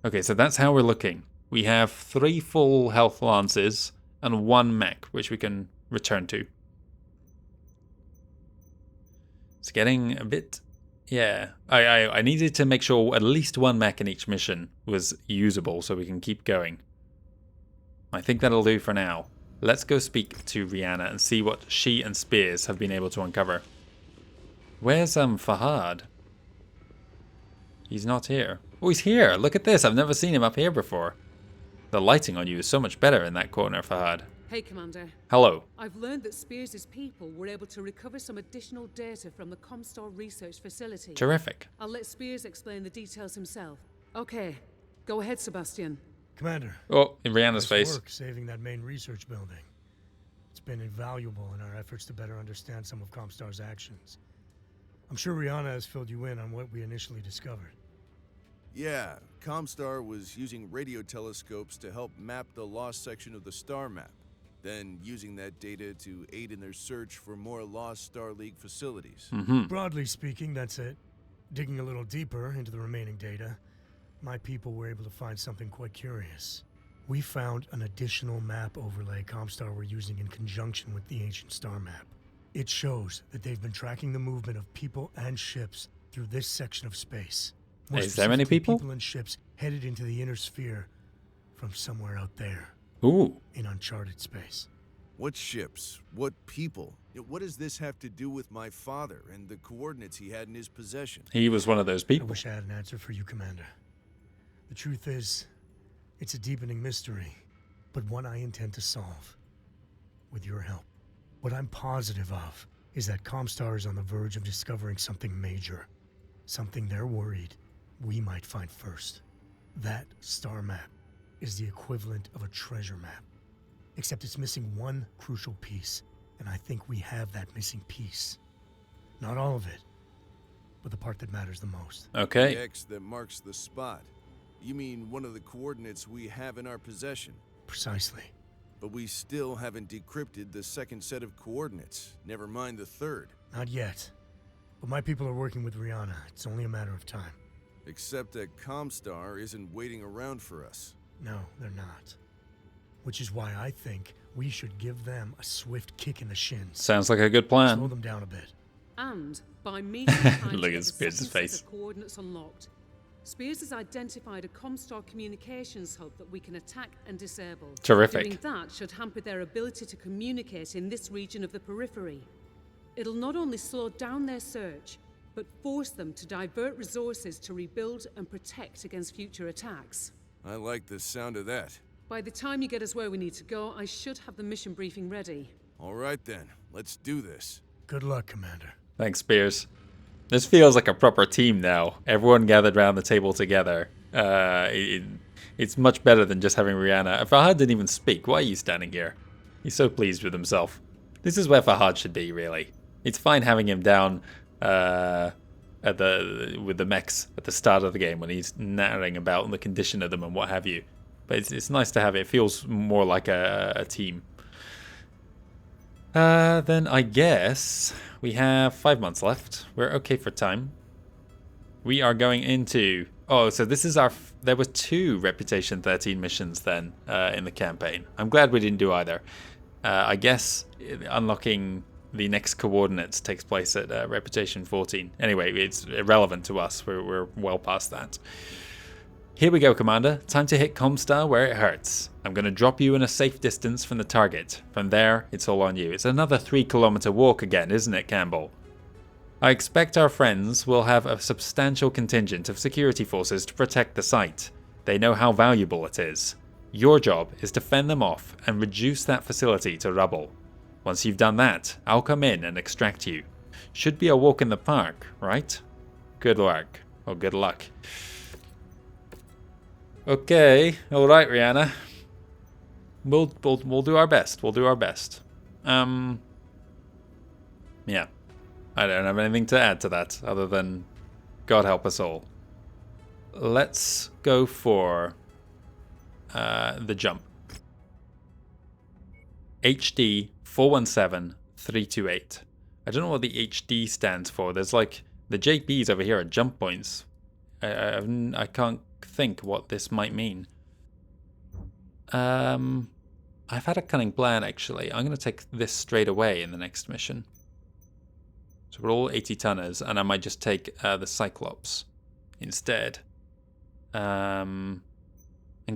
Okay, so that's how we're looking. We have 3 full health lances and 1 mech, which we can return to. It's getting a bit... Yeah, I needed to make sure at least 1 mech in each mission was usable so we can keep going. I think that'll do for now. Let's go speak to Rihanna and see what she and Spears have been able to uncover. Where's Fahad? He's not here. Oh, he's here! Look at this! I've never seen him up here before. The lighting on you is so much better in that corner, Fahad. Hey, Commander. Hello. I've learned that Spears' people were able to recover some additional data from the Comstar research facility. Terrific. I'll let Spears explain the details himself. Okay, go ahead, Sebastian. Commander. Oh, in Rihanna's face. Work saving that main research building. It's been invaluable in our efforts to better understand some of Comstar's actions. I'm sure Rihanna has filled you in on what we initially discovered. Yeah, Comstar was using radio telescopes to help map the lost section of the star map, then using that data to aid in their search for more lost Star League facilities. Broadly speaking, that's it. Digging a little deeper into the remaining data, my people were able to find something quite curious. We found an additional map overlay Comstar were using in conjunction with the ancient star map. It shows that they've been tracking the movement of people and ships through this section of space. More Is there many people? People and ships headed into the inner sphere from somewhere out there. Ooh. In uncharted space. What ships? What people? What does this have to do with my father and the coordinates he had in his possession? He was one of those I people. wish I had an answer for you, Commander. The truth is, it's a deepening mystery. but one I intend to solve. With your help. What I'm positive of is that Comstar is on the verge of discovering something major. Something they're worried we might find first. That star map is the equivalent of a treasure map. Except it's missing one crucial piece, and I think we have that missing piece. Not all of it, but the part that matters the most. Okay. The X that marks the spot. You mean one of the coordinates we have in our possession? Precisely. But we still haven't decrypted the second set of coordinates, never mind the third. Not yet. But my people are working with Rihanna. It's only a matter of time. Except that Comstar isn't waiting around for us. No, they're not. Which is why I think we should give them a swift kick in the shins. Sounds like a good Slow plan. them down a bit. And by meeting the time Look to at get the Spears' second face. set of coordinates unlocked, Spears has identified a Comstar communications hub that we can attack and disable. Terrific. Doing that should hamper their ability to communicate in this region of the periphery. It'll not only slow down their search, but force them to divert resources to rebuild and protect against future attacks. I like the sound of that. By the time you get us where we need to go, I should have the mission briefing ready. All right then, let's do this. Good luck, Commander. Thanks, Spears. This feels like a proper team now. Everyone gathered around the table together. It's much better than just having Rihanna. Fahad didn't even speak. Why are you standing here? He's so pleased with himself. This is where Fahad should be, really. It's fine having him down with the mechs at the start of the game when he's narrating about the condition of them and what have you. But it's nice to have it. It feels more like a team. Then I guess we have 5 months left. We're okay for time. We are going into... Oh, so this is our... There were 2 Reputation 13 missions then in the campaign. I'm glad we didn't do either. I guess unlocking the next coordinates takes place at Reputation 14. Anyway, it's irrelevant to us. We're well past that. Here we go, Commander. Time to hit Comstar where it hurts. I'm going to drop you in a safe distance from the target. From there, it's all on you. It's another 3-kilometer walk again, isn't it, Campbell? I expect our friends will have a substantial contingent of security forces to protect the site. They know how valuable it is. Your job is to fend them off and reduce that facility to rubble. Once you've done that, I'll come in and extract you. Should be a walk in the park, right? Good work. Or good luck. Okay, all right, Rihanna. We'll do our best. We'll do our best. Yeah, I don't have anything to add to that other than God help us all. Let's go for the jump. HD 417328. I don't know what the HD stands for. There's like the JPs over here are jump points. I can't think what this might mean. I've had a cunning plan actually. I'm going to take this straight away in the next mission. So we're all 80 tonners, and I might just take the Cyclops instead, and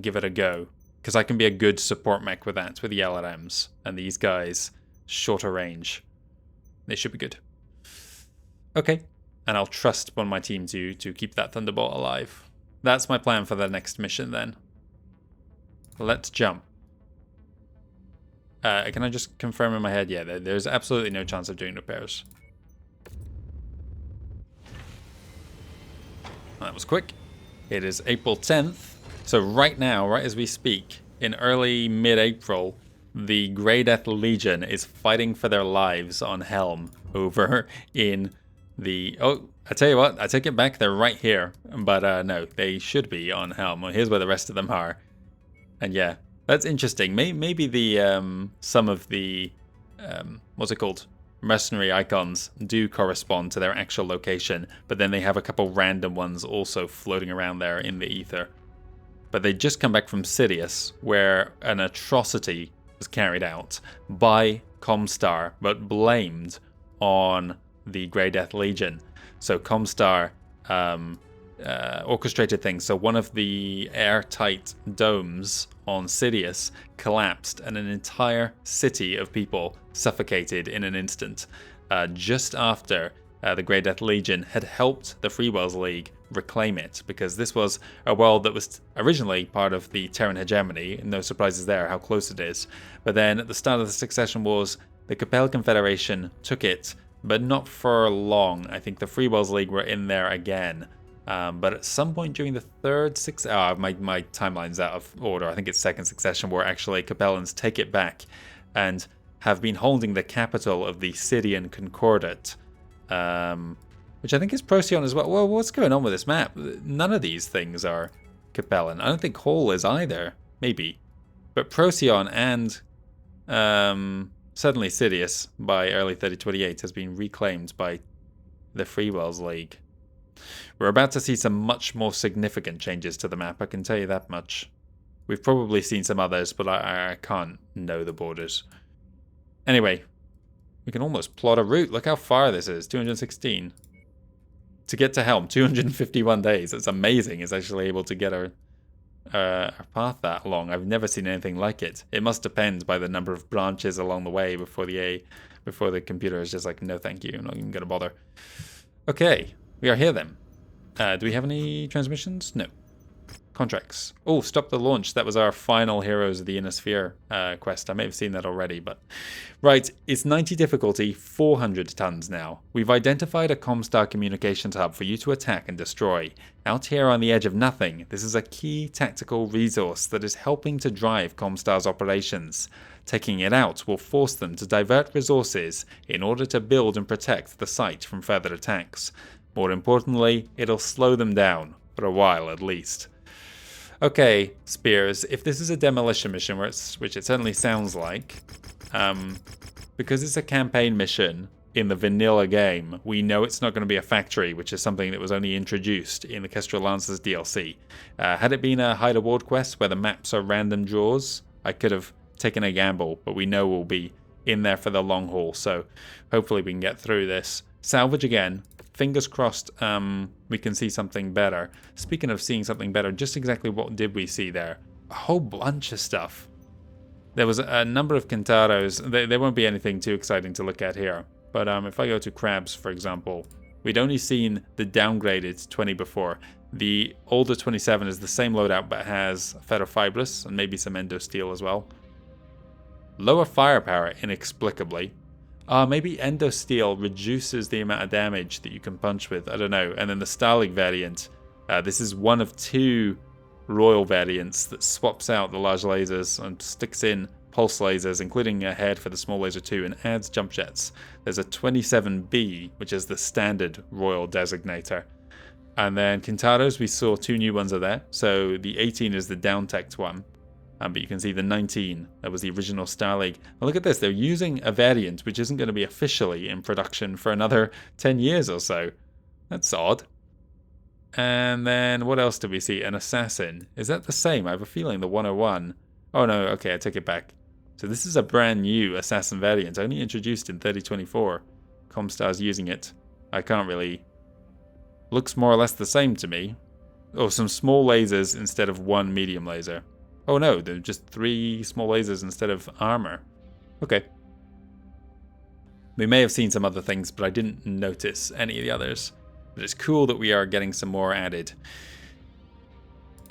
give it a go, because I can be a good support mech with that, with the LRMs, and these guys shorter range. They should be good. Okay, and I'll trust on my team to keep that Thunderbolt alive. That's my plan for the next mission then. Let's jump. Can I just confirm in my head? Yeah, there's absolutely no chance of doing repairs. That was quick. It is April 10th. So right now, right as we speak, in early mid-April, the Grey Death Legion is fighting for their lives on Helm over in the... Oh, I tell you what, I take it back. They're right here. But no, they should be on Helm. Well, here's where the rest of them are. And yeah, that's interesting. Maybe the some of the what's it called? Mercenary icons do correspond to their actual location, but then they have a couple random ones also floating around there in the ether. But they just come back from Sidious, where an atrocity was carried out by Comstar, but blamed on the Grey Death Legion. So Comstar orchestrated things. So one of the airtight domes on Sidious collapsed, and an entire city of people suffocated in an instant, just after the Grey Death Legion, had helped the Free Worlds League reclaim it, because this was a world that was originally part of the Terran hegemony. No surprises there how close it is. But then at the start of the Succession Wars, the Capella Confederation took it, but not for long. I think the Free Worlds League were in there again. But at some point during the third my timeline's out of order. I think it's second Succession War, actually. Capellans take it back and have been holding the capital of the Sidian Concordat, which I think is Procyon as well. Well, what's going on with this map? None of these things are Capellan. I don't think Hall is either. Maybe. But Procyon and suddenly Sidious by early 3028 has been reclaimed by the Free Worlds League. We're about to see some much more significant changes to the map, I can tell you that much. We've probably seen some others, but I can't know the borders. Anyway, we can almost plot a route. Look how far this is, 216. To get to Helm, 251 days. It's amazing it's actually able to get our path that long. I've never seen anything like it. It must depend by the number of branches along the way before the computer is just like, no thank you, I'm not even going to bother. Okay, we are here then. Do we have any transmissions? No. Contracts. Oh, stop the launch. That was our final Heroes of the Inner Sphere quest. I may have seen that already, but... Right, it's 90 difficulty, 400 tons now. We've identified a Comstar communications hub for you to attack and destroy. Out here on the edge of nothing, this is a key tactical resource that is helping to drive Comstar's operations. Taking it out will force them to divert resources in order to build and protect the site from further attacks. More importantly, it'll slow them down, for a while at least. Okay, Spears, if this is a demolition mission, which it certainly sounds like, because it's a campaign mission in the vanilla game, we know it's not going to be a factory, which is something that was only introduced in the Kestrel Lancers DLC. Had it been a Hide Award quest where the maps are random draws, I could have taken a gamble, but we know we'll be in there for the long haul, so hopefully we can get through this. Salvage again. Fingers crossed we can see something better. Speaking of seeing something better, just exactly what did we see there? A whole bunch of stuff. There was a number of Kintaros. There won't be anything too exciting to look at here. But if I go to Crabs, for example, we'd only seen the downgraded 20 before. The older 27 is the same loadout but has Ferrofibrous and maybe some Endosteel as well. Lower firepower, inexplicably. Maybe Endosteel reduces the amount of damage that you can punch with. I don't know. And then the Starling variant. This is one of two Royal variants that swaps out the large lasers and sticks in pulse lasers, including a head for the small laser too, and adds jump jets. There's a 27B, which is the standard Royal designator. And then Kintaros, we saw two new ones are there. So the 18 is the down-teched one. But you can see the 19, that was the original Star League. And look at this, they're using a variant which isn't going to be officially in production for another 10 years or so. That's odd. And then what else did we see? An Assassin. Is that the same? I have a feeling the 101. Oh no, okay, I take it back. So this is a brand new Assassin variant, only introduced in 3024. Comstar's using it. I can't really... Looks more or less the same to me. Oh, some small lasers instead of one medium laser. Oh no, they're just 3 small lasers instead of armor. Okay. We may have seen some other things, but I didn't notice any of the others. But it's cool that we are getting some more added.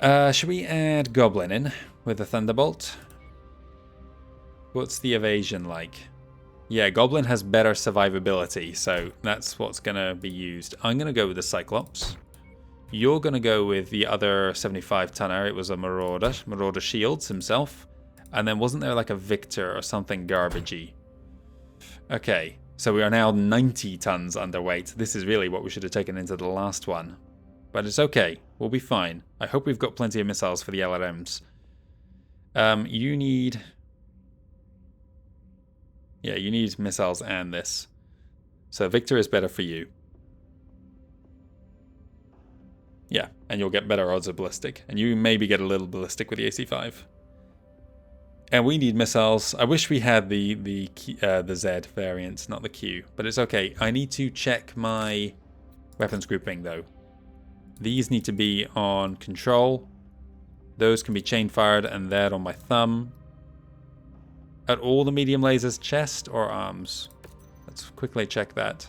Should we add Goblin in with a Thunderbolt? What's the evasion like? Yeah, Goblin has better survivability, so that's what's going to be used. I'm going to go with the Cyclops. You're going to go with the other 75-tonner. It was a Marauder. Marauder Shields himself. And then wasn't there like a Victor or something garbagey? Okay, so we are now 90 tons underweight. This is really what we should have taken into the last one. But it's okay. We'll be fine. I hope we've got plenty of missiles for the LRMs. You need... Yeah, you need missiles and this. So Victor is better for you. Yeah, and you'll get better odds of ballistic. And you maybe get a little ballistic with the AC-5. And we need missiles. I wish we had the Z variant, not the Q. But it's okay. I need to check my weapons grouping, though. These need to be on control. Those can be chain-fired, and that on my thumb. At all the medium lasers, chest or arms? Let's quickly check that.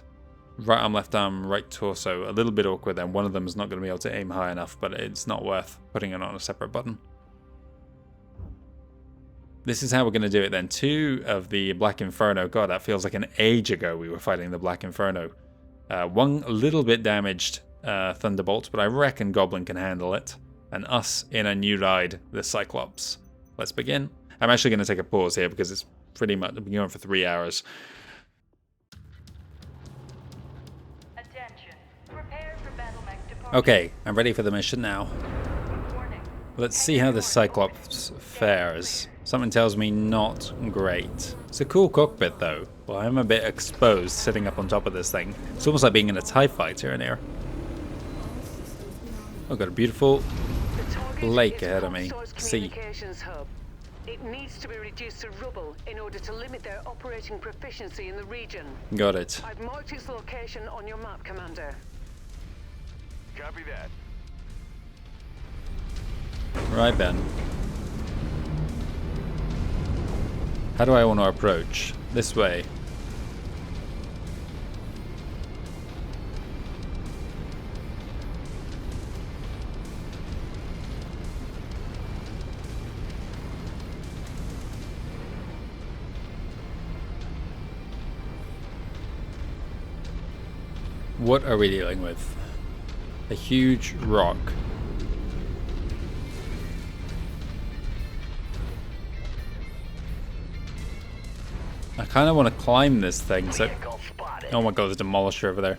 right arm, left arm, right torso. A little bit awkward then. One of them is not going to be able to aim high enough, but it's not worth putting it on a separate button. This is how we're going to do it then. 2 of the Black Inferno. God, that feels like an age ago we were fighting the Black Inferno. One a little bit damaged Thunderbolt, but I reckon Goblin can handle it. And us in a new ride, the Cyclops. Let's begin. I'm actually going to take a pause here because it's pretty much been going for 3 hours. Attention. Prepare for battle mech departure. Okay, I'm ready for the mission now. Warning. Let's see how the Cyclops fares. Something tells me not great. It's a cool cockpit though, but I'm a bit exposed sitting up on top of this thing. It's almost like being in a TIE fighter in here. I've got a beautiful The target lake is ahead of me. Comstar's Sea. communications hub. It needs to be reduced to rubble in order to limit their operating proficiency in the region. Got it. I've marked its location on your map, Commander. Copy that. Right then. How do I want to approach? This way. What are we dealing with? A huge rock. I kind of want to climb this thing, so... Vehicle spotted. Oh my god, there's a demolisher over there.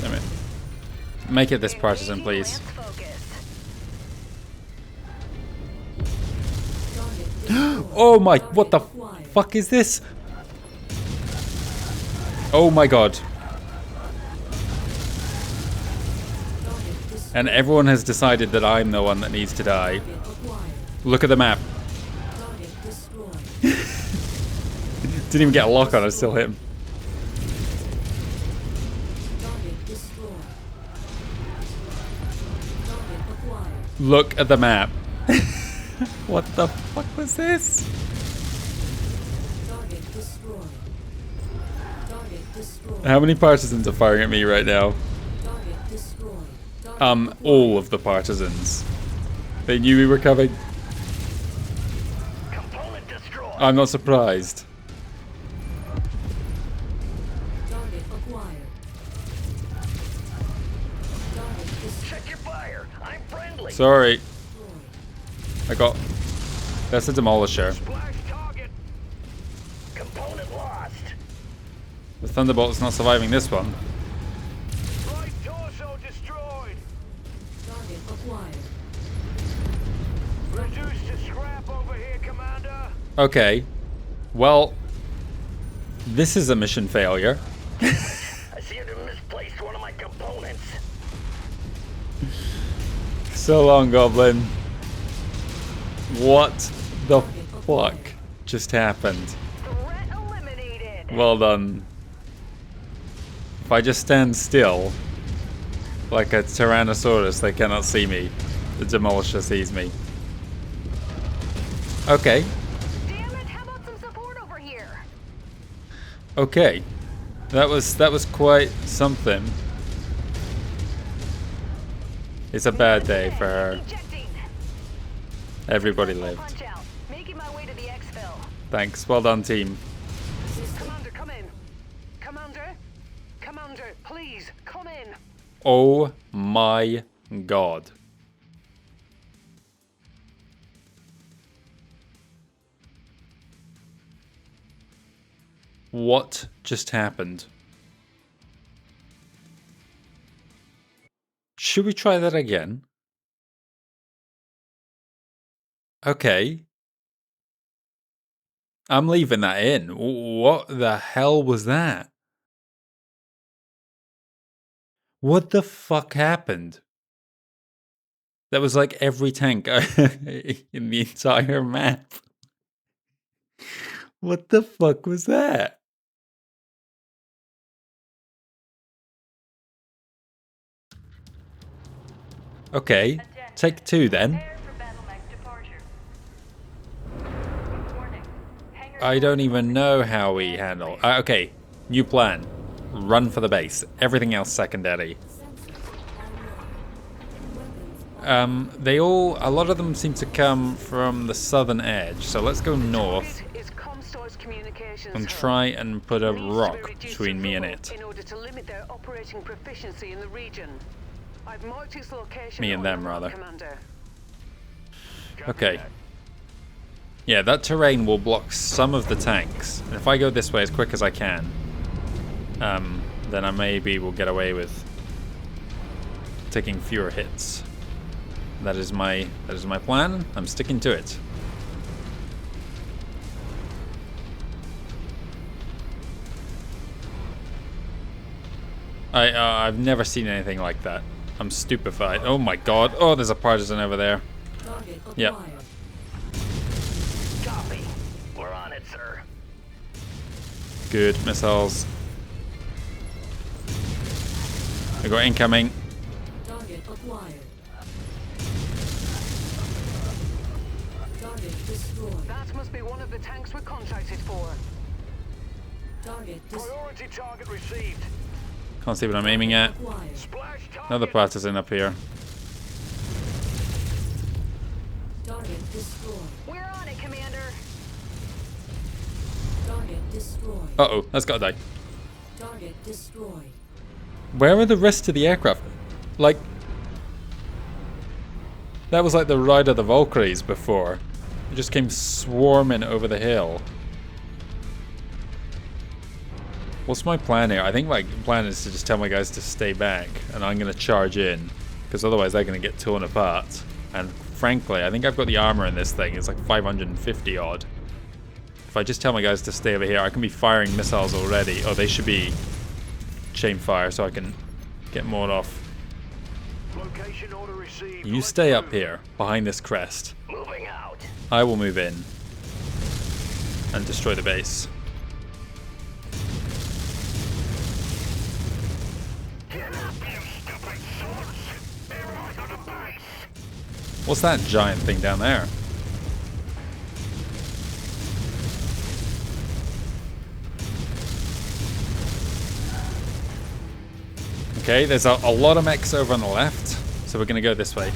Damn it. Make it this partisan, please. Oh my, what the fuck is this? Oh my god. And everyone has decided that I'm the one that needs to die. Look at the map. Didn't even get a lock on, I still hit him. Look at the map. What the fuck was this? How many partisans are firing at me right now? All of the partisans. They knew we were coming. Component destroyed. I'm not surprised. Check your fire. I'm friendly. Sorry. That's a demolisher. Splash target. Component lost. The Thunderbolt's not surviving this one. Right torso destroyed. Reduced to scrap over here, Commander. Okay. Well, this is a mission failure. I seem to have misplaced one of my components. So long, Goblin. What the fuck just happened? Threat eliminated. Well done. If I just stand still, like a Tyrannosaurus, they cannot see me. The Demolisher sees me. Okay. Damn it, how about some support over here? Okay. That was quite something. It's a bad day for her. Ejecting. Everybody lived. Punch out. Making my way to the exfil. Thanks. Well done, team. Commander, come in. Commander, please, come in. Oh my god. What just happened? Should we try that again? Okay. I'm leaving that in. What the hell was that? What the fuck happened? That was like every tank in the entire map. What the fuck was that? Okay, take 2 then. Prepare for battle mech departure. I don't even know how we handle. Okay, new plan. Run for the base. Everything else secondary. They all, a lot of them seem to come from the southern edge, so let's go north and try and put a rock between me and it. In order to limit their operating proficiency in the region. I've marked its location. Me and them, on the map, rather. Commander. Okay. Yeah, that terrain will block some of the tanks. And if I go this way as quick as I can, then I maybe will get away with taking fewer hits. That is my plan. I'm sticking to it. I've never seen anything like that. I'm stupefied. Oh my god. Oh, there's a partisan over there. Yep. Copy. We're on it, sir. Good missiles. We got incoming. Target acquired. Target destroyed. That must be one of the tanks we're contracted for. Target destroyed. Priority target received. Can't see what I'm aiming at. Acquired. Splash target. Another partisan up here. Target destroyed. We're on it, Commander. Target destroyed. Uh-oh, that's gotta die. Target destroyed. Where are the rest of the aircraft? Like, that was like the ride of the Valkyries before. It just came swarming over the hill. What's my plan here? I think my plan is to just tell my guys to stay back, and I'm going to charge in, because otherwise they're going to get torn apart. And frankly, I think I've got the armor in this thing. It's like 550 odd. If I just tell my guys to stay over here, I can be firing missiles already. Oh, they should be chain fire, so I can get more off. Location order received. You stay up here, behind this crest. Moving out. I will move in and destroy the base. Get up, you stupid sorts. They're right on the base. What's that giant thing down there? Okay, there's a lot of mechs over on the left, so we're going to go this way.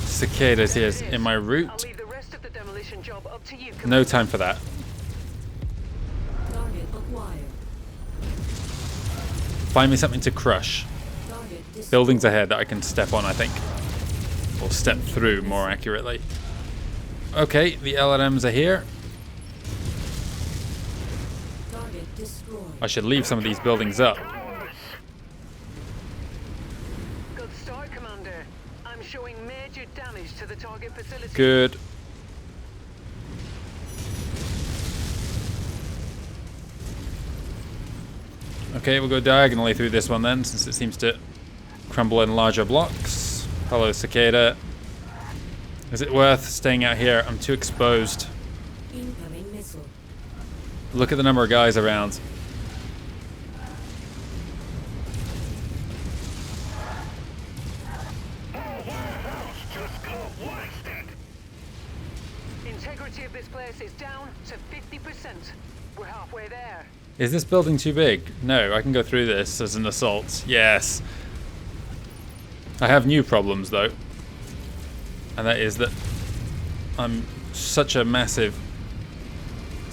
Cicadas here in my I'll route. leave the rest of the demolition job up to you, Commander. No time for that. Target acquired. Find me something to crush. Target destroyed. Buildings ahead that I can step on, I think. Or step through, more accurately. Okay, the LRMs are here. Target destroyed. I should leave some of these buildings up. Good start, Commander. I'm showing major damage to the target facility. Good. Okay, we'll go diagonally through this one then, since it seems to crumble in larger blocks. Hello, Cicada. Is it worth staying out here? I'm too exposed. Incoming missile. Look at the number of guys around. Integrity of this place is down to 50%. We're halfway there. Is this building too big? No, I can go through this as an assault. Yes. I have new problems though. And that is that I'm such a massive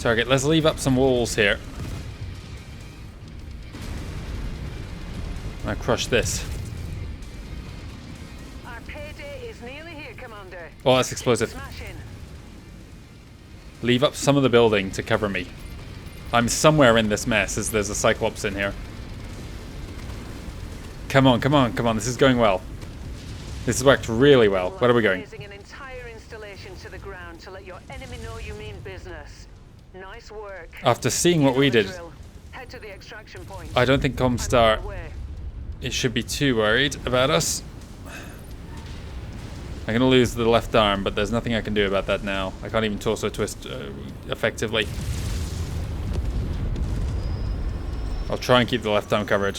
target. Let's leave up some walls here. I crush this. Our payday is nearly here, Commander. Oh, that's explosive. Smash in. Leave up some of the building to cover me. I'm somewhere in this mess as there's a Cyclops in here. Come on, come on, come on. This is going well. This has worked really well. Where are we going? Raising an entire installation to the ground to let your enemy know you mean business. Nice work. After seeing what we did, Drill. Head to the extraction point. I don't think I'm on Comstar my way. it should be too worried about us. I'm going to lose the left arm, but there's nothing I can do about that now. I can't even torso twist effectively. I'll try and keep the left arm covered.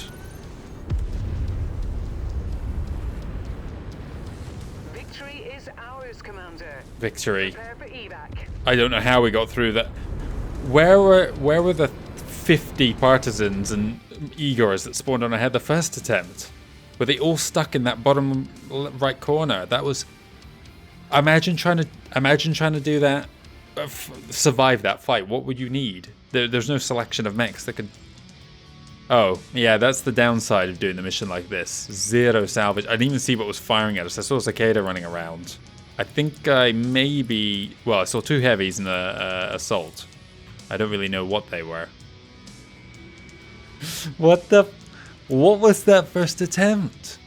victory. Prepare for evac. I don't know how we got through that. Where were the 50 partisans and Igors that spawned on our head the first attempt? Were they all stuck in that bottom right corner? That was. Imagine trying to do that, survive that fight. What would you need? There's no selection of mechs that could. Oh yeah, that's the downside of doing the mission like this. Zero salvage. I didn't even see what was firing at us. I saw a cicada running around. I think I maybe. Well, I saw 2 heavies and a assault. I don't really know what they were. What was that first attempt?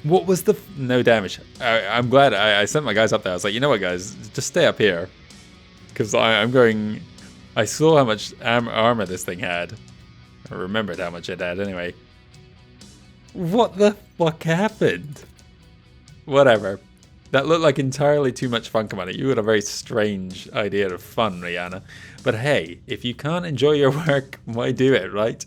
What was the... No damage. I'm glad I sent my guys up there. I was like, you know what, guys? Just stay up here. Because I'm going... I saw how much armor this thing had. I remembered how much it had anyway. What the fuck happened? Whatever. That looked like entirely too much fun, Commander. You had a very strange idea of fun, Rihanna. But hey, if you can't enjoy your work, why do it, right?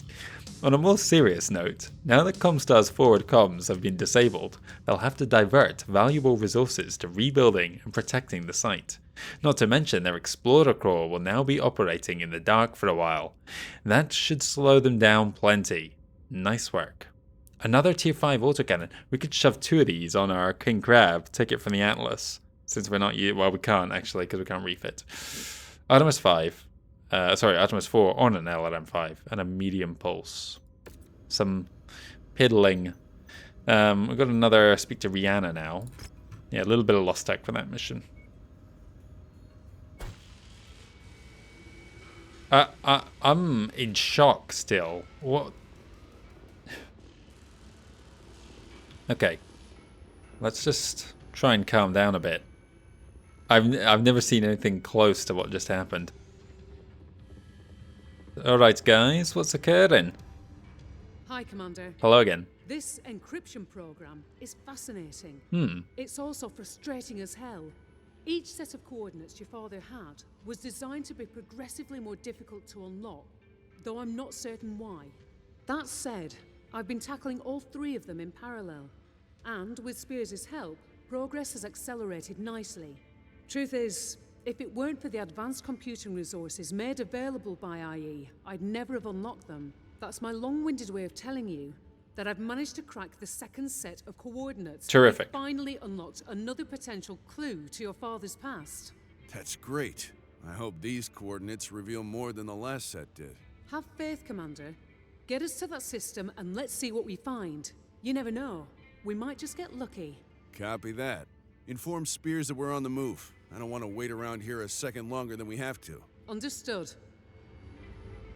On a more serious note, now that Comstar's forward comms have been disabled, they'll have to divert valuable resources to rebuilding and protecting the site. Not to mention their Explorer Corps will now be operating in the dark for a while. That should slow them down plenty. Nice work. Another tier 5 autocannon. We could shove 2 of these on our King Crab, take it from the Atlas. Since we're not... Well, we can't actually, because we can't refit. Artemis 5. Artemis 4 on an LRM5 and a medium pulse. Some piddling. We've got another speak to Rihanna now. Yeah, a little bit of lost tech for that mission. I'm in shock still. What? Okay. Let's just try and calm down a bit. I've never seen anything close to what just happened. Alright guys, what's occurring? Hi, Commander. Hello again. This encryption program is fascinating. It's also frustrating as hell. Each set of coordinates your father had was designed to be progressively more difficult to unlock, though I'm not certain why. That said, I've been tackling all 3 of them in parallel, and with Spears' help, progress has accelerated nicely. Truth is, if it weren't for the advanced computing resources made available by IE, I'd never have unlocked them. That's my long-winded way of telling you that I've managed to crack the second set of coordinates. Terrific. And finally unlocked another potential clue to your father's past. That's great. I hope these coordinates reveal more than the last set did. Have faith, Commander. Get us to that system and let's see what we find. You never know. We might just get lucky. Copy that. Inform Spears that we're on the move. I don't want to wait around here a second longer than we have to. Understood.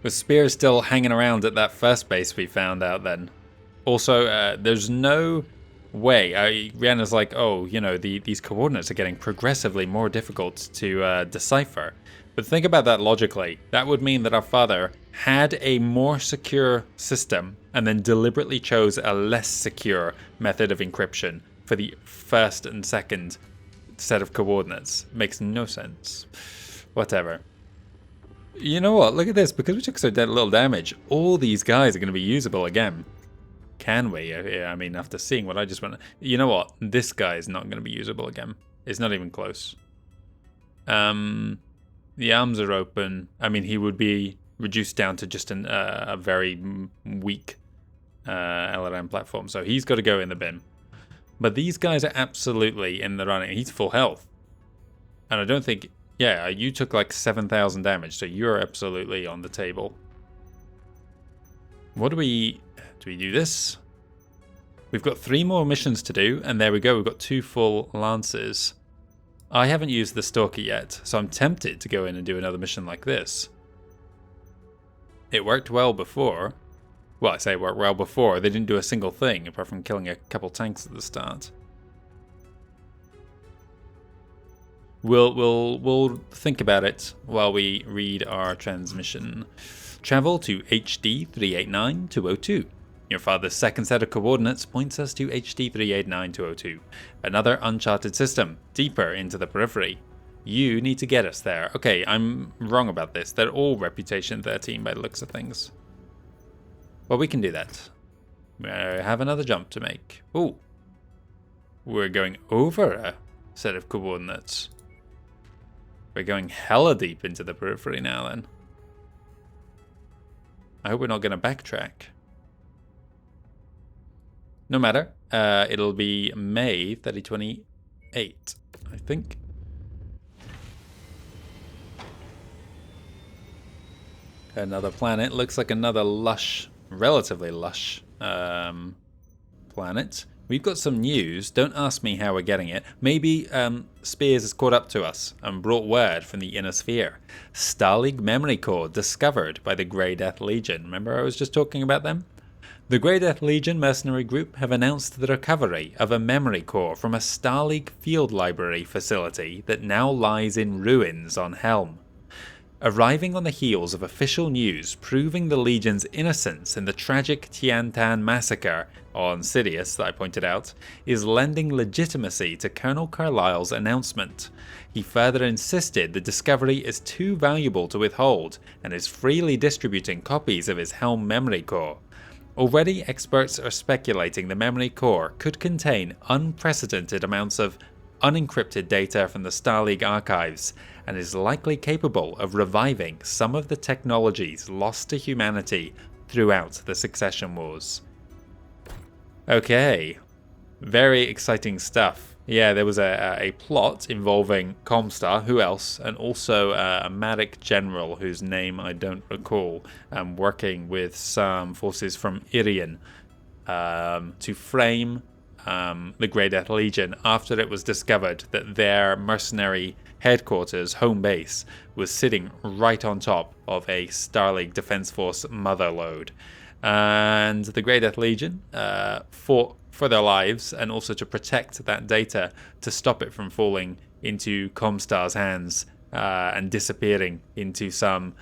Was Spears still hanging around at that first base we found out then? Also, there's no way. Rihanna's like, oh, you know, these coordinates are getting progressively more difficult to decipher. But think about that logically. That would mean that our father had a more secure system and then deliberately chose a less secure method of encryption for the first and second set of coordinates. Makes no sense. Whatever. You know what? Look at this. Because we took so little damage, all these guys are going to be usable again. Can we? I mean, after seeing what I just went... You know what? This guy is not going to be usable again. It's not even close. The arms are open. I mean, he would be reduced down to just a very weak LRM platform. So he's got to go in the bin. But these guys are absolutely in the running. He's full health. And I don't think... Yeah, you took like 7,000 damage. So you're absolutely on the table. What do we... Do we do this? We've got 3 more missions to do. And there we go. We've got 2 full lances. I haven't used the Stalker yet, so I'm tempted to go in and do another mission like this. It worked well before. Well, I say it worked well before. They didn't do a single thing, apart from killing a couple tanks at the start. We'll think about it while we read our transmission. Travel to HD 389202. Your father's second set of coordinates points us to HD 389202, another uncharted system, deeper into the periphery. You need to get us there. Okay, I'm wrong about this. They're all Reputation 13 by the looks of things. Well, we can do that. We have another jump to make. Ooh. We're going over a set of coordinates. We're going hella deep into the periphery now then. I hope we're not going to backtrack. No matter. It'll be May 3028, I think. Another planet. Looks like another lush, relatively lush planet. We've got some news. Don't ask me how we're getting it. Maybe Spears has caught up to us and brought word from the inner sphere. Starleague memory core discovered by the Grey Death Legion. Remember I was just talking about them? The Grey Death Legion mercenary group have announced the recovery of a memory core from a Starleague field library facility that now lies in ruins on Helm. Arriving on the heels of official news proving the Legion's innocence in the tragic Tiantan massacre on Sidious that I pointed out, is lending legitimacy to Colonel Carlyle's announcement. He further insisted the discovery is too valuable to withhold and is freely distributing copies of his Helm memory core. Already experts are speculating the memory core could contain unprecedented amounts of unencrypted data from the Starleague archives, and is likely capable of reviving some of the technologies lost to humanity throughout the Succession Wars. Okay, very exciting stuff. Yeah, there was a plot involving Comstar, who else, and also a Matic general whose name I don't recall, working with some forces from Irian to frame the Grey Death Legion after it was discovered that their mercenary headquarters, home base, was sitting right on top of a Starleague Defense Force mother lode. And the Grey Death Legion fought for their lives and also to protect that data to stop it from falling into Comstar's hands and disappearing into some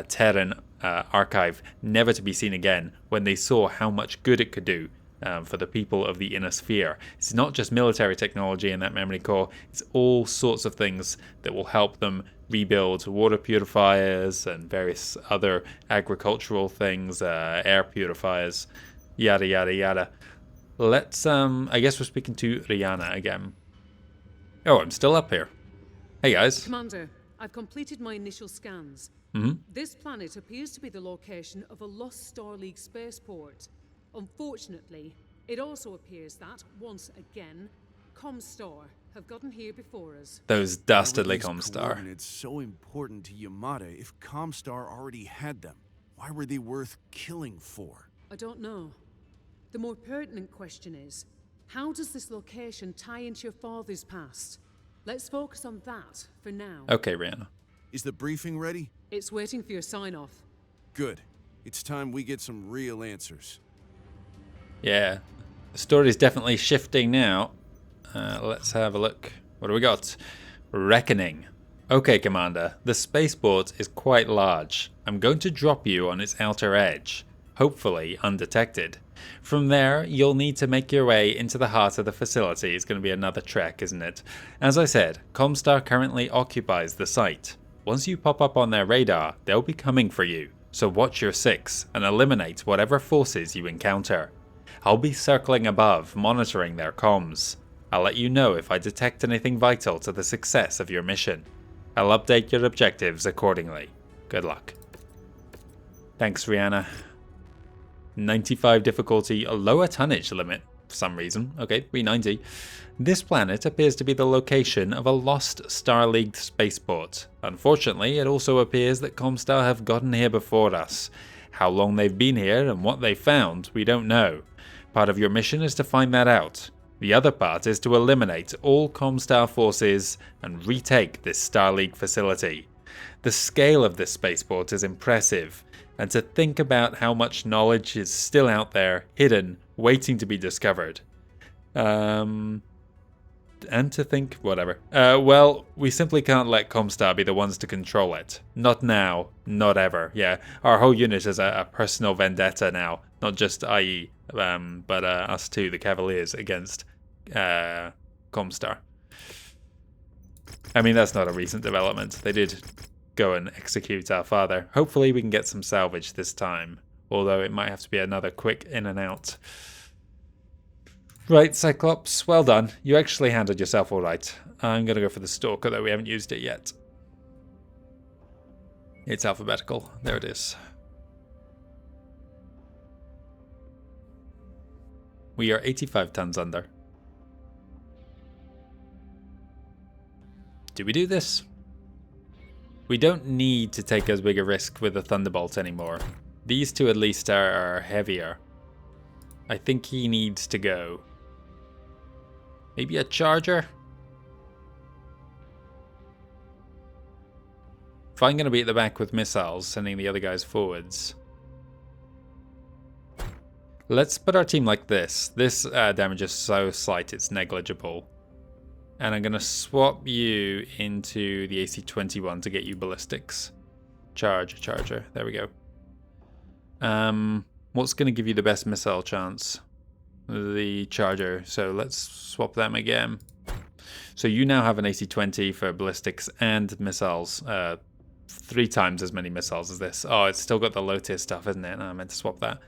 Terran archive, never to be seen again, when they saw how much good it could do for the people of the inner sphere. It's not just military technology in that memory core, it's all sorts of things that will help them rebuild water purifiers and various other agricultural things, air purifiers, yada yada yada. Let's, I guess we're speaking to Rihanna again. Oh, I'm still up here. Hey guys. Commander, I've completed my initial scans. This planet appears to be the location of a lost Starleague spaceport. Unfortunately, it also appears that, once again, Comstar have gotten here before us. Those dastardly Why were these Comstar. coordinates so important to Yamada if Comstar already had them? Why were they worth killing for? I don't know. The more pertinent question is, how does this location tie into your father's past? Let's focus on that for now. Okay, Rihanna. Is the briefing ready? It's waiting for your sign-off. Good. It's time we get some real answers. Yeah, the story's definitely shifting now. Let's have a look. What do we got? Reckoning. Okay, Commander, the spaceport is quite large. I'm going to drop you on its outer edge, hopefully undetected. From there, you'll need to make your way into the heart of the facility. It's going to be another trek, isn't it? As I said, Comstar currently occupies the site. Once you pop up on their radar, they'll be coming for you, so watch your six and eliminate whatever forces you encounter. I'll be circling above, monitoring their comms. I'll let you know if I detect anything vital to the success of your mission. I'll update your objectives accordingly. Good luck. Thanks, Rihanna. 95 difficulty, a lower tonnage limit for some reason. Okay, 390. This planet appears to be the location of a lost Starleague spaceport. Unfortunately, it also appears that Comstar have gotten here before us. How long they've been here and what they found, we don't know. Part of your mission is to find that out. The other part is to eliminate all Comstar forces and retake this Starleague facility. The scale of this spaceport is impressive, and to think about how much knowledge is still out there, hidden, waiting to be discovered. And to think, whatever. Well, we simply can't let Comstar be the ones to control it. Not now, not ever. Yeah, our whole unit is a personal vendetta now, not just IE, but us too, the Cavaliers, against Comstar. I mean, that's not a recent development. They did go and execute our father. Hopefully we can get some salvage this time, although it might have to be another quick in and out. Right, Cyclops, well done. You actually handled yourself all right. I'm going to go for the Stalker, though we haven't used it yet. It's alphabetical. There it is. We are 85 tons under. Do we do this? We don't need to take as big a risk with the Thunderbolt anymore. These two at least are heavier. I think he needs to go. Maybe a Charger? If I'm going to be at the back with missiles, sending the other guys forwards. Let's put our team like this. This damage is so slight, it's negligible. And I'm going to swap you into the AC-21 to get you ballistics. Charger. There we go. What's going to give you the best missile chance? The Charger. So let's swap them again. So you now have an AC-20 for ballistics and missiles. 3 times as many missiles as this. Oh, it's still got the low tier stuff, isn't it? I meant to swap that.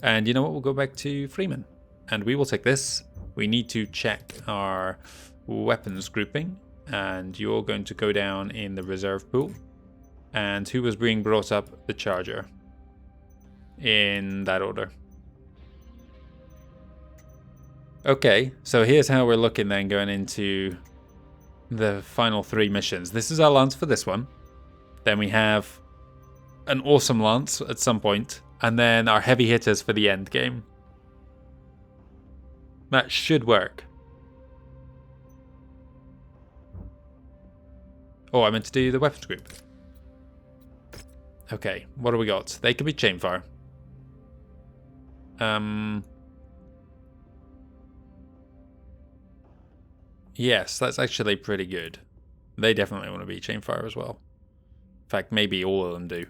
And you know what? We'll go back to Freeman. And we will take this. We need to check our weapons grouping. And you're going to go down in the reserve pool. And who was being brought up? The Charger. In that order. Okay, so here's how we're looking then going into the final 3 missions. This is our lance for this one. Then we have an awesome lance at some point, and then our heavy hitters for the end game. That should work. Oh, I meant to do the weapons group. Okay, what do we got? They could be chainfire. Yes, that's actually pretty good. They definitely want to be chainfire as well. In fact, maybe all of them do.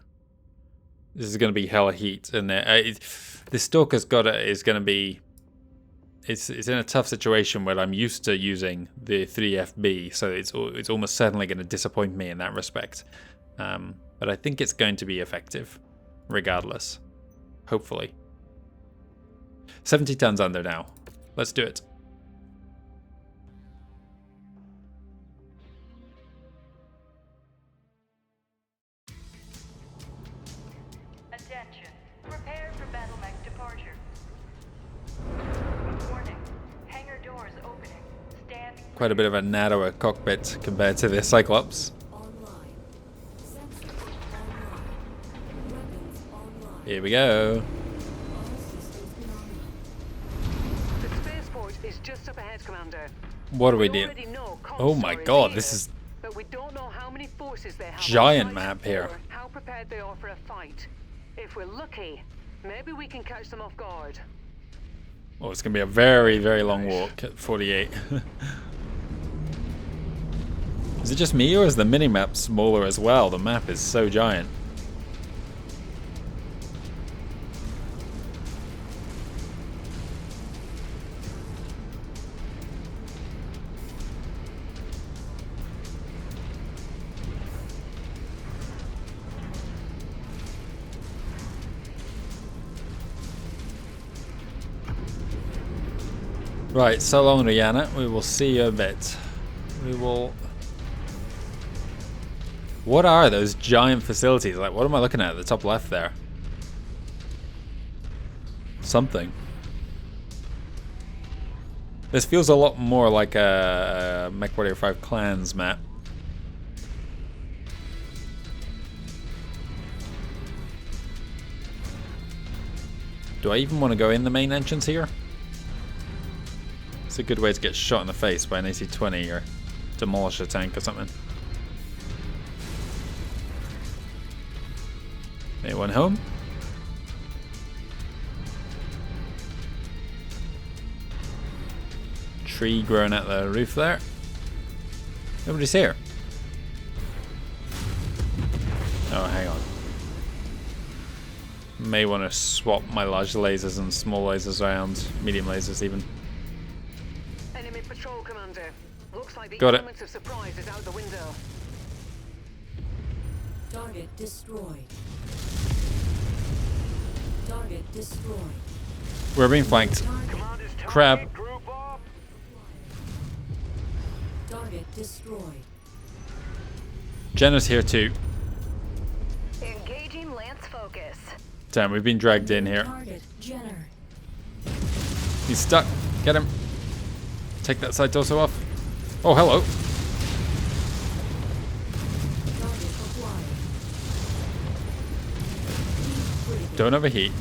This is going to be hella heat, and the Stalker's is going to be. It's in a tough situation where I'm used to using the 3FB, so it's almost certainly going to disappoint me in that respect. But I think it's going to be effective, regardless. Hopefully. 70 tons under now. Let's do it. Attention. Prepare for battle mech departure. Warning. Hangar doors opening. Stand. Quite a bit of a narrower cockpit compared to the Cyclops. Online. Sensors online. Weapons online. Here we go. All systems nominal. The spaceport is just up ahead, Commander. What are we We doing? already know Oh my Comstar god, here, this is but we don't know how many forces they have. giant on map site here. or how prepared they are for a fight. If we're lucky, maybe we can catch them off guard. Oh, it's going to be a very, very long walk at 48. Is it just me, or is the mini-map smaller as well? The map is so giant. Right, so long, Rihanna. We will see you a bit. We will... What are those giant facilities? Like, what am I looking at the top left there? Something. This feels a lot more like a MechWarrior 5 Clans map. Do I even want to go in the main entrance here? It's a good way to get shot in the face by an AC-20 or demolish a tank or something. Anyone home? Tree growing at the roof there. Nobody's here. Oh, hang on. May want to swap my large lasers and small lasers around, medium lasers even. Enemy patrol, Commander. Looks like the Got it. elements of surprise is out the window. Target destroyed. Target destroyed. We're being flanked. Commander's Crab. target group Target destroyed. Jenna's here too. Engaging Lance focus. Damn, we've been dragged in here. Target Jenner. He's stuck. Get him. Take that side torso off. Oh, hello. Target acquired. Don't overheat.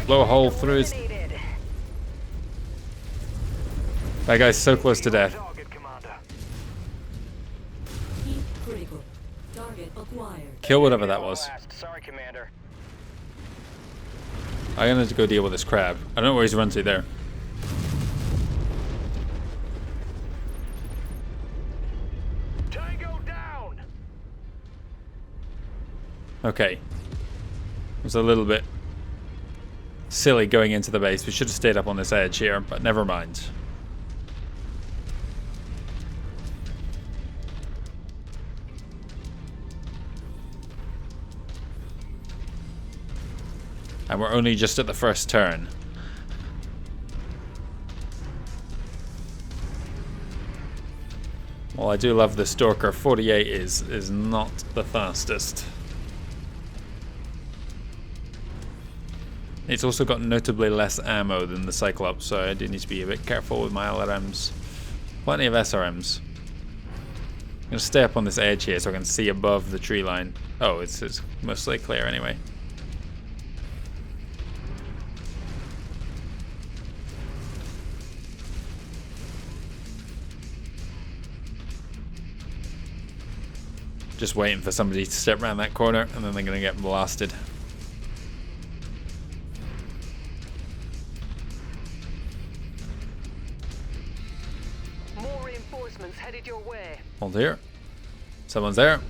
Blow a hole through his... Eliminated. That guy's so close to death. Target, Commander. Heat critical. Target acquired. Kill whatever that was. Sorry, Commander. I'm gonna go deal with this crab. I don't know where he's run to there. Tango down. Okay. It was a little bit silly going into the base. We should have stayed up on this edge here, but never mind. And we're only just at the first turn. Well, I do love the Stalker. 48 is not the fastest. It's also got notably less ammo than the Cyclops, so I do need to be a bit careful with my LRMs. Plenty of SRMs. I'm going to stay up on this edge here so I can see above the tree line. Oh, it's mostly clear anyway. Just waiting for somebody to step around that corner and then they're going to get blasted. More reinforcements headed your way. Hold here. Someone's there.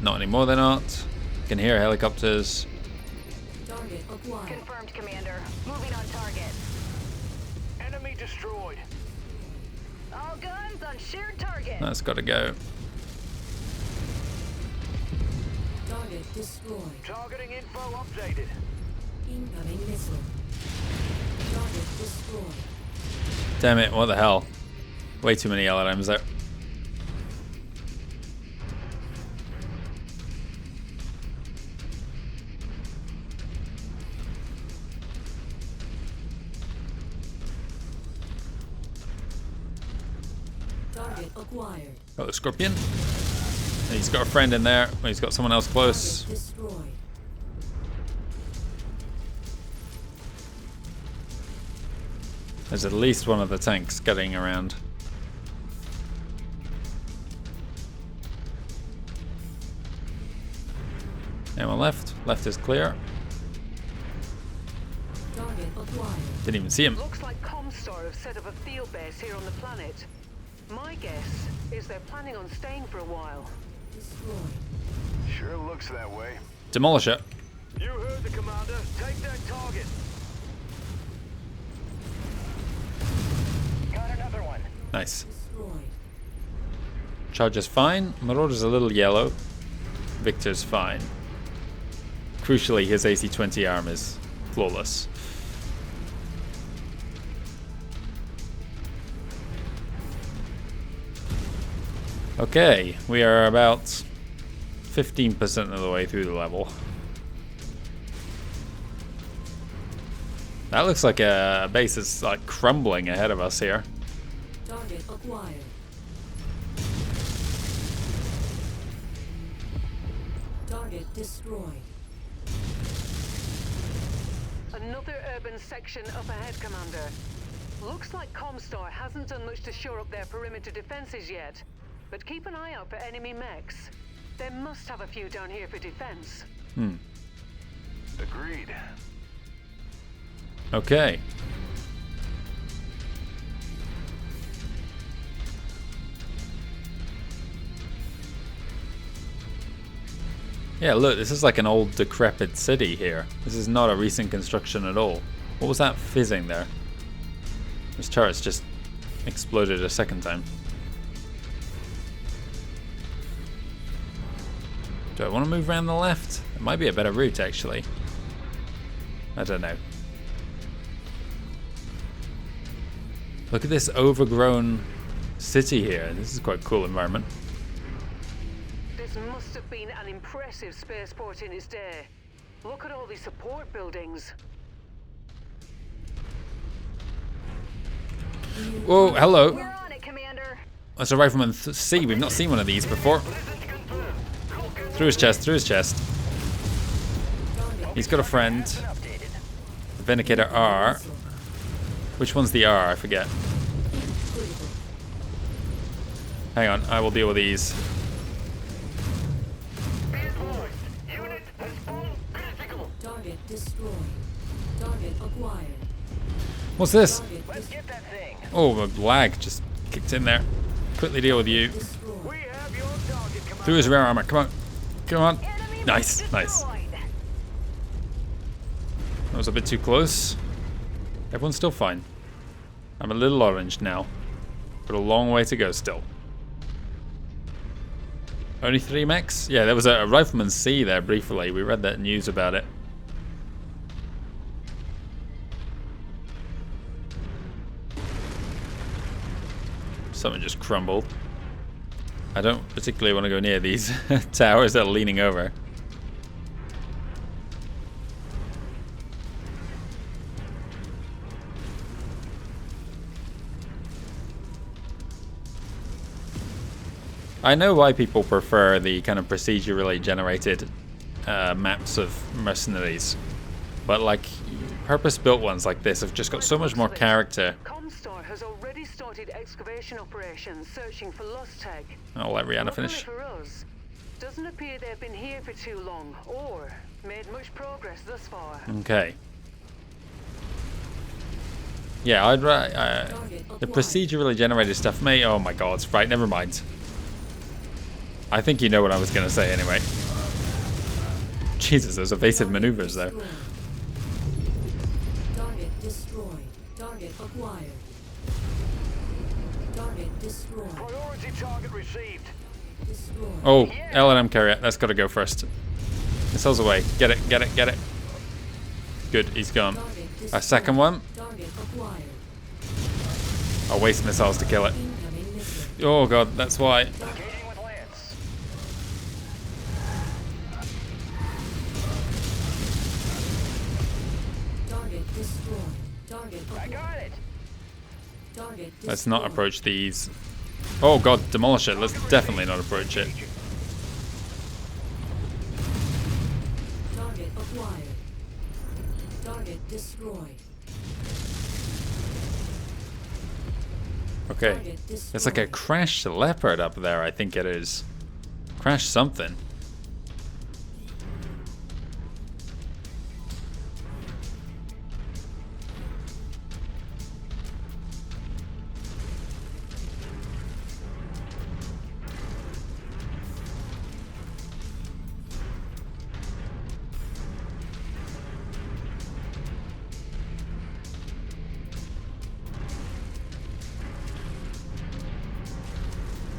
Not anymore, they're not. Can hear helicopters. Target acquired. Confirmed, Commander. Moving on target. Enemy destroyed. All guns on shared target. That's got to go. Target destroyed. Targeting info updated. Incoming missile. Target destroyed. Damn it, what the hell? Way too many LRMs there. Target acquired. Got the Scorpion. He's got a friend in there. He's got someone else close. Target destroyed. There's at least one of the tanks getting around. Anyone left? Left is clear. Target acquired. Didn't even see him. Looks like Comstar have set up a field base here on the planet. My guess is they're planning on staying for a while. Destroyed. Sure looks that way. Demolish it. You heard the Commander. Take that target. Got another one. Nice. Destroyed. Charger's fine. Marauder's a little yellow. Victor's fine. Crucially, his AC-20 arm is flawless. Okay, we are about 15% of the way through the level. That looks like a base that's like crumbling ahead of us here. Target acquired. Target destroyed. Another urban section up ahead, Commander. Looks like Comstar hasn't done much to shore up their perimeter defenses yet. But keep an eye out for enemy mechs. They must have a few down here for defense. Agreed. Okay. Yeah, look, this is like an old decrepit city here. This is not a recent construction at all. What was that fizzing there? This turret's just exploded a second time. Do I want to move around the left? It might be a better route, actually. I don't know. Look at this overgrown city here. This is quite a cool environment. This must have been an impressive spaceport in its day. Look at all these support buildings. Whoa, hello. We're on it, Commander. That's a Rifleman C. We've not seen one of these before. Through his chest, through his chest. He's got a friend. Vindicator R. Which one's the R? I forget. Hang on, I will deal with these. Target destroyed. Target acquired. What's this? Target Let's get that thing. Oh, the lag just kicked in there. Quickly deal with you. destroyed. We have your target, Commander. Through his rear armor. Come on. Come on. Enemy Nice, base nice. destroyed. That was a bit too close. Everyone's still fine. I'm a little orange now. But a long way to go still. Only 3 mechs? Yeah, there was a Rifleman C there briefly. We read that news about it. Something just crumbled. I don't particularly want to go near these towers that are leaning over. I know why people prefer the kind of procedurally generated maps of Mercenaries, but like purpose-built ones like this have just got so much more character. Comstar has already started excavation operations searching for lost tech. I'll let Rihanna Luckily finish. for us, doesn't appear they've been here for too long or made much progress thus far. Okay. Yeah, the procedurally generated stuff may. Oh my God! Right, never mind. I think you know what I was going to say anyway. Jesus, those evasive maneuvers there. Target destroyed. Target acquired. Target destroyed. Priority target received. Destroyed. Oh, L&M carrier. That's got to go first. Missiles away. Get it, get it, get it. Good, he's gone. Target A destroyed. second one. Target acquired. I'll waste missiles to kill it. Incoming missile. Oh God, that's why. Engaging with Lance. Target destroyed. Target I acquired. got it. Target Let's not destroyed. approach these. Oh God, demolish it. Let's definitely not approach it. Target acquired. Target destroyed. Okay. Target It's like a destroyed. crashed leopard up there, I think it is. Crash something.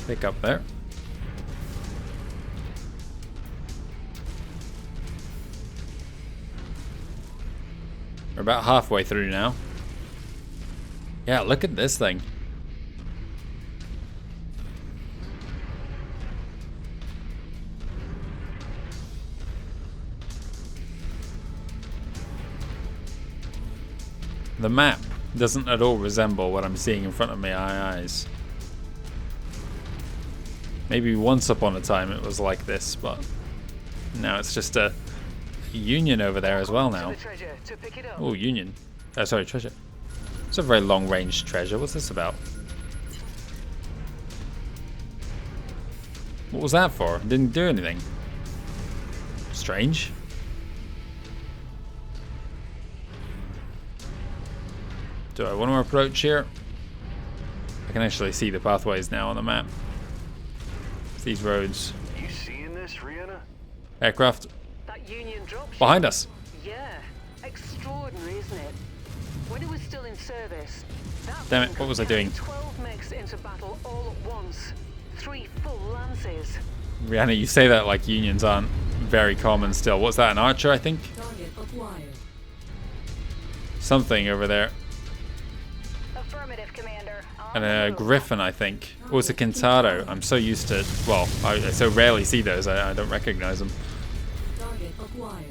Pick up there. We're about halfway through now. Yeah, look at this thing. The map doesn't at all resemble what I'm seeing in front of my eyes. Maybe once upon a time it was like this, but now it's just a Union over there as well now. To the treasure to pick it up. Oh, Union. Sorry, treasure. It's a very long-range treasure. What's this about? What was that for? It didn't do anything. Strange. Do I want to approach here? I can actually see the pathways now on the map. It's these roads. You seeing this, Rihanna? Aircraft That Union dropship. behind us. Yeah, extraordinary, isn't it? When it was still in service, that Damn it, thing what was I could carry doing? 12 mechs into battle all at once. 3 full lances. Rihanna, you say that like Unions aren't very common still. What's that, an archer, I think? Target acquired. Something over there. Affirmative. Affirmative, Commander. And a Griffin, I think. Or it's a Kintaro. I'm so used to... Well, I so rarely see those, I don't recognize them. Target acquired.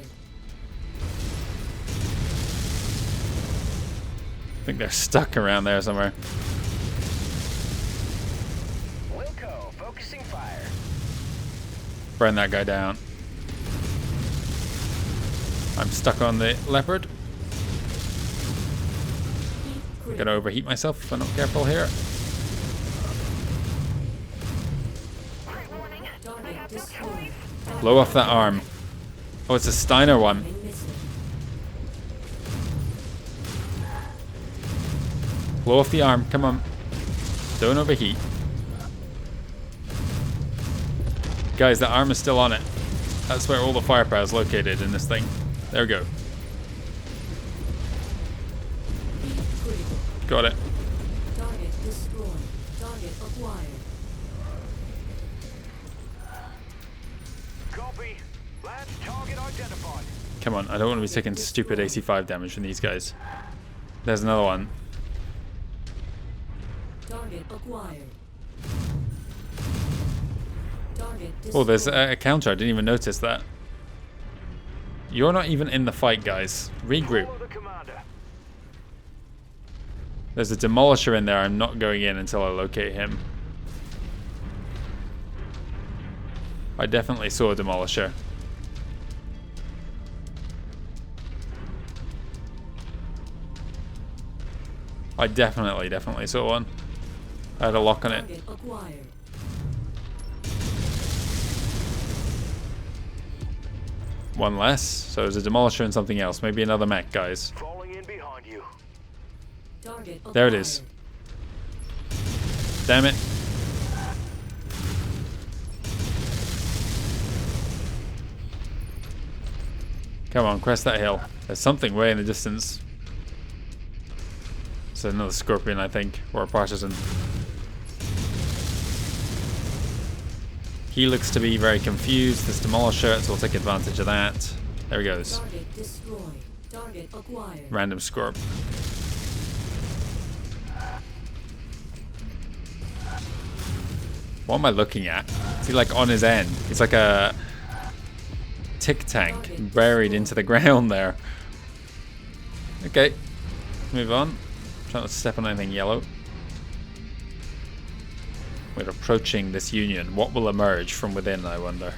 I think they're stuck around there somewhere. Wilco, focusing fire. Burn that guy down. I'm stuck on the Leopard. I'm gonna overheat myself if I'm not careful here. Target destroyed. Blow off that arm. Oh, it's a Steiner one. Blow off the arm. Come on. Don't overheat. Guys, the arm is still on it. That's where all the firepower is located in this thing. There we go. Got it. Target destroyed. Target acquired. Copy. Last target identified. Come on, I don't want to be taking stupid AC5 damage from these guys. There's another one. Target acquired. Target destroyed. Oh, there's a counter. I didn't even notice that. You're not even in the fight, guys. Regroup. Follow the commander. There's a Demolisher in there. I'm not going in until I locate him. I definitely saw a Demolisher. I definitely saw one. I had a lock on it. Target acquired. One less. So there's a Demolisher and something else. Maybe another mech, guys. Falling in behind you. Target acquired. There it is. Damn it. Come on, crest that hill. There's something way in the distance. It's another Scorpion, I think, or a Partisan. He looks to be very confused. This Demolisher, so we'll take advantage of that. There he goes. Target destroyed. Target acquired. Random Scorp. What am I looking at? Is he like on his end? It's like a tick tank buried into the ground there. Okay, move on. Try not to step on anything yellow. We're approaching this union. What will emerge from within, I wonder?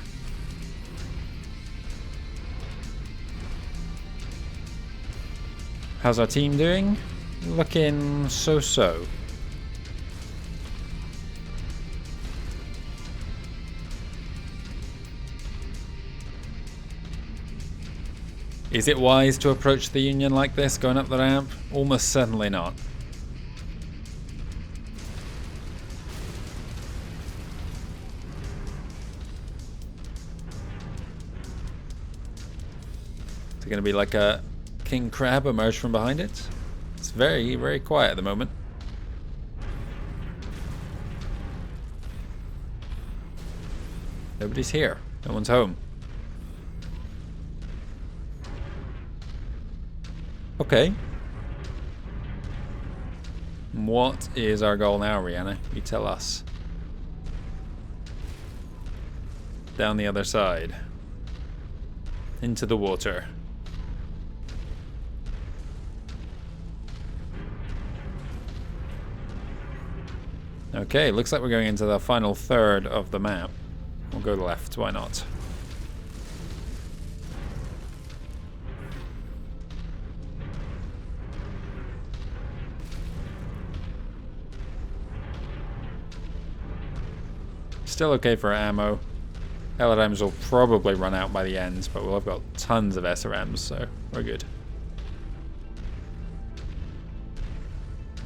How's our team doing? Looking so-so. Is it wise to approach the Union like this, going up the ramp? Almost certainly not. Is it going to be like a king crab emerge from behind it? It's very, very quiet at the moment. Nobody's here. No one's home. Okay. What is our goal now, Rihanna? You tell us. Down the other side. Into the water. Okay, looks like we're going into the final third of the map. We'll go left, why not? Still okay for ammo. LRMs will probably run out by the end, but we'll have got tons of SRMs, so we're good.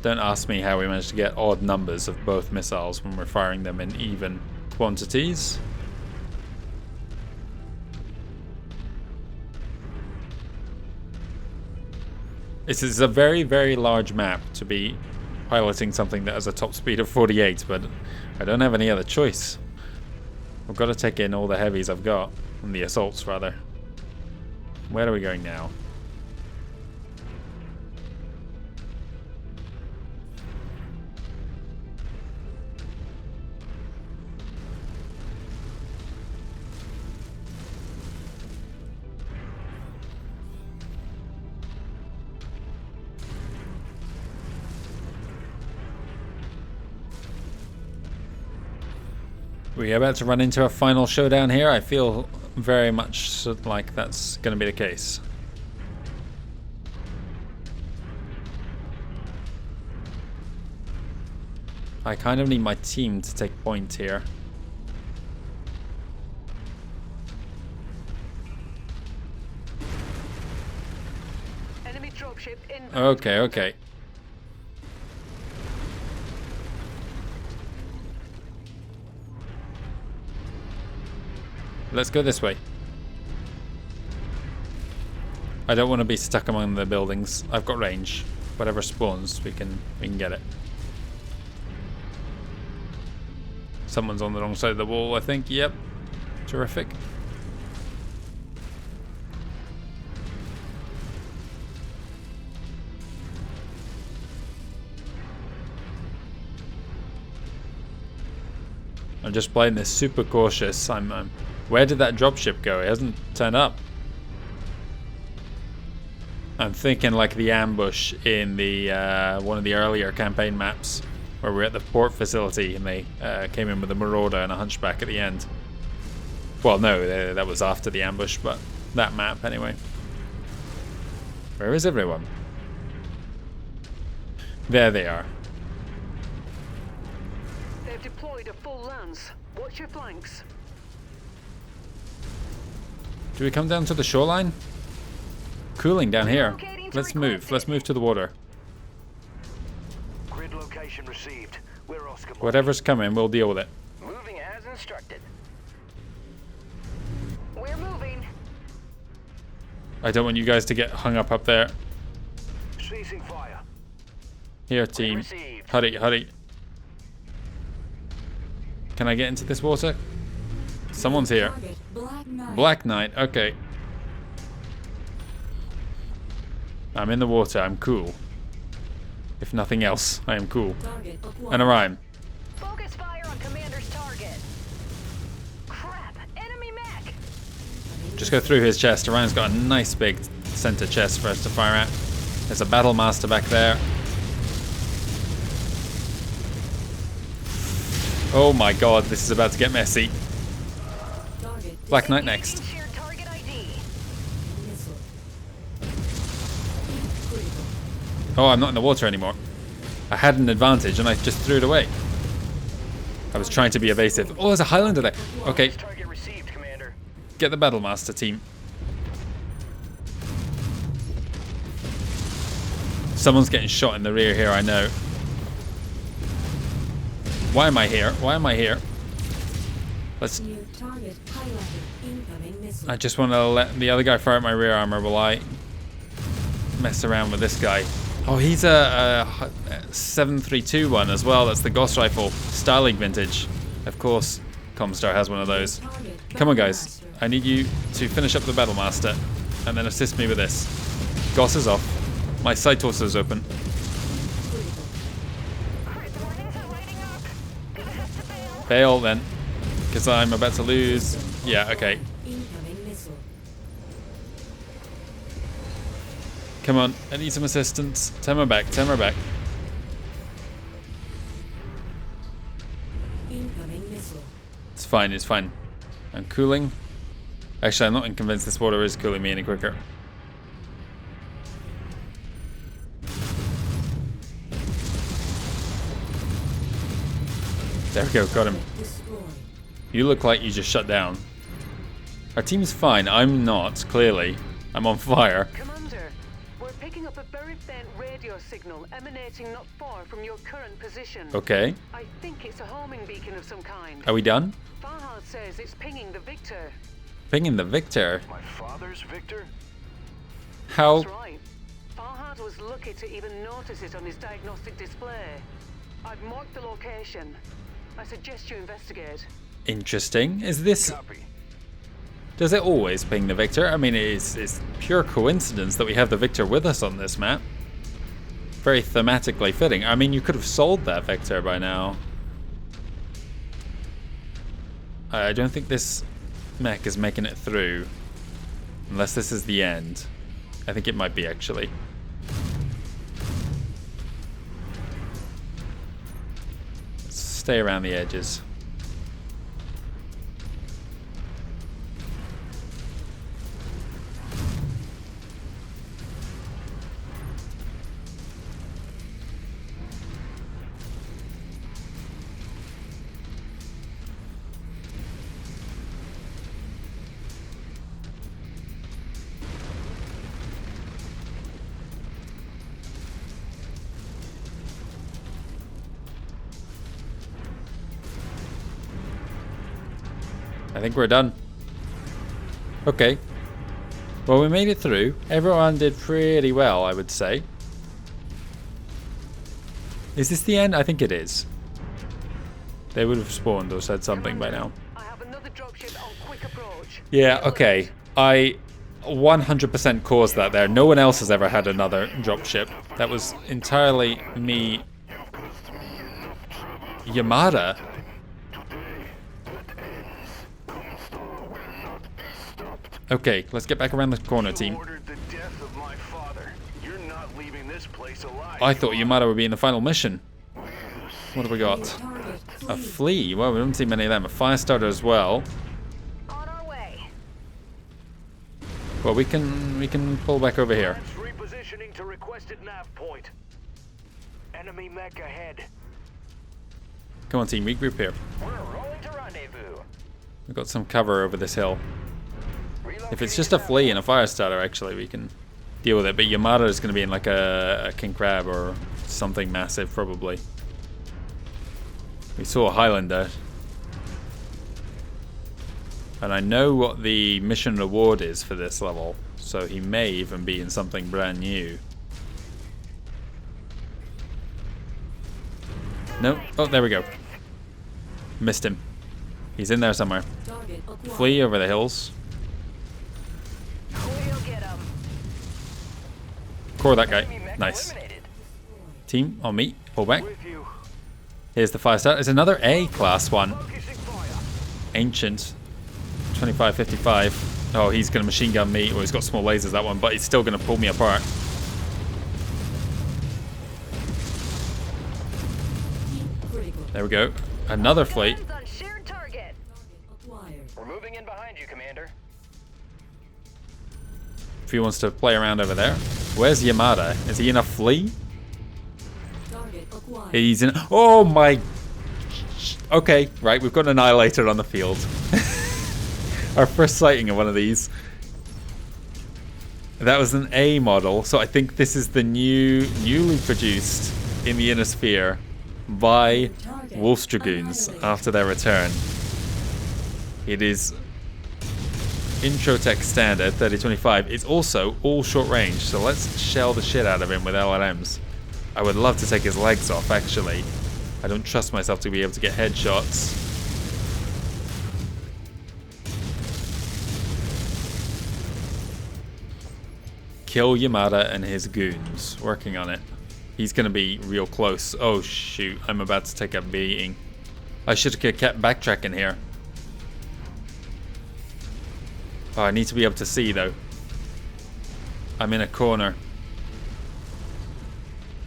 Don't ask me how we managed to get odd numbers of both missiles when we're firing them in even quantities. This is a very, very large map to be piloting something that has a top speed of 48, but I don't have any other choice. I've got to take in all the heavies I've got, and the assaults rather. Where are we going now? We're about to run into a final showdown here. I feel very much like that's going to be the case. I kind of need my team to take point here. Enemy dropship in. Okay, okay. Let's go this way. I don't want to be stuck among the buildings. I've got range. Whatever spawns, we can get it. Someone's on the wrong side of the wall, I think. Yep. Terrific. I'm just playing this super cautious. Where did that dropship go? It hasn't turned up. I'm thinking like the ambush in the one of the earlier campaign maps, where we're at the port facility and they came in with a marauder and a hunchback at the end. Well, no, that was after the ambush, but that map anyway. Where is everyone? There they are. They've deployed a full lance. Watch your flanks. Do we come down to the shoreline? Cooling down here. Let's move. Let's move to the water. Grid location received. We're Oscar. Whatever's coming, we'll deal with it. Moving as instructed. We're moving. I don't want you guys to get hung up there. Ceasing fire. Here, team. Received. Hurry, hurry. Can I get into this water? Someone's here. Target Black Knight. Black Knight, okay. I'm in the water, I'm cool. If nothing else, I am cool. Target acquired. And a rhyme. Focus fire on Commander's target. Crap! Enemy mech! Just go through his chest. Orion's got a nice big center chest for us to fire at. There's a battle master back there. Oh my god, this is about to get messy. Target Black Knight next. Shared target ID. missile. Critical. Oh, I'm not in the water anymore. I had an advantage and I just threw it away. I was trying to be evasive. Oh, there's a Highlander there. Okay, Target received, Commander. get the battle master, team. Someone's getting shot in the rear here, I know. Why am I here? Why am I here? Let's... New target highlighted. Incoming missile. I just want to let the other guy fire at my rear armor while I mess around with this guy. Oh, he's a 732 one as well. That's the Gauss rifle. Star League vintage. Of course, Comstar has one of those. Target Come on, guys. Battlemaster. I need you to finish up the Battle Master and then assist me with this. Gauss is off. My side torso is open. Crit warnings are lighting up. Gonna have to bail. Bail then, because I'm about to lose. Yeah, okay. Incoming missile. Come on, I need some assistance. Turn my back, turn my back. Incoming missile. It's fine, it's fine. I'm cooling. Actually, I'm not convinced this water is cooling me any quicker. There we go, got him. Destroyed. You look like you just shut down. Our team's fine, I'm not, clearly. I'm on fire. Commander, we're picking up a very faint radio signal emanating not far from your current position. Okay, I think it's a homing beacon of some kind. are we done? Farhad says it's pinging the Victor. Pinging the Victor. My father's Victor? How? That's right. Farhad was lucky to even notice it on his diagnostic display. I've marked the location. I suggest you investigate. Interesting. Is this... Copy. Does it always ping the Victor? I mean, it's pure coincidence that we have the Victor with us on this map. Very thematically fitting. I mean, you could have sold that Victor by now. I don't think this mech is making it through. Unless this is the end. I think it might be, actually. Let's stay around the edges. I think we're done. Okay. Well, we made it through. Everyone did pretty well, I would say. Is this the end? I think it is. They would have spawned or said something by now. I have another dropship on quick approach. Yeah, okay. I 100% caused that there. No one else has ever had another dropship. That was entirely me. Yamada? Okay, let's get back around the corner, team. I thought Yamada would be in the final mission. What have we got? A flea. Well, we haven't seen many of them. A fire starter as well. On our way. Well, we can pull back over here. Repositioning to requested nav point. Enemy mech ahead. Come on, team, regroup here. We're rolling to rendezvous. We've got some cover over this hill. If it's just a flea and a fire starter, actually, we can deal with it. But Yamada is going to be in like a king crab or something massive, probably. We saw a Highlander. And I know what the mission reward is for this level. So he may even be in something brand new. No. Oh, there we go. Missed him. He's in there somewhere. Flee over the hills. We'll get 'em. Core that guy. Nice. Team, on me. Pull back. Here's the fire start. It's another A-class one. Ancient. 2555. Oh, he's going to machine gun me. Or he's got small lasers, that one. But he's still going to pull me apart. There we go. Another fleet. On shared target. We're moving in behind you, Commander. If he wants to play around over there. Where's Yamada? Is he in a flea? He's in... Oh my... Okay, right, we've got an Annihilator on the field. Our first sighting of one of these. That was an A model, so I think this is the newly produced in the Inner Sphere by Wolf's Dragoons after their return. It is Introtech standard 3025. It's also all short range, so let's shell the shit out of him with LRMs. I would love to take his legs off, actually. I don't trust myself to be able to get headshots. Kill Yamada and his goons. Working on it. He's going to be real close. Oh, shoot. I'm about to take a beating. I should have kept backtracking here. Oh, I need to be able to see, though. I'm in a corner.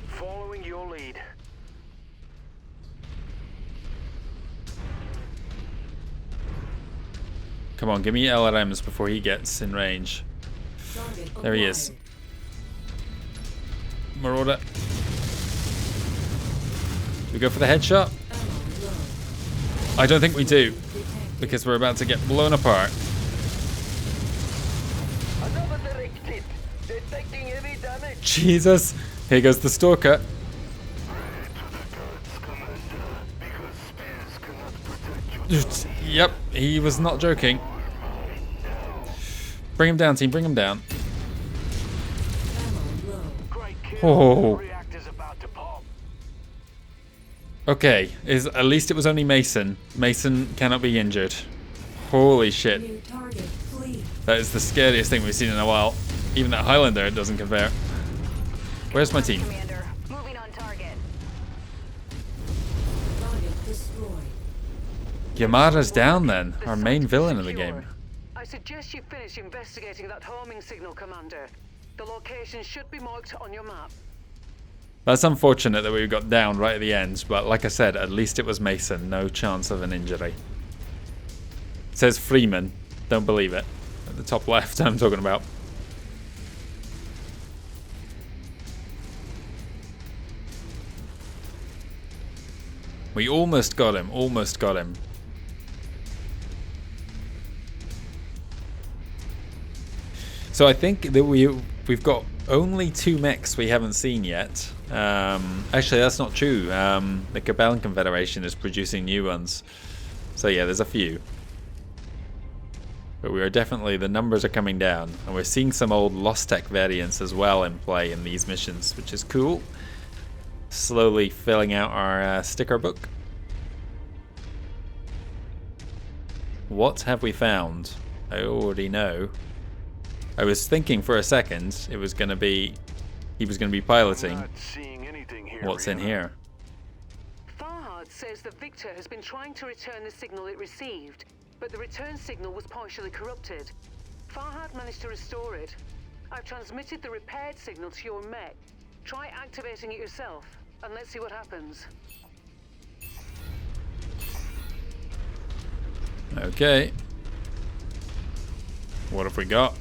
Following your lead. Come on, give me LRMs before he gets in range. There he is. Marauder. Do we go for the headshot? I don't think we do, because we're about to get blown apart. Another direct hit. Detecting heavy damage. Jesus! Here goes the stalker. Yep, he was not joking. Bring him down, team. Bring him down. Oh. Okay, at least it was only Mason. Mason cannot be injured. Holy shit. That is the scariest thing we've seen in a while. Even that Highlander, it doesn't compare. Where's my team? Commander, moving on target. Yamada's down then, our main villain in the game. I suggest you finish investigating that homing signal, Commander. The location should be marked on your map. That's unfortunate that we got down right at the end, but like I said, at least it was Mason. No chance of an injury. It says Freeman. Don't believe it. At the top left, I'm talking about. We almost got him. Almost got him. So I think that we've got only 2 mechs we haven't seen yet. Actually, that's not true. The Cabal Confederation is producing new ones. So yeah, there's a few. But we are definitely, the numbers are coming down. And we're seeing some old Lost Tech variants as well in play in these missions, which is cool. Slowly filling out our sticker book. What have we found? I already know. I was thinking for a second it was going to be, he was going to be piloting. Not seeing anything here, What's in Rihanna. here? Farhad says the Victor has been trying to return the signal it received, but the return signal was partially corrupted. Farhad managed to restore it. I've transmitted the repaired signal to your mech. Try activating it yourself, and let's see what happens. Okay. What have we got?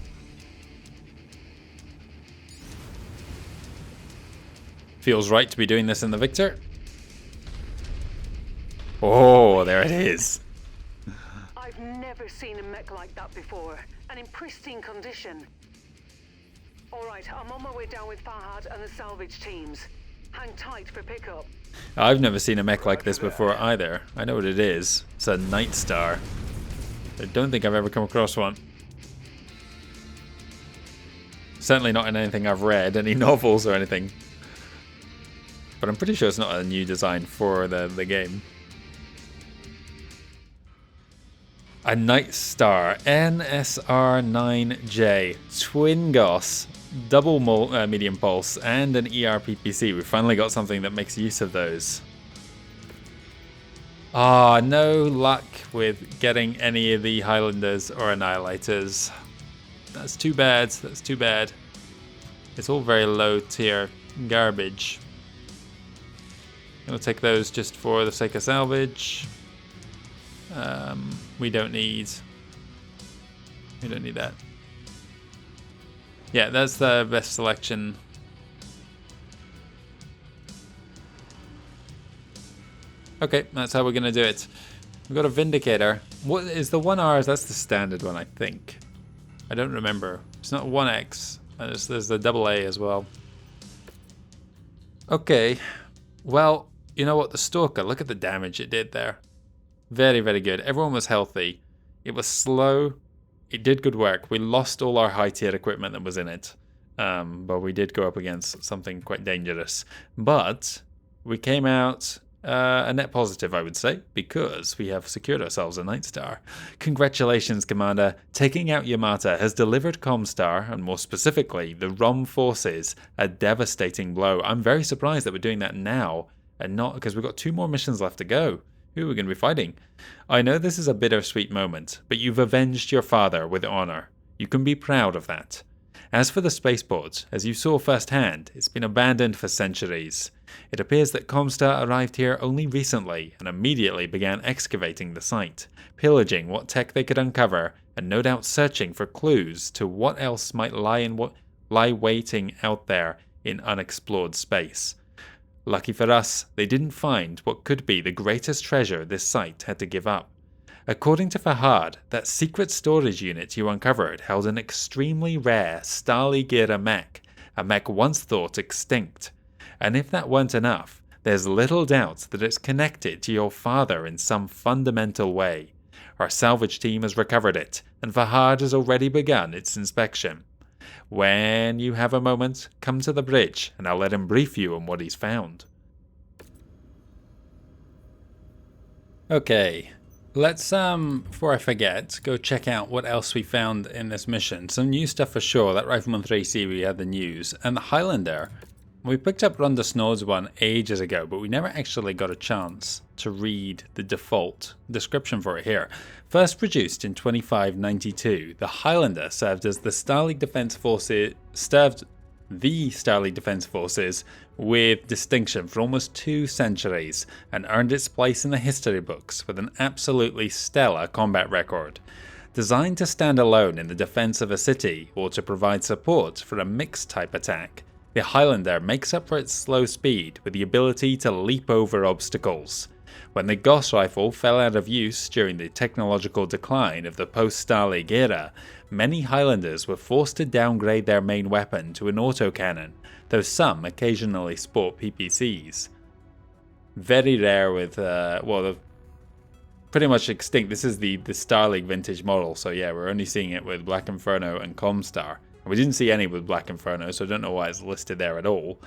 Feels right to be doing this in the Victor. Oh, there it is. I've never seen a mech like that before, and in pristine condition. Alright, I'm on my way down with Farhad and the salvage teams. Hang tight for pickup. I've never seen a mech like this before either. I know what it is. It's a Night Star. I don't think I've ever come across one. Certainly not in anything I've read, any novels or anything. But I'm pretty sure it's not a new design for the game. A Night Star NSR9J, Twin GOS, double medium pulse, and an ERPPC. We finally got something that makes use of those. Ah, no luck with getting any of the Highlanders or Annihilators. That's too bad. That's too bad. It's all very low tier garbage. I'll take those just for the sake of salvage. We don't need that. Yeah, that's the best selection. Okay, that's how we're gonna do it. We've got a Vindicator. What is the 1R? That's the standard one, I think. I don't remember. It's not 1X. There's the AA as well. Okay. Well, you know what? The Stalker, look at the damage it did there. Very, very good. Everyone was healthy. It was slow. It did good work. We lost all our high-tier equipment that was in it. But we did go up against something quite dangerous. But we came out a net positive, I would say, because we have secured ourselves a Night Star. Congratulations, Commander. Taking out Yamata has delivered Comstar, and more specifically, the ROM forces, a devastating blow. I'm very surprised that we're doing that now, and not because we've got 2 more missions left to go. Who are we going to be fighting? I know this is a bittersweet moment, but you've avenged your father with honor. You can be proud of that. As for the spaceport, as you saw firsthand, it's been abandoned for centuries. It appears that Comstar arrived here only recently and immediately began excavating the site, pillaging what tech they could uncover, and no doubt searching for clues to what else might lie waiting out there in unexplored space. Lucky for us, they didn't find what could be the greatest treasure this site had to give up. According to Farhad, that secret storage unit you uncovered held an extremely rare Stali-Gira mech, a mech once thought extinct. And if that weren't enough, there's little doubt that it's connected to your father in some fundamental way. Our salvage team has recovered it, and Farhad has already begun its inspection. When you have a moment, come to the bridge, and I'll let him brief you on what he's found. Okay, let's, before I forget, go check out what else we found in this mission. Some new stuff for sure. That Rifleman 3C, we had the news. And the Highlander. We picked up Ronda Snow's one ages ago, but we never actually got a chance to read the default description for it here. First produced in 2592, the Highlander served as the Starleague Defense Forces with distinction for almost 2 centuries and earned its place in the history books with an absolutely stellar combat record. Designed to stand alone in the defense of a city or to provide support for a mixed type attack, the Highlander makes up for its slow speed with the ability to leap over obstacles. When the Gauss rifle fell out of use during the technological decline of the post-Starleague era, many Highlanders were forced to downgrade their main weapon to an autocannon, though some occasionally sport PPCs. Very rare with, pretty much extinct. This is the Star League vintage model, so yeah, we're only seeing it with Black Inferno and Comstar. We didn't see any with Black Inferno, so I don't know why it's listed there at all.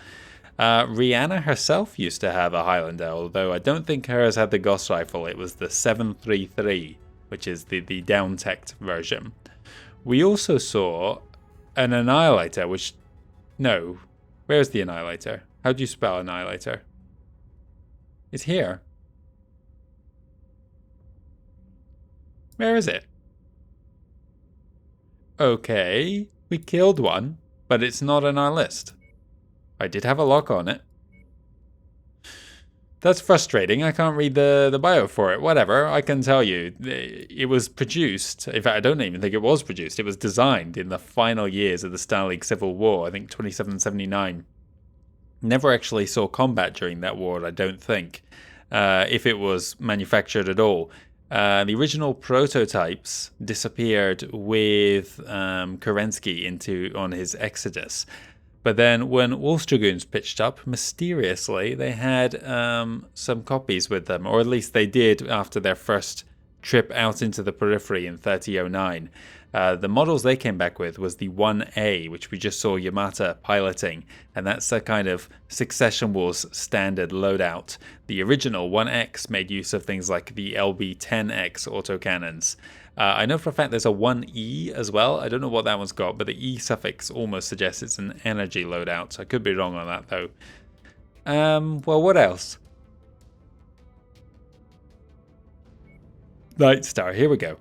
Rihanna herself used to have a Highlander, although I don't think hers had the Gauss rifle. It was the 733, which is the down-teched version. We also saw an Annihilator, which... No. Where's the Annihilator? How do you spell Annihilator? It's here. Where is it? Okay, we killed one, but it's not on our list. I did have a lock on it. That's frustrating. I can't read the bio for it. Whatever, I can tell you. It was produced, in fact I don't even think it was produced, it was designed in the final years of the Star League Civil War, I think 27-79. Never actually saw combat during that war, I don't think, if it was manufactured at all. The original prototypes disappeared with Kerensky on his Exodus. But then when Wolf's Dragoons pitched up, mysteriously, they had some copies with them, or at least they did after their first trip out into the periphery in 3009. The models they came back with was the 1A, which we just saw Yamata piloting, and that's a kind of Succession Wars standard loadout. The original 1X made use of things like the LB-10X autocannons. I know for a fact there's a 1E as well. I don't know what that one's got, but the E suffix almost suggests it's an energy loadout. I could be wrong on that though. Well, what else? Nightstar, here we go.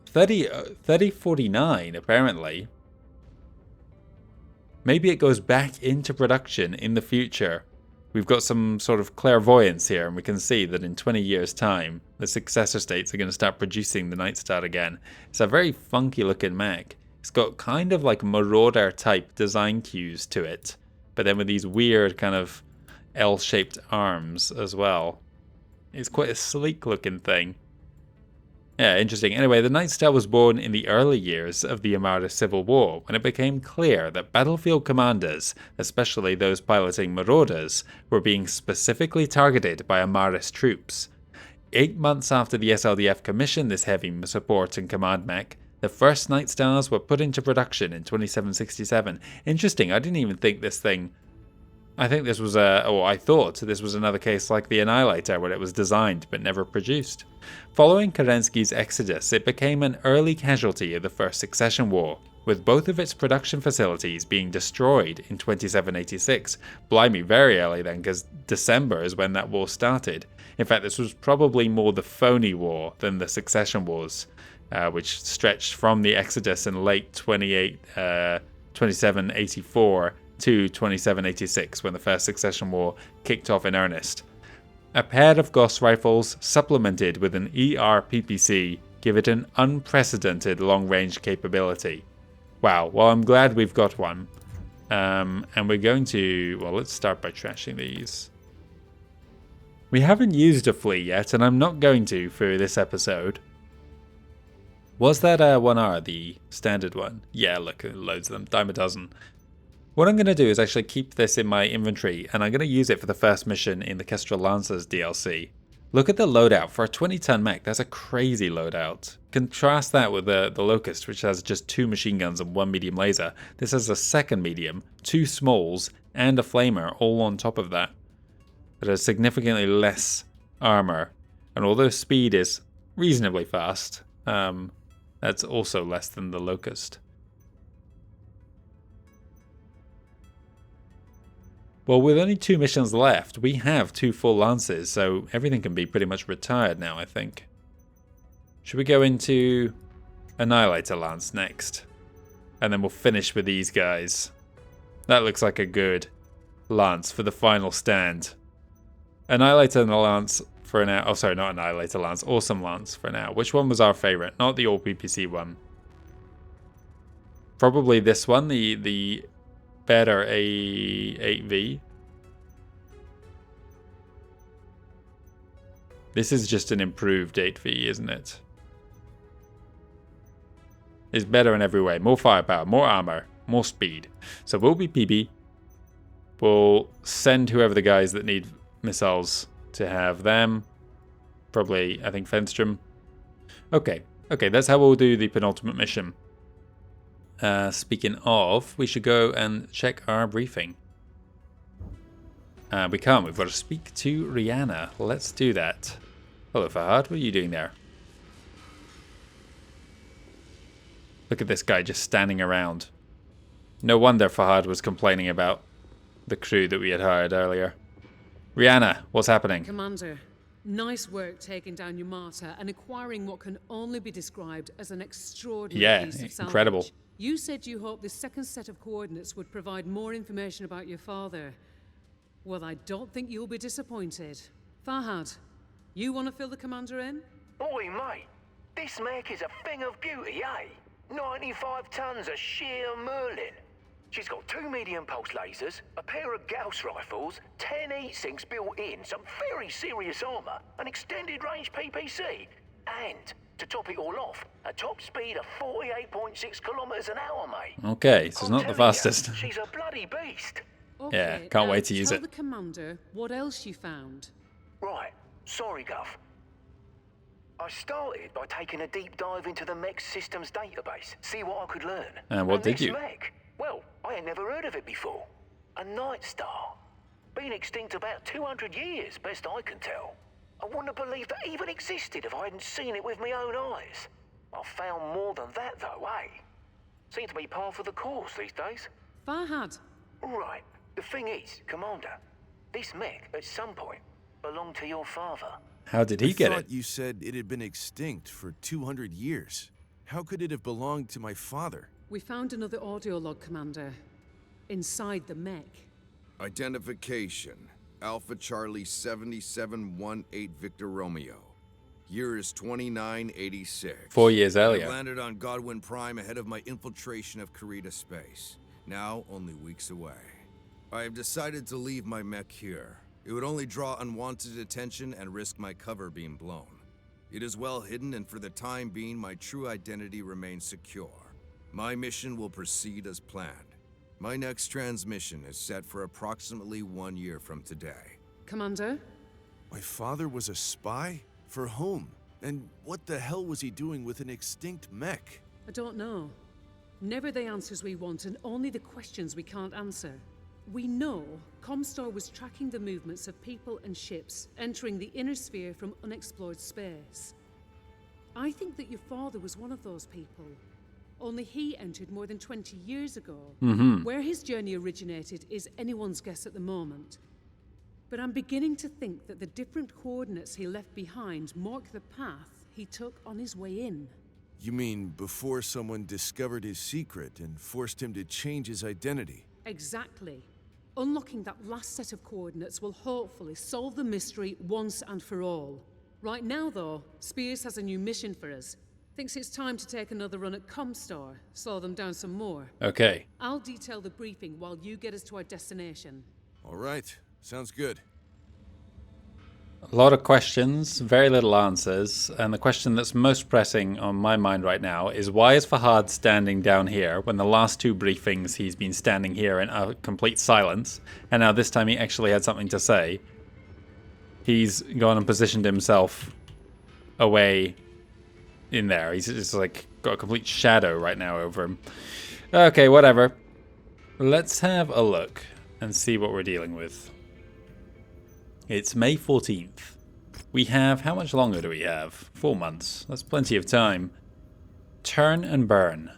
3049 apparently. Maybe it goes back into production in the future. We've got some sort of clairvoyance here, and we can see that in 20 years' time, the successor states are going to start producing the Nightstar again. It's a very funky looking mech. It's got kind of like Marauder type design cues to it, but then with these weird kind of L-shaped arms as well. It's quite a sleek looking thing. Yeah, interesting. Anyway, the Nightstar was born in the early years of the Armada Civil War, when it became clear that battlefield commanders, especially those piloting Marauders, were being specifically targeted by Armada's troops. 8 months after the SLDF commissioned this heavy support and command mech, the first Nightstars were put into production in 2767. Interesting, I didn't even think this thing... I thought this was another case like the Annihilator, where it was designed but never produced. Following Kerensky's exodus, it became an early casualty of the First Succession War, with both of its production facilities being destroyed in 2786. Blimey, very early then, because December is when that war started. In fact, this was probably more the phony war than the Succession Wars, which stretched from the exodus in late 2784 to 2786, when the First Succession War kicked off in earnest. A pair of Gauss rifles supplemented with an ER-PPC give it an unprecedented long-range capability. Wow, well I'm glad we've got one. And we're going to... well, let's start by trashing these. We haven't used a flea yet, and I'm not going to for this episode. Was that 1R, the standard one? Yeah, look, loads of them, dime a dozen. What I'm going to do is actually keep this in my inventory, and I'm going to use it for the first mission in the Kestrel Lancers DLC. Look at the loadout. For a 20-ton mech, that's a crazy loadout. Contrast that with the Locust, which has just 2 machine guns and 1 medium laser. This has a second medium, 2 smalls, and a flamer all on top of that. It has significantly less armor, and although speed is reasonably fast, that's also less than the Locust. Well, with only 2 missions left, we have 2 full Lances, so everything can be pretty much retired now, I think. Should we go into Annihilator Lance next? And then we'll finish with these guys. That looks like a good Lance for the final stand. Annihilator Lance for now. Oh, sorry, not Annihilator Lance. Awesome Lance for now. Which one was our favorite? Not the all-PPC one. Probably this one, the better A8V. This is just an improved 8V, isn't it? It's better in every way. More firepower, more armor, more speed. So we'll be PB. We'll send whoever the guys that need missiles to have them. probably, I think, Fenstrom. Okay, that's how we'll do the penultimate mission. Speaking of, we should go and check our briefing. We can't. We've got to speak to Rihanna. Let's do that. Hello, Fahad. What are you doing there? Look at this guy just standing around. No wonder Fahad was complaining about the crew that we had hired earlier. Rihanna, what's happening? Commander, nice work taking down Yamata and acquiring what can only be described as an extraordinary piece of salvage. Incredible. You said you hoped this second set of coordinates would provide more information about your father. Well, I don't think you'll be disappointed. Fahad, you want to fill the commander in? Oi, mate. This mech is a thing of beauty, eh? 95 tons of sheer Merlin. She's got 2 medium pulse lasers, a pair of Gauss rifles, 10 heat sinks built in, some very serious armor, an extended range PPC, and, to top it all off, a top speed of 48.6 kilometers an hour, mate. Okay, so it's not the fastest. She's a bloody beast. Okay, Yeah, can't wait to use tell it. the commander what else you found. Right, sorry, Gov. I started by taking a deep dive into the mech systems database, see what I could learn. And what did this you? mech, well, I had never heard of it before. A Night Star. Been extinct about 200 years, best I can tell. I wouldn't have believed that even existed if I hadn't seen it with my own eyes. I found more than that though, eh? Seems to be par for the course these days. Fahad, Right, the thing is, Commander, this mech, at some point, belonged to your father. How did he get I it? thought you said it had been extinct for 200 years. How could it have belonged to my father? we found another audio log, Commander. Inside the mech. Identification. Alpha Charlie 7718 Victor Romeo. Year is 2986. 4 years I earlier. landed on Godwin Prime ahead of my infiltration of Karita space. Now only weeks away. I have decided to leave my mech here. It would only draw unwanted attention and risk my cover being blown. It is well hidden, and for the time being, my true identity remains secure. My mission will proceed as planned. My next transmission is set for approximately 1 year from today. Commander? My father was a spy? For whom? And what the hell was he doing with an extinct mech? I don't know. Never the answers we want and only the questions we can't answer. We know Comstar was tracking the movements of people and ships entering the inner sphere from unexplored space. I think that your father was one of those people. Only he entered more than 20 years ago. Where his journey originated is anyone's guess at the moment. But I'm beginning to think that the different coordinates he left behind mark the path he took on his way in. You mean before someone discovered his secret and forced him to change his identity? Exactly. Unlocking that last set of coordinates will hopefully solve the mystery once and for all. Right now, though, Spears has a new mission for us. Thinks it's time to take another run at Comstar, slow them down some more. Okay. I'll detail the briefing while you get us to our destination. All right, sounds good. A lot of questions, very little answers, and the question that's most pressing on my mind right now is why is Fahad standing down here when the last 2 briefings he's been standing here in complete silence, and now this time he actually had something to say. He's gone and positioned himself away in there. He's just like got a complete shadow right now over him. Okay, whatever. Let's have a look and see what we're dealing with. It's May 14th. We have, how much longer do we have? 4 months. That's plenty of time. Turn and burn.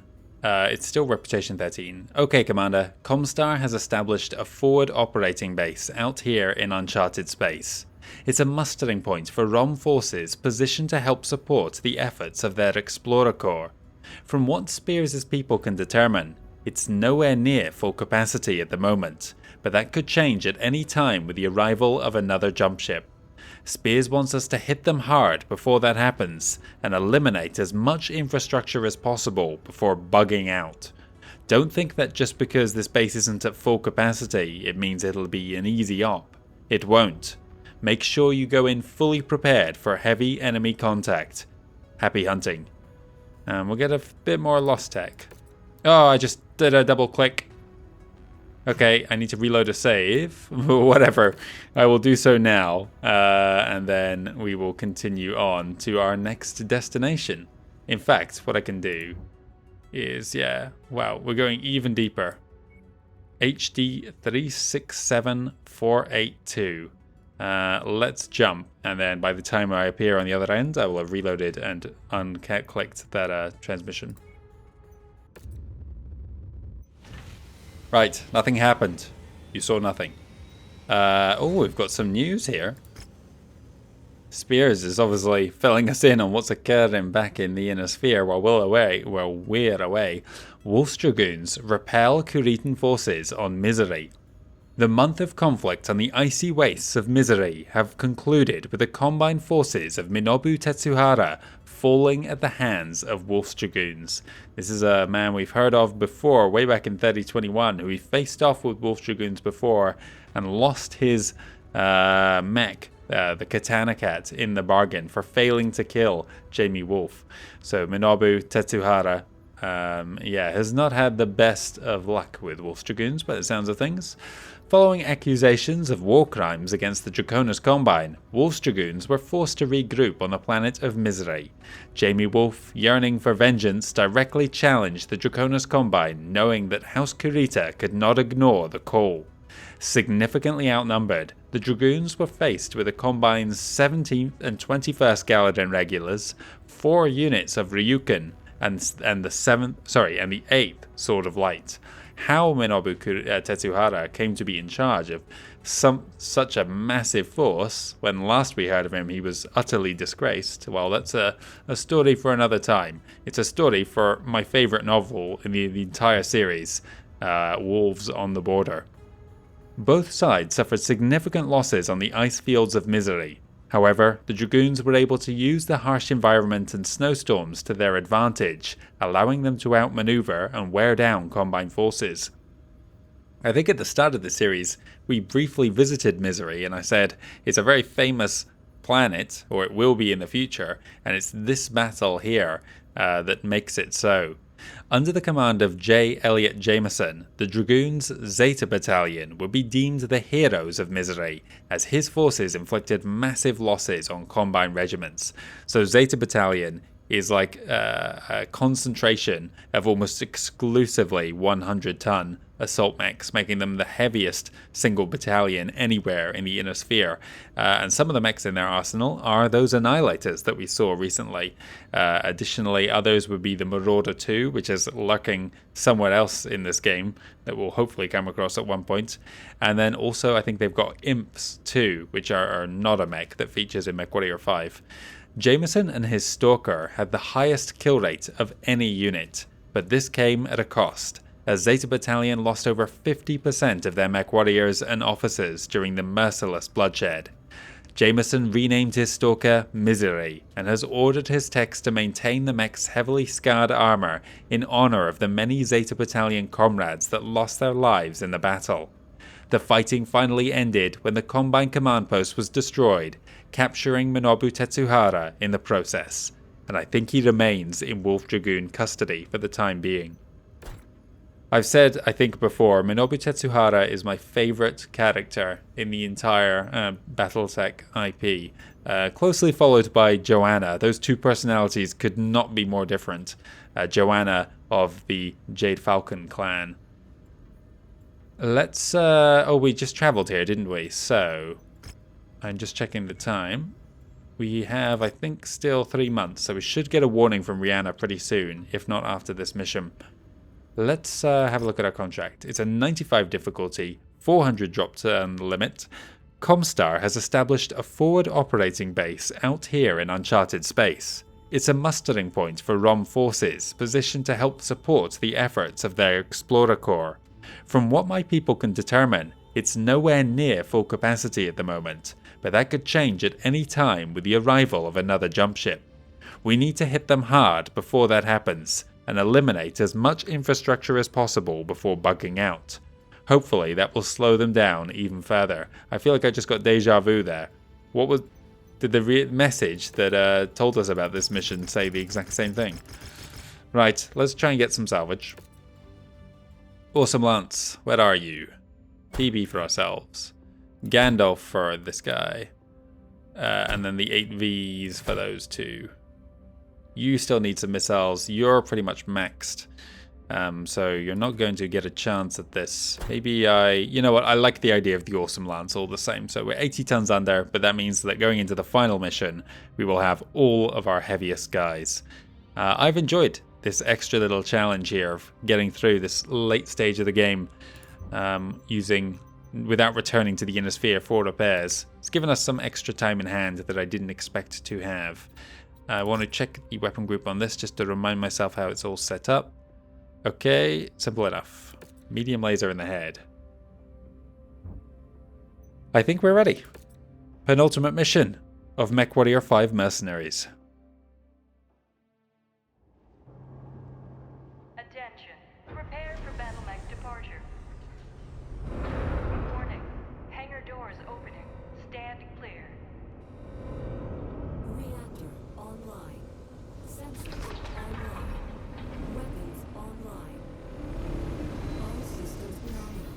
It's still Reputation 13. Okay, Commander. Comstar has established a forward operating base out here in uncharted space. It's a mustering point for ROM forces positioned to help support the efforts of their Explorer Corps. From what Spears' people can determine, it's nowhere near full capacity at the moment, but that could change at any time with the arrival of another jump ship. Spears wants us to hit them hard before that happens, and eliminate as much infrastructure as possible before bugging out. Don't think that just because this base isn't at full capacity, it means it'll be an easy op. It won't. Make sure you go in fully prepared for heavy enemy contact. Happy hunting. We'll get a bit more lost tech. Oh, I just did a double click. Okay, I need to reload a save. Whatever. I will do so now. And then we will continue on to our next destination. In fact, what I can do is, yeah, wow, we're going even deeper. HD 367482. Let's jump, and then by the time I appear on the other end, I will have reloaded and unclicked that transmission. Right, nothing happened. You saw nothing. Oh, we've got some news here. Spears is obviously filling us in on what's occurring back in the inner sphere while we're away. Wolf's Dragoons repel Kuritan forces on Misery. The month of conflict on the icy wastes of Misery have concluded with the combined forces of Minobu Tetsuhara falling at the hands of Wolf's Dragoons. This is a man we've heard of before, way back in 3021, who we faced off with Wolf's Dragoons before and lost his mech, the Katana Cat, in the bargain for failing to kill Jamie Wolf. So Minobu Tetsuhara, has not had the best of luck with Wolf's Dragoons by the sounds of things. Following accusations of war crimes against the Draconis Combine, Wolf's Dragoons were forced to regroup on the planet of Misery. Jamie Wolf, yearning for vengeance, directly challenged the Draconis Combine, knowing that House Kurita could not ignore the call. Significantly outnumbered, the Dragoons were faced with the Combine's 17th and 21st Gallatin regulars, 4 units of Ryuken, and the 8th Sword of Light. How Minobu Tetsuhara came to be in charge of such a massive force when last we heard of him he was utterly disgraced, well, that's a story for another time. It's a story for my favourite novel in the entire series, Wolves on the Border. Both sides suffered significant losses on the ice fields of Misery. However, the Dragoons were able to use the harsh environment and snowstorms to their advantage, allowing them to outmaneuver and wear down Combine forces. I think at the start of the series, we briefly visited Misery, and I said it's a very famous planet, or it will be in the future, and it's this battle here that makes it so. Under the command of J. Elliot Jameson, the Dragoons' Zeta Battalion would be deemed the heroes of Misery, as his forces inflicted massive losses on Combine regiments. So Zeta Battalion is like a concentration of almost exclusively 100-ton assault mechs, making them the heaviest single battalion anywhere in the inner sphere. And some of the mechs in their arsenal are those Annihilators that we saw recently. Additionally, others would be the Marauder 2, which is lurking somewhere else in this game that we'll hopefully come across at one point. And then also I think they've got Imps too, which are not a mech that features in MechWarrior 5. Jameson and his Stalker had the highest kill rate of any unit, but this came at a cost, as Zeta Battalion lost over 50% of their mech warriors and officers during the merciless bloodshed. Jameson renamed his Stalker Misery, and has ordered his techs to maintain the mech's heavily scarred armor in honor of the many Zeta Battalion comrades that lost their lives in the battle. The fighting finally ended when the Combine command post was destroyed, capturing Minobu Tetsuhara in the process, and I think he remains in Wolf Dragoon custody for the time being. I've said, I think before, Minobu Tetsuhara is my favourite character in the entire Battletech IP, closely followed by Joanna. Those two personalities could not be more different. Joanna of the Jade Falcon clan. Let's, we just travelled here, didn't we? So, I'm just checking the time. We have, I think, still 3 months, so we should get a warning from Rihanna pretty soon, if not after this mission. Let's have a look at our contract. It's a 95 difficulty, 400 drop turn limit. Comstar has established a forward operating base out here in uncharted space. It's a mustering point for ROM forces, positioned to help support the efforts of their Explorer Corps. From what my people can determine, it's nowhere near full capacity at the moment, but that could change at any time with the arrival of another jump ship. We need to hit them hard before that happens, and eliminate as much infrastructure as possible before bugging out. Hopefully that will slow them down even further. I feel like I just got deja vu there. Did the message that told us about this mission say the exact same thing? Right, let's try and get some salvage. Awesome Lance, where are you? PB for ourselves. Gandalf for this guy. And then the 8Vs for those two. You still need some missiles. You're pretty much maxed. So you're not going to get a chance at this. Maybe you know what, I like the idea of the Awesome Lance all the same. So we're 80 tons under, but that means that going into the final mission, we will have all of our heaviest guys. I've enjoyed this extra little challenge here of getting through this late stage of the game without returning to the inner sphere for repairs. It's given us some extra time in hand that I didn't expect to have. I want to check the weapon group on this just to remind myself how it's all set up. Okay, simple enough. Medium laser in the head. I think we're ready. Penultimate mission of MechWarrior 5 Mercenaries. Attention. Prepare for battle mech departure. Warning. Hangar doors opening. Stand clear. Reactor online. Sensors online. Weapons online. All systems nominal.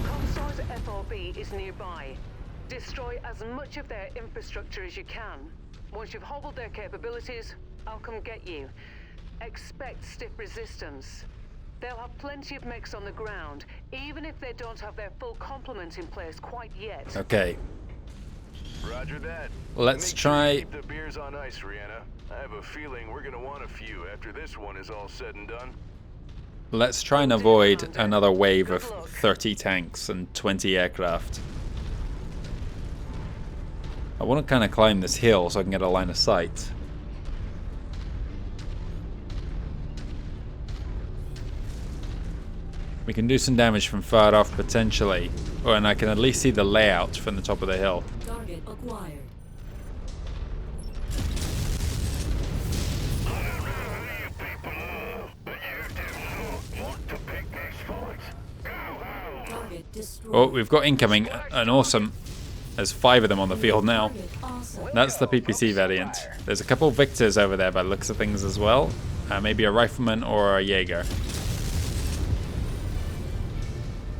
Comstar's FRB is nearby. Destroy as much of their infrastructure as you can. Once you've hobbled their capabilities, I'll come get you. Expect stiff resistance. They'll have plenty of mechs on the ground, even if they don't have their full complement in place quite yet. Okay. Roger that. Let's Make sure you try. keep the beers on ice, Rihanna. I have a feeling we're gonna want a few after this one is all said and done. Let's try and avoid another wave of 30 tanks and 20 aircraft. I want to kind of climb this hill so I can get a line of sight. We can do some damage from far off potentially. Oh, and I can at least see the layout from the top of the hill. Target acquired. Target destroyed. Oh, we've got incoming. An awesome. There's 5 of them on the field now. Target awesome. That's the PPC variant. There's a couple of Victors over there by the looks of things as well. Maybe a Rifleman or a Jaeger.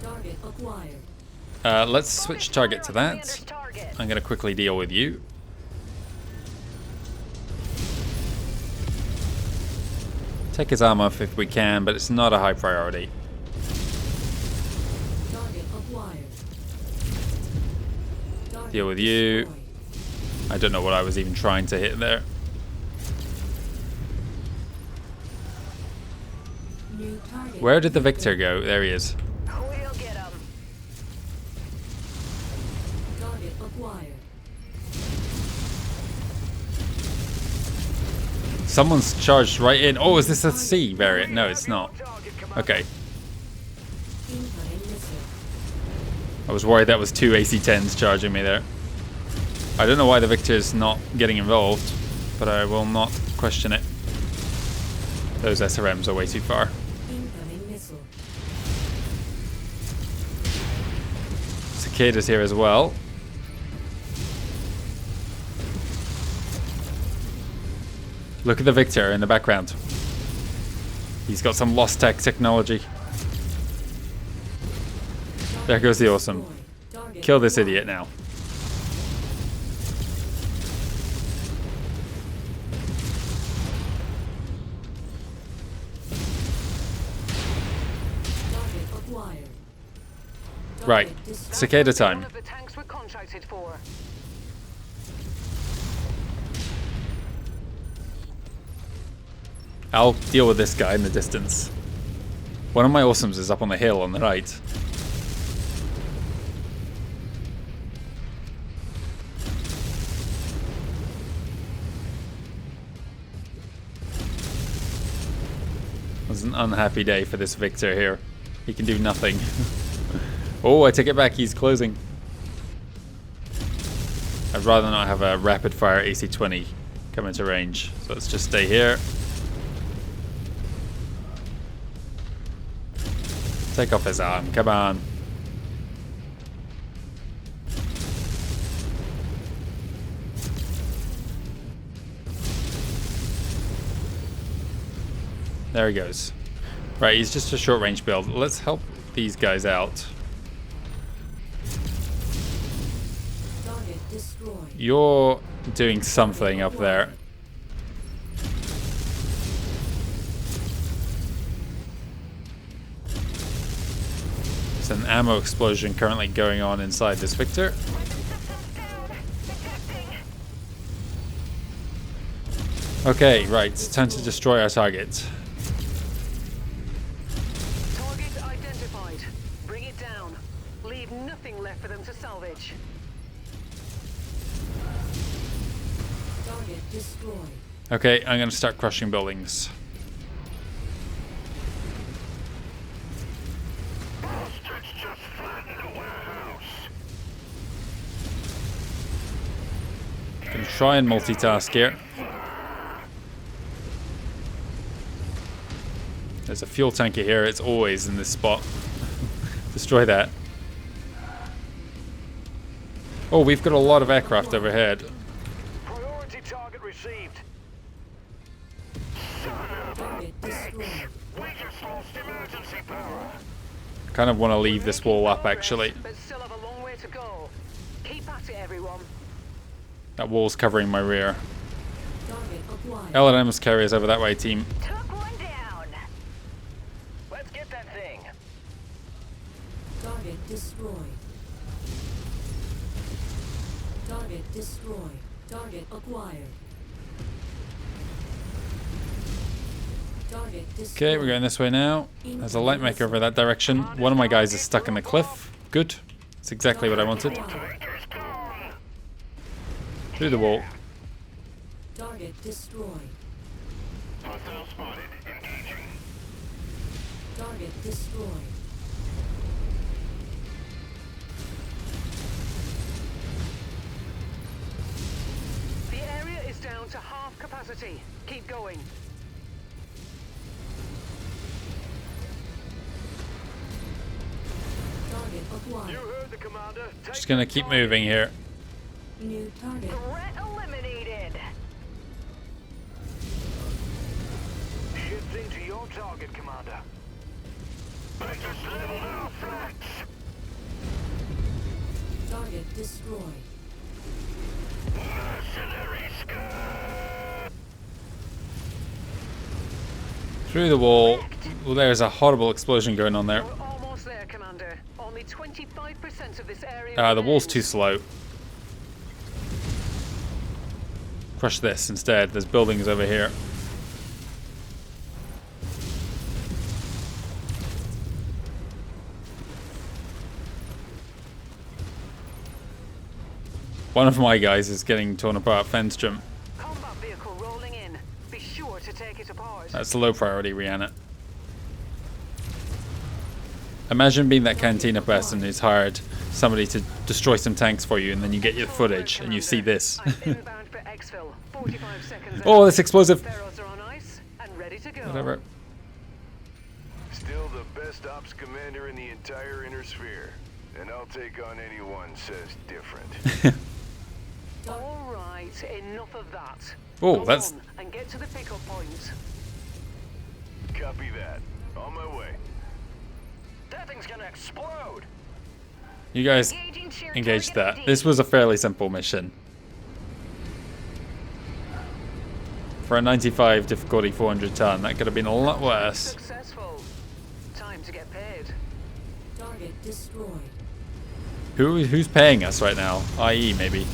Target acquired. Let's switch target to that. Commander's target. I'm going to quickly deal with you. Take his arm off if we can, but it's not a high priority. Target acquired. Target Deal with you. destroyed. I don't know what I was even trying to hit there. New target. Where did the Victor go? There he is. We'll get him. Target acquired. Someone's charged right in. Oh, is this a C variant? No, it's not. Okay. Incoming missile. I was worried that was 2 AC-10s charging me there. I don't know why the Victor's not getting involved, but I will not question it. Those SRMs are way too far. Incoming missile. Cicada's here as well. Look at the Victor in the background. He's got some lost tech technology. There goes the awesome. Target Kill this idiot now. Target acquired. Right, Target destroyed. Cicada time. One of the tanks we're contracted for. I'll deal with this guy in the distance. One of my awesomes is up on the hill on the right. It was an unhappy day for this Victor here. He can do nothing. Oh, I take it back, he's closing. I'd rather not have a rapid fire AC-20 come into range. So let's just stay here. Take off his arm, come on. There he goes. Right, he's just a short range build. Let's help these guys out. Target destroyed. You're doing something up there. There's an ammo explosion currently going on inside this Victor. Okay, right, it's time to destroy our target. Target identified. Bring it down. Leave nothing left for them to salvage. Target destroyed. Okay, I'm gonna start crushing buildings. Gonna try and multitask here. There's a fuel tanker here, it's always in this spot. Destroy that. Oh, we've got a lot of aircraft overhead. Priority target received. Target destroyed. We just lost emergency power. Kind of want to leave this wall up, actually. But still have a long way to go. Keep at it, everyone. That wall's covering my rear. Target acquired. L&M's carriers over that way, team. Took one down. Let's get that thing. Target destroyed. Target destroyed. Target acquired. Target destroyed. Okay, we're going this way now. There's a light maker over that direction. One of my guys is stuck in the cliff. Good. That's exactly what I wanted. Through the wall. Target destroyed. Hostile spotted. Engaging. Target destroyed. The area is down to half capacity. Keep going. Target acquired. You heard the commander. Take Just gonna keep moving here. New target. Threat eliminated. Shifting to your target, commander. I just leveled our flanks. Target destroyed. Mercenaries. Through the wall. Well, there's a horrible explosion going on there. We're almost there, Commander. Only 25% of this area. The wall's remains. too slow. Crush this instead. There's buildings over here. One of my guys is getting torn apart. Fenstrom. Combat vehicle rolling in. Be sure to take it apart. That's a low priority, Rihanna. Imagine being that cantina person who's hired somebody to destroy some tanks for you, and then you get your footage and you see this. I'm inbound for exfil. 45 seconds. Oh, out. that's explosive. Barrels are on ice and ready to go. Whatever. Still the best ops commander in the entire inner sphere. And I'll take on anyone says different. All right, enough of that. Oh, Go that's- on and get to the pickup point. Copy that. On my way. That thing's gonna explode. You guys Engaging sheer engaged target that. ID. This was a fairly simple mission. For a 95 difficulty 400 ton, that could have been a lot worse. Successful. Time to get paid. Target destroyed. Who's paying us right now? IE, maybe.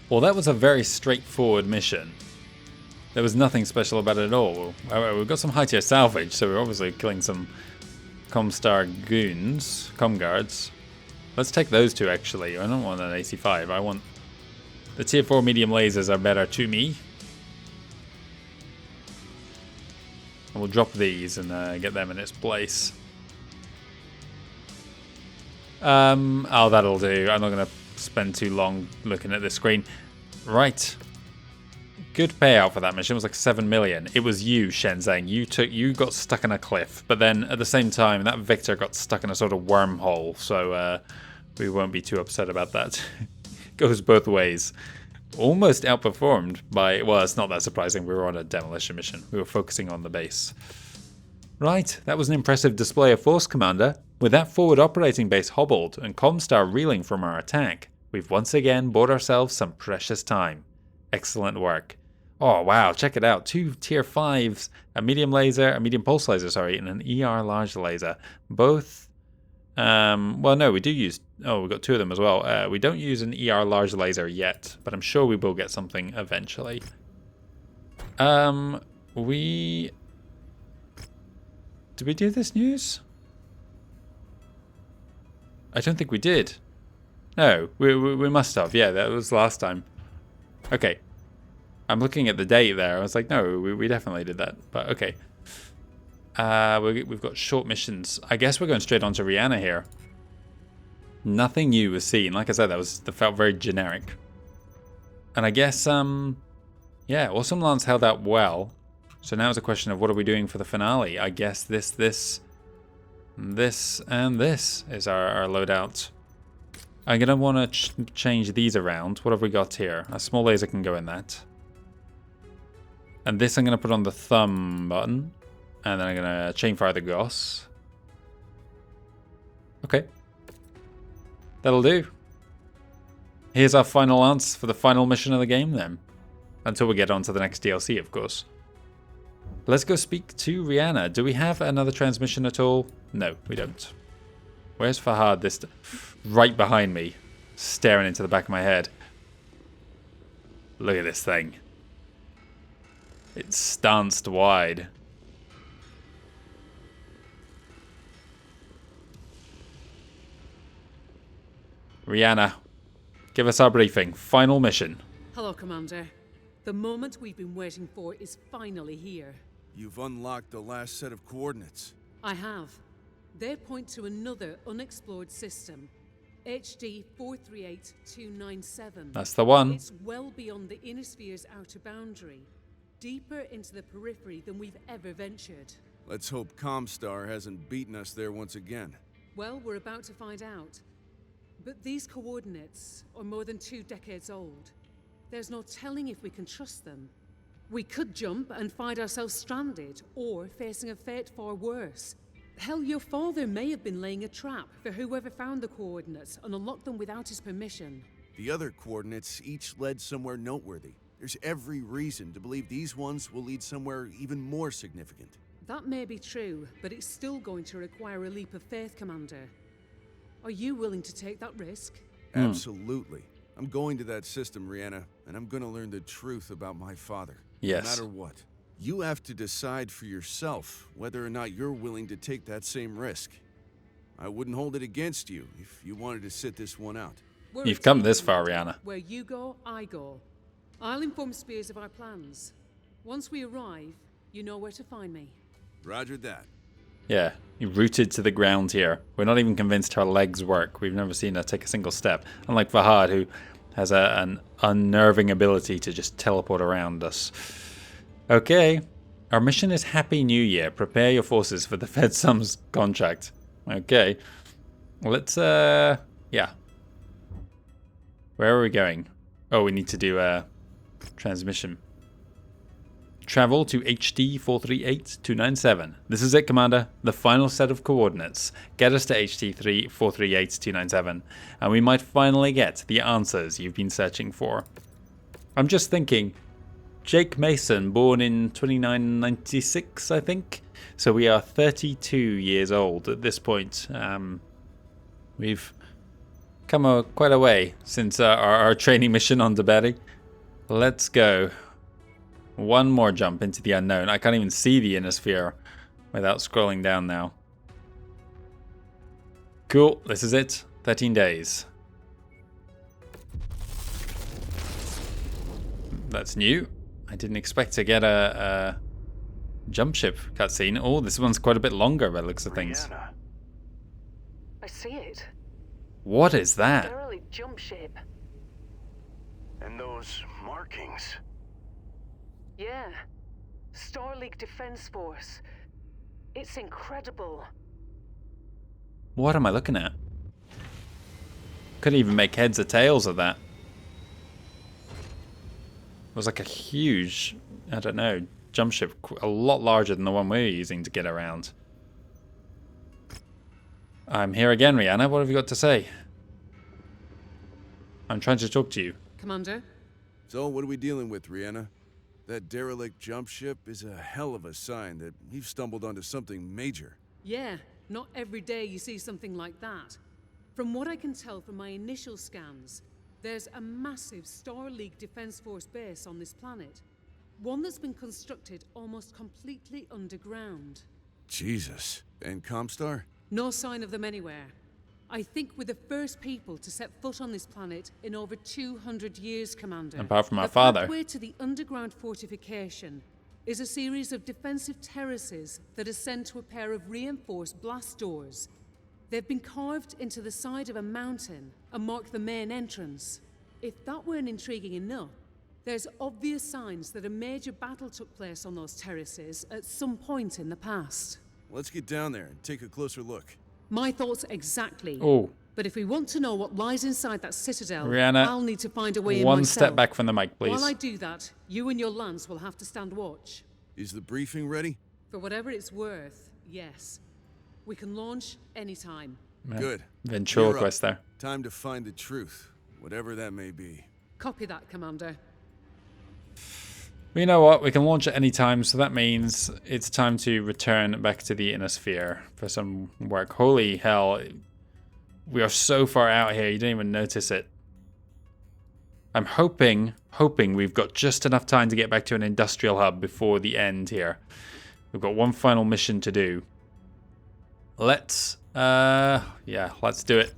Well, that was a very straightforward mission. There was nothing special about it at all. We've got some high tier salvage, so we're obviously killing some Comstar goons, Comguards. Let's take those two actually. I don't want an AC5. I want the tier 4 medium lasers are better to me. And we'll drop these and get them in its place. Oh, that'll do. I'm not going to spend too long looking at this screen. Right. good payout for that mission. It was like 7 million. It was you, Shenzhen. You got stuck in a cliff, but then at the same time, that Victor got stuck in a sort of wormhole. So we won't be too upset about that. Goes both ways. Almost outperformed by, well, it's not that surprising. We were on a demolition mission. We were focusing on the base. Right, that was an impressive display of force, Commander. With that forward operating base hobbled and Comstar reeling from our attack, we've once again bought ourselves some precious time. Excellent work. Oh wow, check it out. 2 tier 5s, a medium pulse laser, sorry, and an ER large laser. Both, well no, we do use, oh, we've got 2 of them as well. We don't use an ER large laser yet, but I'm sure we will get something eventually. Did we do this news? I don't think we did. No, we must have. Yeah, that was last time. Okay. I'm looking at the date there. I was like, no, we definitely did that. But okay. We've got short missions. I guess we're going straight on to Rihanna here. Nothing new was seen. Like I said, that felt very generic. And I guess, yeah, Awesome Lance held out well. So now it's a question of what are we doing for the finale? I guess this, and this is our loadout. I'm going to want to change these around. What have we got here? A small laser can go in that. And this I'm going to put on the thumb button. And then I'm going to chainfire the Goss. Okay. That'll do. Here's our final answer for the final mission of the game then. Until we get on to the next DLC, of course. Let's go speak to Rihanna. Do we have another transmission at all? No, we don't. Where's Fahad? Right behind me. Staring into the back of my head. Look at this thing. It's stanced wide. Rihanna, give us our briefing. Final mission. Hello, Commander. The moment we've been waiting for is finally here. You've unlocked the last set of coordinates. I have. They point to another unexplored system, HD 438297. That's the one. It's well beyond the inner sphere's outer boundary, deeper into the periphery than we've ever ventured. Let's hope Comstar hasn't beaten us there once again. Well, we're about to find out. But these coordinates are more than 2 decades old. There's no telling if we can trust them. We could jump and find ourselves stranded, or facing a fate far worse. Hell, your father may have been laying a trap for whoever found the coordinates and unlocked them without his permission. The other coordinates each led somewhere noteworthy. There's every reason to believe these ones will lead somewhere even more significant. That may be true, but it's still going to require a leap of faith, Commander. Are you willing to take that risk? Absolutely. I'm going to that system, Rihanna, and I'm going to learn the truth about my father. Yes. No matter what. You have to decide for yourself whether or not you're willing to take that same risk. I wouldn't hold it against you if you wanted to sit this one out. You've come this far, Rihanna. Where you go, I go. I'll inform Spears of our plans. Once we arrive, you know where to find me. Roger that. Yeah, you're rooted to the ground here. We're not even convinced her legs work. We've never seen her take a single step. Unlike Fahad, who has an unnerving ability to just teleport around us. Okay. Our mission is Happy New Year. Prepare your forces for the FedSum's contract. Okay. Let's, yeah. Where are we going? Oh, we need to do a transmission. Travel to HD 438297. This is it, Commander. The final set of coordinates. Get us to HD 438297, and we might finally get the answers you've been searching for. I'm just thinking, Jake Mason, born in 2996, I think. So we are 32 years old at this point. We've come quite a way since our training mission on Deberi. Let's go. One more jump into the unknown. I can't even see the inner sphere without scrolling down now. Cool, this is it. 13 days. That's new. I didn't expect to get a jump ship cutscene. Oh, this one's quite a bit longer by the looks of things. Rihanna. I see it. What is that? Derelict jump ship. And those markings. Yeah. Star League Defense Force. It's incredible. What am I looking at? Couldn't even make heads or tails of that. It was like a huge, I don't know, jump ship, a lot larger than the one we're using to get around. I'm here again, Rihanna. What have you got to say? I'm trying to talk to you. Commander? So, what are we dealing with, Rihanna? That derelict jump ship is a hell of a sign that we've stumbled onto something major. Yeah, not every day you see something like that. From what I can tell from my initial scans, there's a massive Star League Defense Force base on this planet. One that's been constructed almost completely underground. Jesus. And Comstar? No sign of them anywhere. I think we're the first people to set foot on this planet in over 200 years, Commander. Apart from our the father. pathway to the underground fortification is a series of defensive terraces that ascend to a pair of reinforced blast doors. They've been carved into the side of a mountain and mark the main entrance. If that weren't intriguing enough, there's obvious signs that a major battle took place on those terraces at some point in the past. Let's get down there and take a closer look. My thoughts exactly. Oh. But if we want to know what lies inside that citadel, Rihanna, I'll need to find a way in one myself. step back from the mic, please. While I do that, you and your Lance will have to stand watch. Is the briefing ready? For whatever it's worth, yes. We can launch anytime. Good. Ventriloquist there. Time to find the truth, whatever that may be. Copy that, Commander. You know what? We can launch at any time, so that means it's time to return back to the inner sphere for some work. Holy hell. We are so far out here, you don't even notice it. I'm hoping we've got just enough time to get back to an industrial hub before the end here. We've got one final mission to do. Let's do it.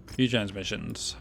Few transmissions.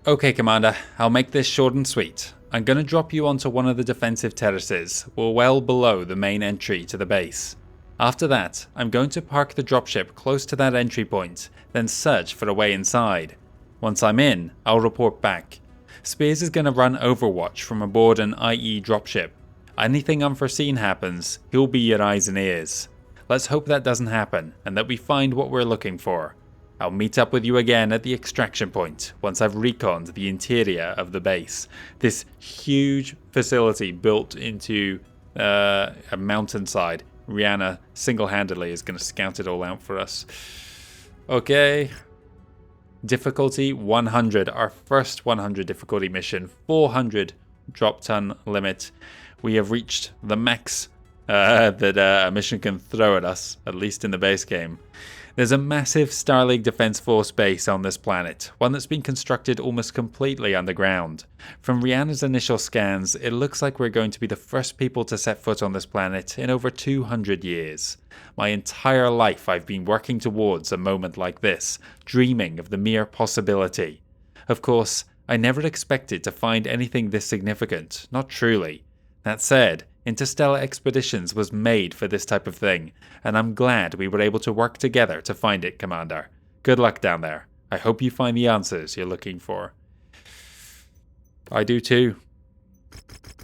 Okay, Commander, I'll make this short and sweet. I'm gonna drop you onto one of the defensive terraces, well below the main entry to the base. After that, I'm going to park the dropship close to that entry point, then search for a way inside. Once I'm in, I'll report back. Spears is gonna run Overwatch from aboard an IE dropship. Anything unforeseen happens, he'll be your eyes and ears. Let's hope that doesn't happen, and that we find what we're looking for. I'll meet up with you again at the extraction point once I've reconned the interior of the base. This huge facility built into a mountainside. Rihanna single-handedly is going to scout it all out for us. Okay. Difficulty 100. Our first 100 difficulty mission. 400 drop ton limit. We have reached the max that a mission can throw at us, at least in the base game. There's a massive Star League Defense Force base on this planet, one that's been constructed almost completely underground. From Rihanna's initial scans, it looks like we're going to be the first people to set foot on this planet in over 200 years. My entire life I've been working towards a moment like this, dreaming of the mere possibility. Of course, I never expected to find anything this significant, not truly. That said, Interstellar Expeditions was made for this type of thing, and I'm glad we were able to work together to find it, Commander. Good luck down there. I hope you find the answers you're looking for. I do too.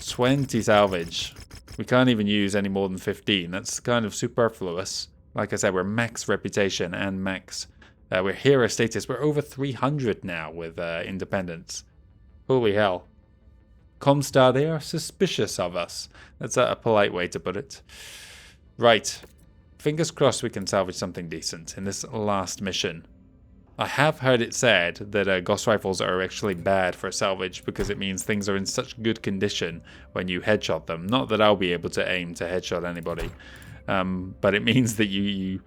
20 salvage. We can't even use any more than 15. That's kind of superfluous. Like I said, we're max reputation and max. We're hero status. We're over 300 now with independence. Holy hell. Comstar, they are suspicious of us. That's a polite way to put it. Right. Fingers crossed we can salvage something decent in this last mission. I have heard it said that ghost rifles are actually bad for salvage because it means things are in such good condition when you headshot them. Not that I'll be able to aim to headshot anybody, but it means that you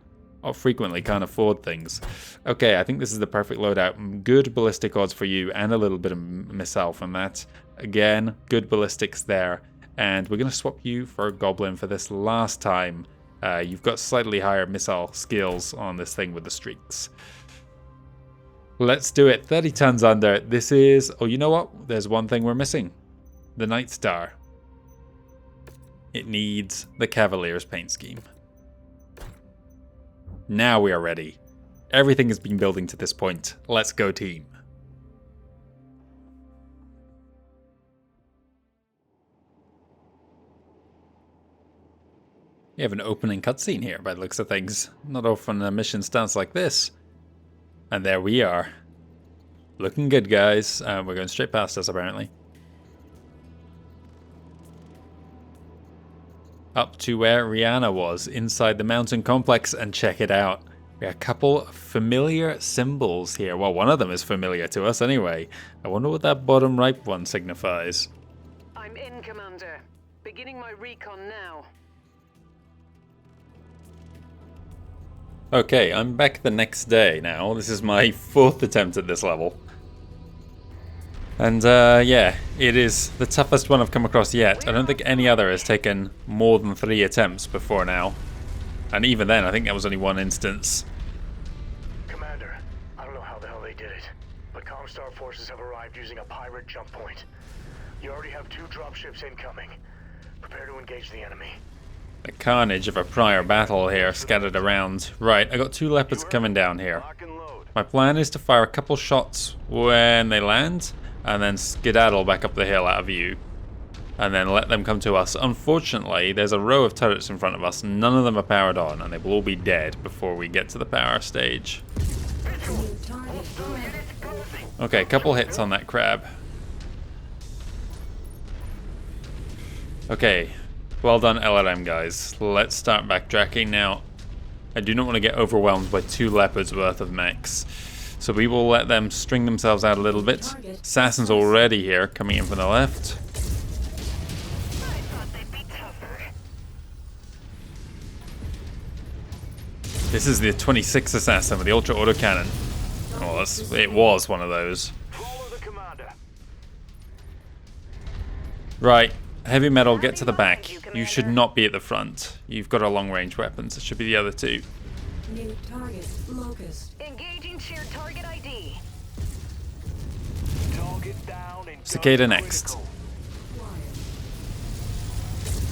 frequently can't afford things. Okay, I think this is the perfect loadout. Good ballistic odds for you and a little bit of missile from that. Again, good ballistics there. And we're going to swap you for a goblin for this last time. You've got slightly higher missile skills on this thing with the streaks. Let's do it. 30 tons under. This is... Oh, you know what? There's one thing we're missing. The Night Star. It needs the Cavalier's paint scheme. Now we are ready. Everything has been building to this point. Let's go, team. We have an opening cutscene here by the looks of things. Not often a mission starts like this. And there we are. Looking good, guys. We're going straight past us, apparently. Up to where Rihanna was, inside the mountain complex, and check it out. We have a couple familiar symbols here. Well, one of them is familiar to us anyway. I wonder what that bottom right one signifies. I'm in, Commander. Beginning my recon now. Okay, I'm back the next day now. This is my 4th attempt at this level. And yeah, it is the toughest one I've come across yet. I don't think any other has taken more than 3 attempts before now. And even then, I think that was only one instance. Commander, I don't know how the hell they did it, but Comstar forces have arrived using a pirate jump point. You already have 2 dropships incoming. Prepare to engage the enemy. The carnage of a prior battle here scattered around. Right, I got 2 leopards coming down here. My plan is to fire a couple shots when they land, and then skedaddle back up the hill out of view, and then let them come to us. Unfortunately, there's a row of turrets in front of us. None of them are powered on, and they will all be dead before we get to the power stage. Okay, a couple hits on that crab. Okay, well done LRM guys. Let's start backtracking now. I do not want to get overwhelmed by 2 leopards worth of mechs. So we will let them string themselves out a little bit. Assassin's already here, coming in from the left. This is the 26th assassin with the ultra autocannon. Oh, it was one of those. Right, heavy metal, get to the back. You should not be at the front. You've got our long range weapons. It should be the other 2. New target, Locust. Engaging shared target ID. Target down and Cicada next.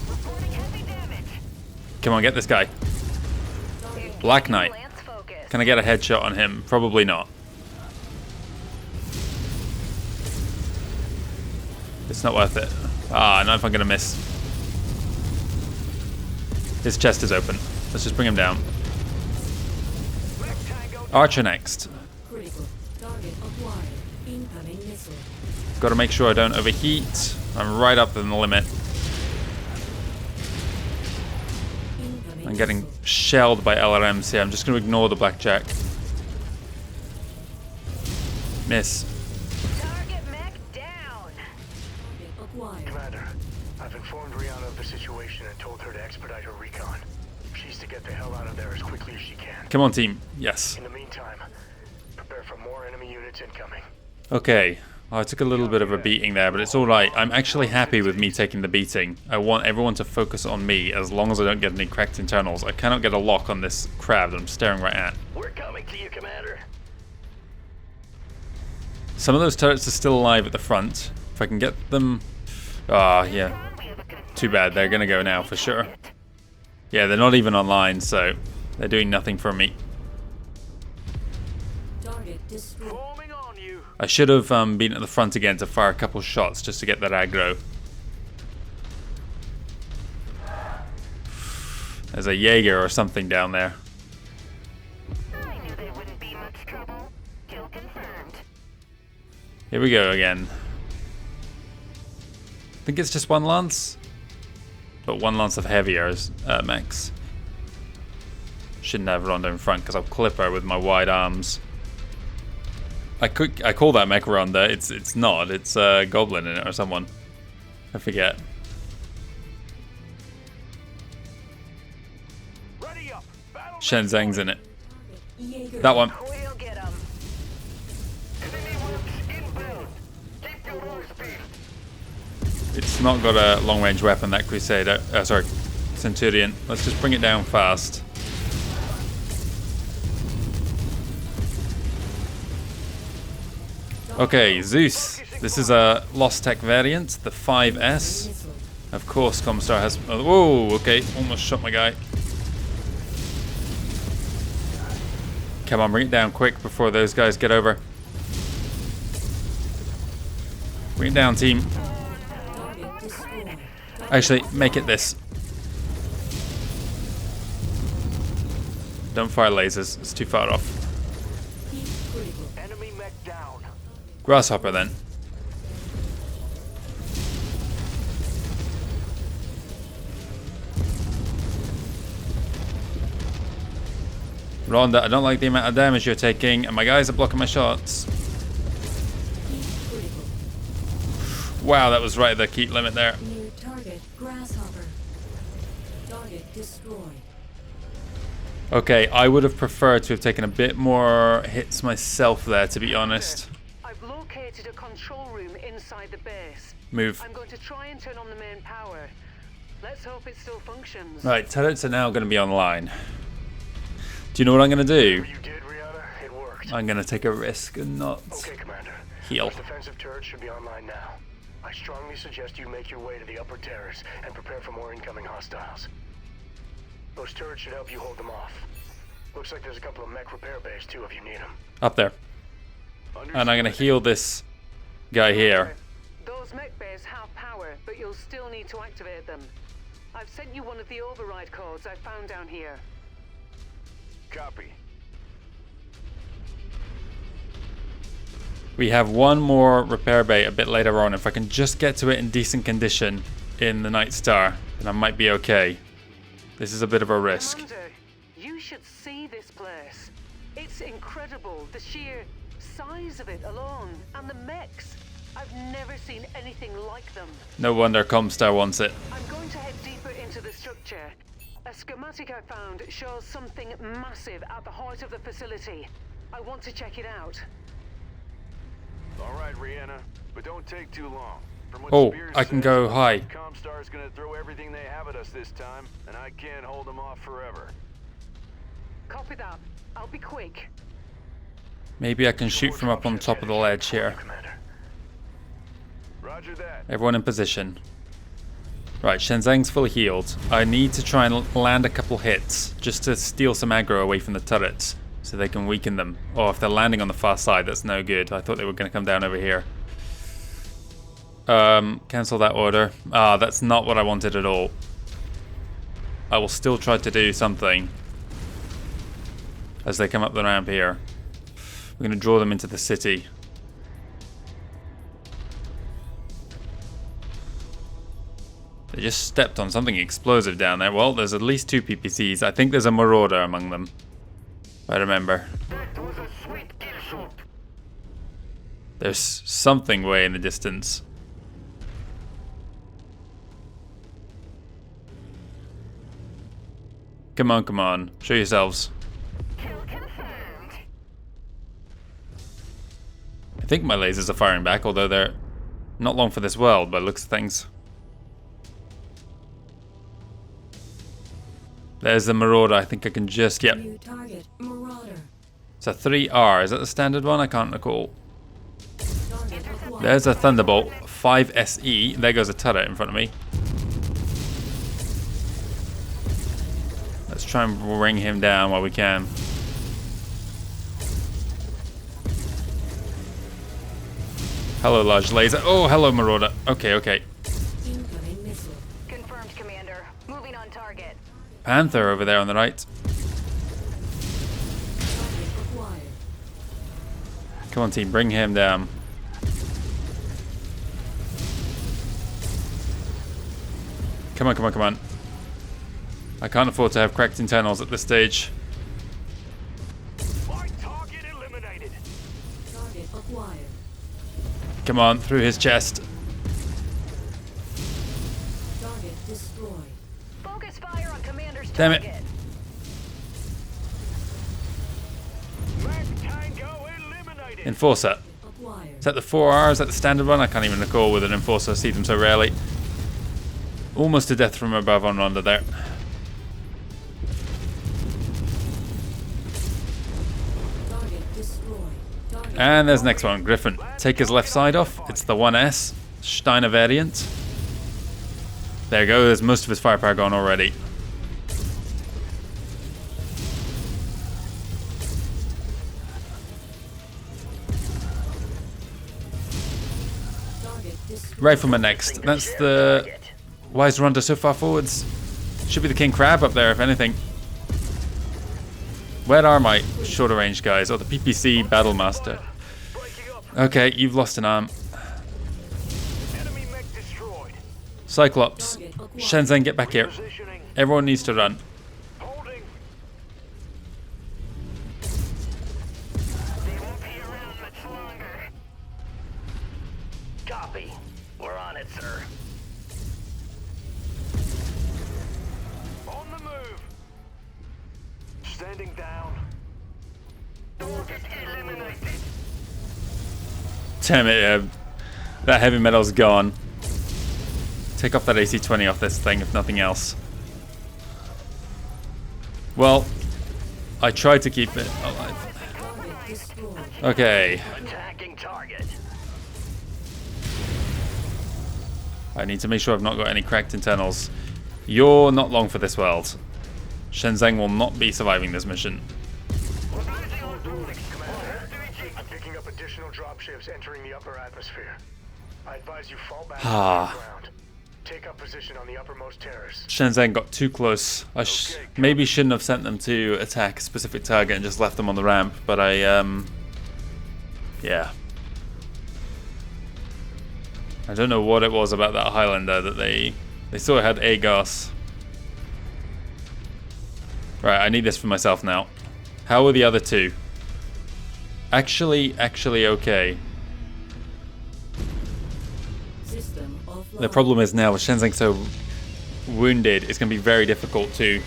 Reporting heavy damage. Come on, get this guy. Black Knight. Lance focus. Can I get a headshot on him? Probably not. It's not worth it. Ah, I know if I'm gonna miss. His chest is open. Let's just bring him down. Archer next. Critical. Target acquired. Incoming missile. Got to make sure I don't overheat. I'm right up in the limit. Incoming I'm getting missile. shelled by LRMs here. I'm just going to ignore the blackjack. Miss. Target mech down. Target acquired. Commander, I've informed Rihanna of the situation and told her to expedite her recon. She's to get the hell out of there as quickly as she can. Come on, team. Yes. In the meantime, prepare for more enemy units incoming. Okay. Oh, I took a little bit of a beating there, but it's alright. I'm actually happy with me taking the beating. I want everyone to focus on me as long as I don't get any cracked internals. I cannot get a lock on this crab that I'm staring right at. We're coming to you, Commander. Some of those turrets are still alive at the front. If I can get them... Ah, yeah. Too bad. They're going to go now for sure. Yeah, they're not even online, so they're doing nothing for me. Target destroyed. Forming on you. I should have been at the front again to fire a couple shots just to get that aggro. There's a Jaeger or something down there. I knew there wouldn't be much trouble. Kill confirmed. Here we go again. I think it's just 1 lance. But 1 lance of heavier mechs. Shouldn't have Rhonda in front because I'll clip her with my wide arms. I call that mech Rhonda. It's not. It's a goblin in it or someone. I forget. Ready up. Battle Shenzheng's in it. Jaeger. That one. We'll get him. enemy works inbound. Keep your low speed. It's not got a long-range weapon, that Crusader. Sorry, Centurion. Let's just bring it down fast. Okay, Zeus. This is a Lost Tech variant, the 5S. Of course, Comstar has... Oh, whoa, okay. Almost shot my guy. Come on, bring it down quick before those guys get over. Bring it down, team. Target destroyed. Actually, make it this. Don't fire lasers. It's too far off. Heat critical. Enemy mech down. Grasshopper then. Rhonda, I don't like the amount of damage you're taking, and my guys are blocking my shots. Heat critical. Wow, that was right at the heat limit there. New target. Grasshopper. Target destroyed. Okay, I would have preferred to have taken a bit more hits myself there, to be honest. I've located a control room inside the base. Move. I'm going to try and turn on the main power. Let's hope it still functions. Right, turrets are now going to be online. Do you know what I'm going to do? Whatever you did, Rihanna, it worked. I'm going to take a risk and not Okay, Commander. heal. Those defensive turrets should be online now. I strongly suggest you make your way to the upper terrace and prepare for more incoming hostiles. Those turrets should help you hold them off. Looks like there's a couple of mech repair bays too if you need them. Up there. And I'm going to heal this guy here. Those mech bays have power, but you'll still need to activate them. I've sent you one of the override codes I found down here. Copy. We have one more repair bay a bit later on. If I can just get to it in decent condition in the Night Star, then I might be okay. This is a bit of a risk. Commander, you should see this place. It's incredible, the sheer size of it alone, and the mechs. I've never seen anything like them. No wonder Comstar wants it. I'm going to head deeper into the structure. A schematic I found shows something massive at the heart of the facility. I want to check it out. All right, Rihanna, but don't take too long. From what Oh, Spears I can says, go high. Comstar's gonna throw everything they have at us this time, and I can't hold them off forever. Copy that. I'll be quick. Maybe I can shoot from up on top of the ledge here. Commander. Roger that. Everyone in position. Right, Shenzheng's fully healed. I need to try and land a couple hits just to steal some aggro away from the turrets so they can weaken them. Oh, if they're landing on the far side, that's no good. I thought they were going to come down over here. Cancel that order. Ah, that's not what I wanted at all. I will still try to do something as they come up the ramp here. We're going to draw them into the city. They just stepped on something explosive down there. Well, there's at least 2 PPCs. I think there's a Marauder among them, if I remember. There's something way in the distance. Come on, come on. Show yourselves. I think my lasers are firing back, although they're not long for this world by the looks of things. There's the Marauder. I think I can just... Yep. New target. Marauder. It's a 3R. Is that the standard one? I can't recall. Target acquired. There's a Thunderbolt 5SE. There goes a turret in front of me. Let's try and bring him down while we can. Hello, large laser. Oh, hello, Marauder. Okay, okay. Incoming missile. Confirmed, Commander. Moving on target. Panther over there on the right. Target acquired. Come on, team. Bring him down. Come on, come on, come on. I can't afford to have cracked internals at this stage. My target eliminated. Target acquired. Come on, through his chest. Target destroyed. Focus fire on Commander's Damn it. target. Mech tango eliminated. Enforcer. Acquired. Is that the 4R? Is that the standard one? I can't even recall with an Enforcer. I see them so rarely. Almost to death from above on Ronda there. Target destroyed. Target And there's the next one, Griffin. Take his left side off. It's the 1S Steiner variant. There you go. There's most of his firepower gone already. target destroyed. Rifleman next. That's the... Why is Ronda so far forwards? Should be the King Crab up there, if anything. Where are my shorter range guys? Oh, the PPC Battlemaster. Okay, you've lost an arm. Enemy mech destroyed. Cyclops. Shenzhen, get back here. Positioning. Everyone needs to run. Holding. Copy. We're on it, sir. On the move. Standing down. Eliminated. Damn it, that heavy metal's gone. Take off that AC-20 off this thing, if nothing else. Well, I tried to keep it alive. Okay. Attacking target. I need to make sure I've not got any cracked internals. You're not long for this world. Shenzhen will not be surviving this mission. I'm picking up additional dropships entering the upper atmosphere. I advise you fall back to the ground. Take up position on the uppermost terrace. Shenzhen got too close. I maybe shouldn't have sent them to attack a specific target and just left them on the ramp, but yeah. I don't know what it was about that Highlander that they sort of had AGOS. Right, I need this for myself now. How are the other two? Actually okay. The problem is now with Shenzhen so wounded, it's going to be very difficult to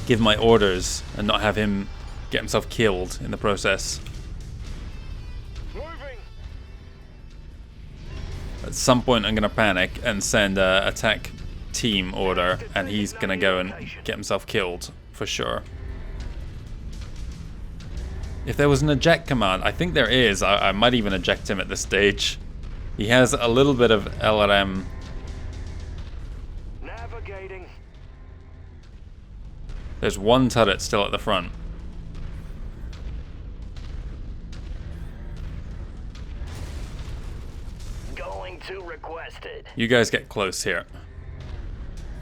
give my orders and not have him get himself killed in the process. Moving. At some point I'm going to panic and send a attack team order, and he's going to go and get himself killed for sure. If there was an eject command, I think there is. I might even eject him at this stage. He has a little bit of LRM. Navigating. There's one turret still at the front. Going to requested. You guys get close here.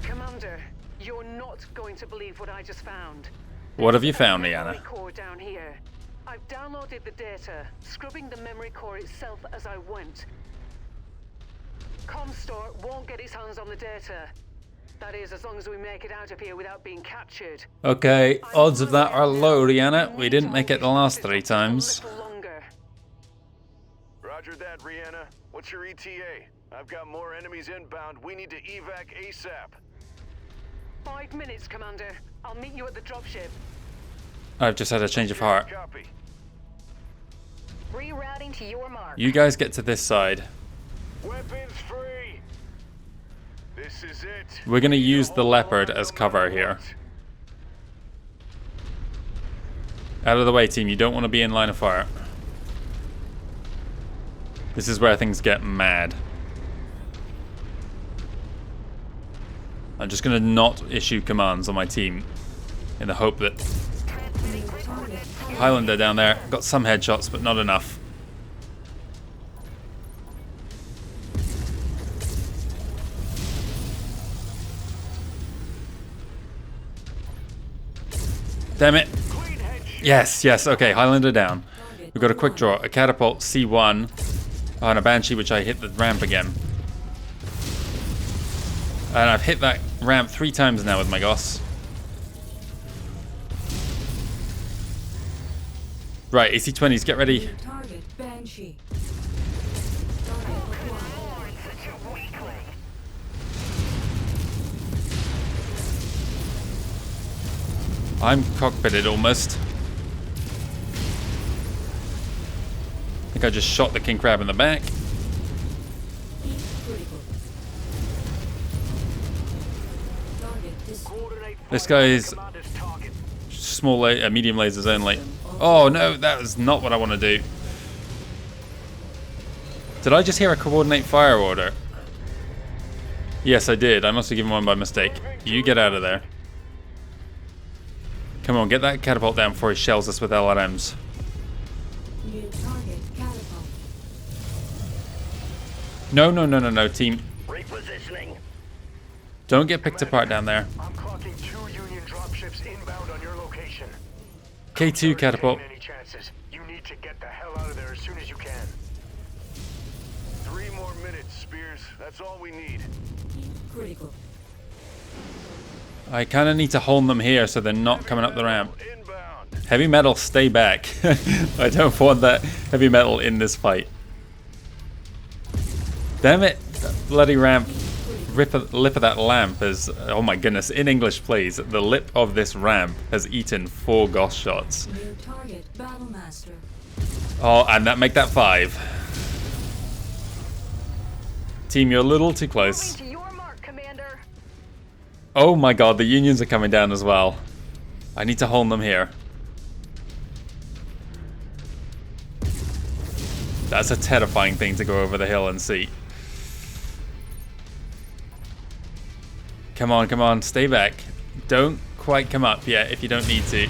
Commander, you're not going to believe what I just found. What have you found, There's a Liana? memory core down here. I've downloaded the data, scrubbing the memory core itself as I went. Comstar won't get its hands on the data. That is, as long as we make it out of here without being captured. Okay, odds of that are low, Rihanna. We didn't make it the last 3 times. Roger that, Rihanna. What's your ETA? I've got more enemies inbound. We need to evac ASAP. 5 minutes, Commander. I'll meet you at the dropship. I've just had a change of heart. Copy. Rerouting to your mark. You guys get to this side. Weapons free. This is it. We're going to use the Leopard as cover here. Out of the way, team. You don't want to be in line of fire. This is where things get mad. I'm just going to not issue commands on my team in the hope that Highlander down there got some headshots, but not enough. Damn it. Yes, okay, Highlander down. We've got a quick draw, a catapult, C1, and a Banshee, which I hit the ramp again. And I've hit that ramp 3 times now with my Goss. Right, AC-20s, get ready. Target Banshee. I'm cockpitted almost. I think I just shot the king crab in the back. This guy's small, medium lasers only. Oh no, that was not what I want to do. Did I just hear a coordinate fire order? Yes, I did. I must have given one by mistake. You get out of there. Come on, get that catapult down before he shells us with LRMs. New target catapult. No, team. Repositioning. Don't get picked apart down there. I'm clocking 2 Union dropships inbound on your location. K2 catapult. Any chances? You need to get the hell out of there as soon as you can. 3 more minutes, Spears. That's all we need. Critical. I kind of need to hold them here so they're not coming up the ramp. Inbound. Heavy metal, stay back. I don't want that heavy metal in this fight. Damn it, that bloody ramp. Lip of that lamp is, oh my goodness, in English please, the lip of this ramp has eaten 4 Gauss shots. New target, Battlemaster. Oh, and that make that 5. Team, you're a little too close. To your mark, Commander. Oh my god, the Unions are coming down as well. I need to hold them here. That's a terrifying thing to go over the hill and see. Come on, stay back. Don't quite come up yet if you don't need to.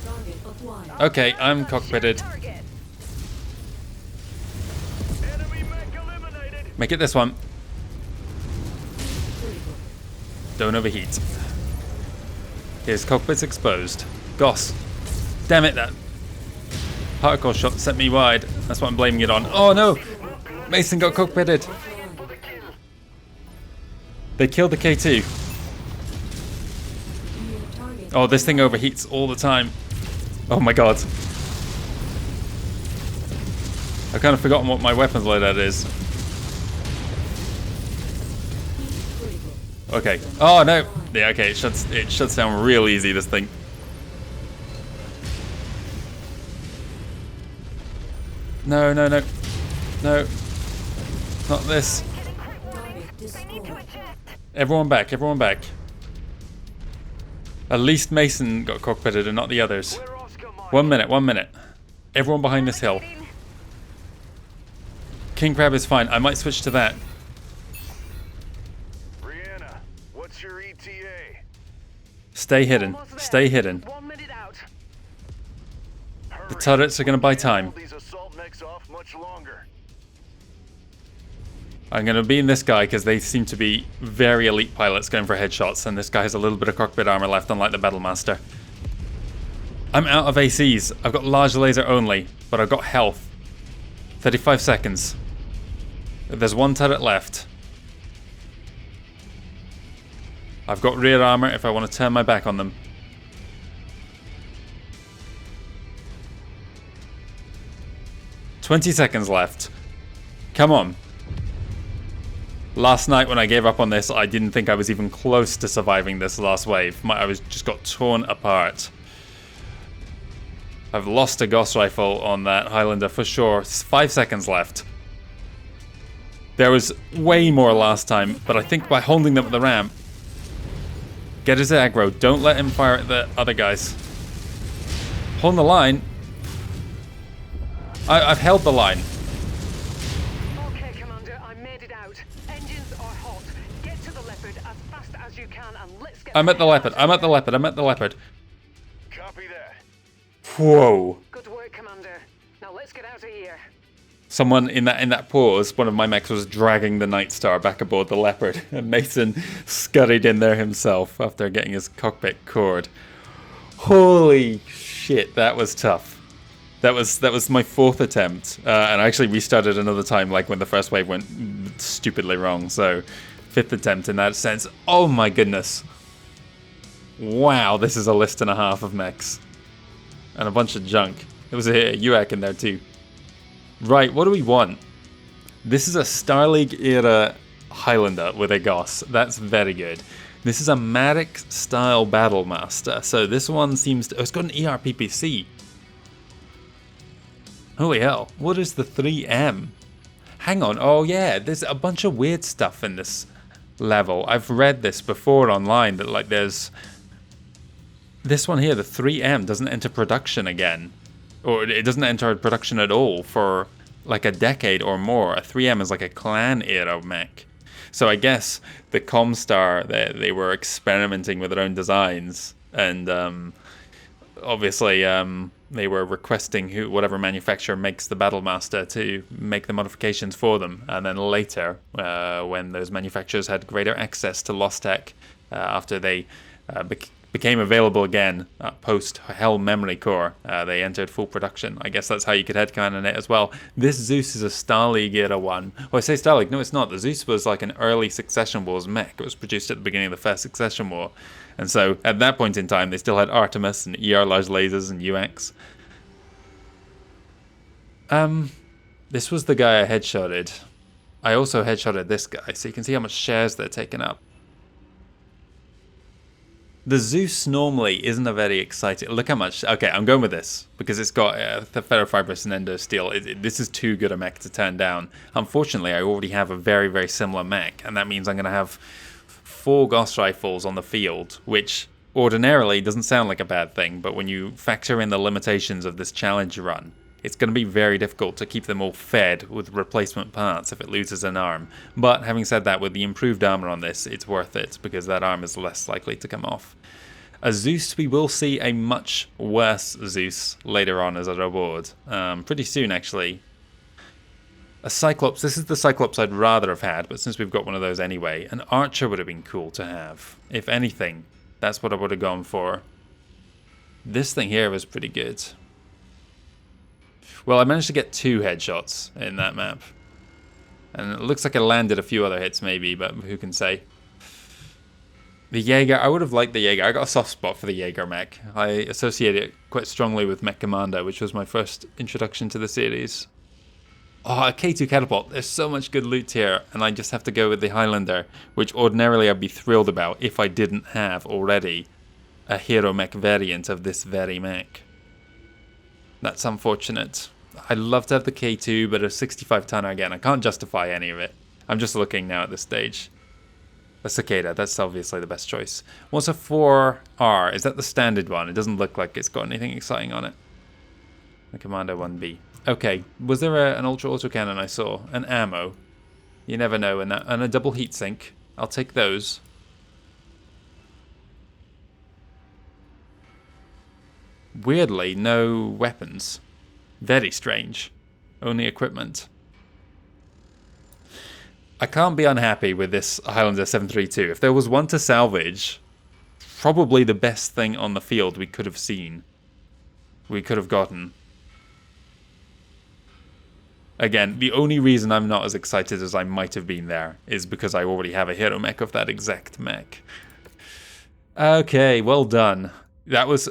Target acquired. Okay, I'm cockpitted. Target. Enemy mech eliminated. Make it this one. Critical. Don't overheat. His cockpit's exposed. Goss. Damn it, that particle shot sent me wide. That's what I'm blaming it on. Oh no! Mason got cockpitted. They killed the K2. New target. Oh, this thing overheats all the time. Oh my god. I've kind of forgotten what my weapons loadout is. Critical. Okay. Oh no! Yeah, okay, it shuts down real easy, this thing. No. No. Not this. Target destroyed. Everyone back. At least Mason got cockpitted and not the others. 1 minute. Everyone behind this hill. King Crab is fine. I might switch to that. Brianna, what's your ETA? Stay hidden. Almost there. Stay hidden. 1 minute out. The turrets are going to buy time. Hold these assault mechs off much longer. I'm going to be in this guy because they seem to be very elite pilots going for headshots, and this guy has a little bit of cockpit armor left, unlike the Battlemaster. I'm out of ACs. I've got large laser only, but I've got health. 35 seconds. There's 1 turret left. I've got rear armor if I want to turn my back on them. $20 seconds left. Come on. Last night when I gave up on this, I didn't think I was even close to surviving this last wave. I just got torn apart. I've lost a Gauss rifle on that Highlander for sure. 5 seconds left. There was way more last time, but I think by holding them at the ramp, get his aggro. Don't let him fire at the other guys. Hold the line. I've held the line. Okay, Commander, I made it out. Engines are hot. Get to the Leopard as fast as you can and let's get I'm at the hell Leopard. out I'm of at the here. Leopard. I'm at the Leopard. Copy that. Whoa. Good work, Commander. Now let's get out of here. Someone in that pause, one of my mechs was dragging the Night Star back aboard the Leopard, and Mason scurried in there himself after getting his cockpit cored. Holy shit, that was tough. That was my 4th attempt, and I actually restarted another time, like when the first wave went stupidly wrong. So, 5th attempt in that sense. Oh my goodness! Wow, this is a list and a half of mechs, and a bunch of junk. There was a UAC in there too. Right, what do we want? This is a Star League era Highlander with a Gauss. That's very good. This is a Matic style Battlemaster. So this one seems to... Oh, it's got an ERPPC. Holy hell. What is the 3M? Hang on. Oh yeah, there's a bunch of weird stuff in this level. I've read this before online that like there's... This one here, the 3M, doesn't enter production again. Or it doesn't enter production at all for like a decade or more. A 3M is like a clan era mech. So I guess the Comstar, they were experimenting with their own designs, and obviously they were requesting whatever manufacturer makes the Battlemaster to make the modifications for them. And then later, when those manufacturers had greater access to Lost Tech, after they became available again post-Hell Memory Core. They entered full production. I guess that's how you could headcanon it as well. This Zeus is a Starleague era one. Oh, I say Starleague. No, it's not. The Zeus was like an early Succession Wars mech. It was produced at the beginning of the first Succession War. And so at that point in time, they still had Artemis and ER large lasers and UX. This was the guy I headshotted. I also headshotted this guy, so you can see how much shares they're taking up. The Zeus normally isn't a very exciting... Look how much... Okay, I'm going with this, because it's got the ferrofibrous and endo steel. This is too good a mech to turn down. Unfortunately, I already have a very, very similar mech, and that means I'm going to have 4 Gauss rifles on the field, which ordinarily doesn't sound like a bad thing, but when you factor in the limitations of this challenge run, it's going to be very difficult to keep them all fed with replacement parts if it loses an arm. But having said that, with the improved armor on this, it's worth it, because that arm is less likely to come off. A Zeus, we will see a much worse Zeus later on as a reward. Pretty soon, actually. A Cyclops, this is the Cyclops I'd rather have had, but since we've got one of those anyway, an Archer would have been cool to have. If anything, that's what I would have gone for. This thing here was pretty good. Well, I managed to get 2 headshots in that map. And it looks like I landed a few other hits maybe, but who can say. The Jaeger, I would have liked the Jaeger. I got a soft spot for the Jaeger mech. I associate it quite strongly with Mech Commander, which was my first introduction to the series. Oh, a K2 catapult. There's so much good loot here, and I just have to go with the Highlander, which ordinarily I'd be thrilled about if I didn't have already a hero mech variant of this very mech. That's unfortunate. I'd love to have the K2, but a 65 tonner again. I can't justify any of it. I'm just looking now at this stage. A Cicada, that's obviously the best choice. What's a 4R? Is that the standard one? It doesn't look like it's got anything exciting on it. The Commander 1B. Okay, was there an ultra autocannon I saw? An ammo? You never know. And a double heatsink. I'll take those. Weirdly, no weapons. Very strange. Only equipment. I can't be unhappy with this Highlander 732. If there was one to salvage, probably the best thing on the field we could have seen. We could have gotten. Again, the only reason I'm not as excited as I might have been there is because I already have a hero mech of that exact mech. Okay, well done. That was...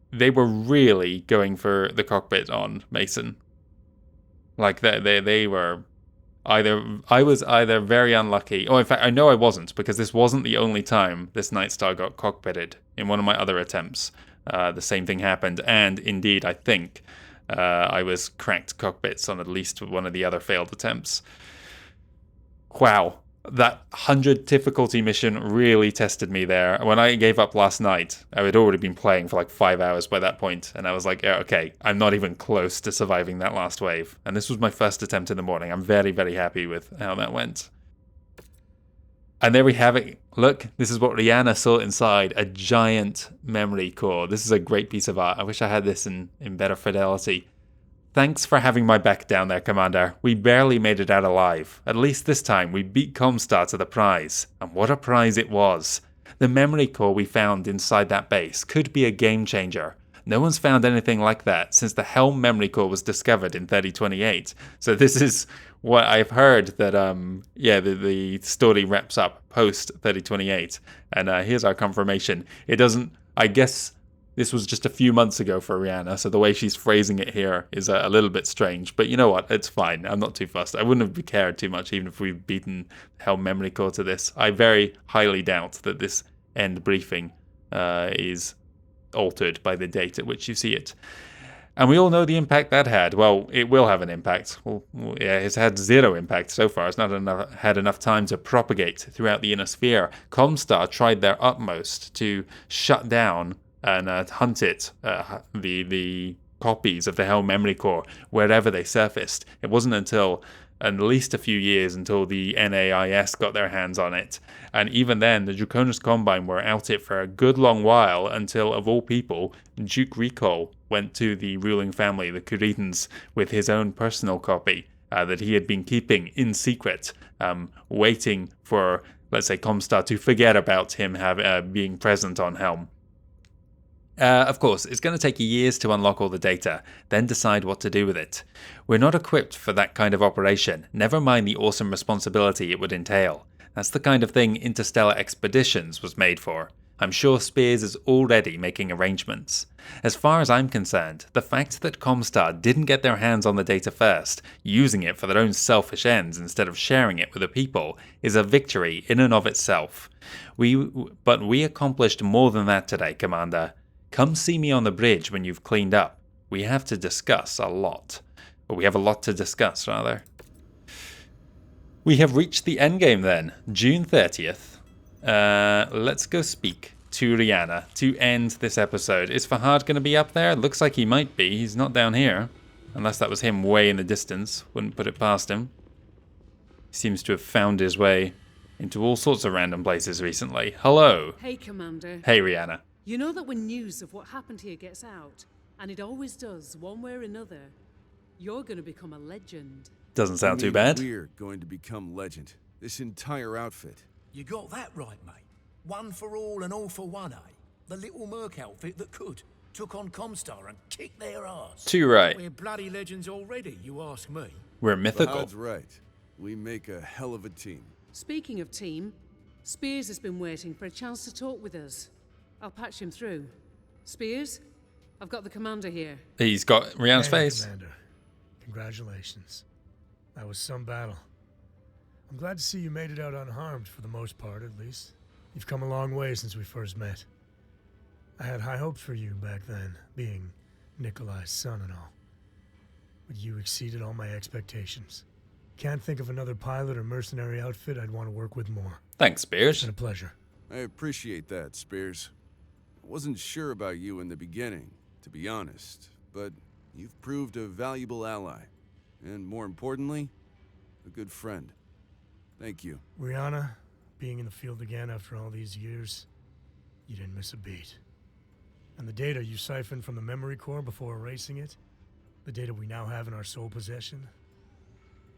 They were really going for the cockpit on Mason. Like, they were... I was either very unlucky... Oh, in fact, I know I wasn't, because this wasn't the only time this Night Star got cockpitted. In one of my other attempts, the same thing happened. And indeed, I think I was cracked cockpits on at least one of the other failed attempts. Wow. That 100 difficulty mission really tested me there. When I gave up last night, I had already been playing for like 5 hours by that point, and I was like, yeah, okay, I'm not even close to surviving that last wave. And this was my first attempt in the morning. I'm very, very happy with how that went. And there we have it. Look, this is what Rihanna saw inside, a giant memory core. This is a great piece of art. I wish I had this in better fidelity. Thanks for having my back down there, Commander. We barely made it out alive. At least this time, we beat Comstar to the prize. And what a prize it was. The memory core we found inside that base could be a game changer. No one's found anything like that since the Helm memory core was discovered in 3028. So this is what I've heard that, the story wraps up post 3028. And here's our confirmation. It doesn't, I guess... This was just a few months ago for Rihanna, so the way she's phrasing it here is a little bit strange. But you know what? It's fine. I'm not too fussed. I wouldn't have cared too much even if we'd beaten Helm Memory Core to this. I very highly doubt that this end briefing is altered by the date at which you see it. And we all know the impact that had. Well, it will have an impact. Well, yeah, it's had 0 impact so far. It's not had enough time to propagate throughout the inner sphere. Comstar tried their utmost to shut down and hunt it, the copies of the Helm Memory Core, wherever they surfaced. It wasn't until at least a few years until the NAIS got their hands on it. And even then, the Draconis Combine were out it for a good long while until, of all people, Duke Recall went to the ruling family, the Kuritans, with his own personal copy that he had been keeping in secret, waiting for let's say, Comstar to forget about him being present on Helm. Of course, it's going to take years to unlock all the data, then decide what to do with it. We're not equipped for that kind of operation, never mind the awesome responsibility it would entail. That's the kind of thing Interstellar Expeditions was made for. I'm sure Spears is already making arrangements. As far as I'm concerned, the fact that Comstar didn't get their hands on the data first, using it for their own selfish ends instead of sharing it with the people, is a victory in and of itself. But we accomplished more than that today, Commander. Come see me on the bridge when you've cleaned up. We have to discuss a lot. Or we have a lot to discuss, rather. We have reached the endgame then, June 30th. Let's go speak to Rihanna to end this episode. Is Fahad going to be up there? Looks like he might be. He's not down here. Unless that was him way in the distance. Wouldn't put it past him. He seems to have found his way into all sorts of random places recently. Hello. Hey, Commander. Hey, Rihanna. You know that when news of what happened here gets out, and it always does, one way or another, you're going to become a legend. Doesn't sound too bad. We're going to become legend. This entire outfit. You got that right, mate. One for all and all for one, eh? The little Merc outfit that could. Took on Comstar and kicked their ass. Too right. We're bloody legends already, you ask me. We're mythical. Fahad's right. We make a hell of a team. Speaking of team, Spears has been waiting for a chance to talk with us. I'll patch him through. Spears, I've got the commander here. He's got Rihanna's Hey, face. Commander. Congratulations. That was some battle. I'm glad to see you made it out unharmed, for the most part, at least. You've come a long way since we first met. I had high hopes for you back then, being Nikolai's son and all. But you exceeded all my expectations. Can't think of another pilot or mercenary outfit I'd want to work with more. Thanks, Spears. It's been a pleasure. I appreciate that, Spears. I wasn't sure about you in the beginning, to be honest, but you've proved a valuable ally. And more importantly, a good friend. Thank you. Rihanna, being in the field again after all these years, you didn't miss a beat. And the data you siphoned from the memory core before erasing it, the data we now have in our sole possession,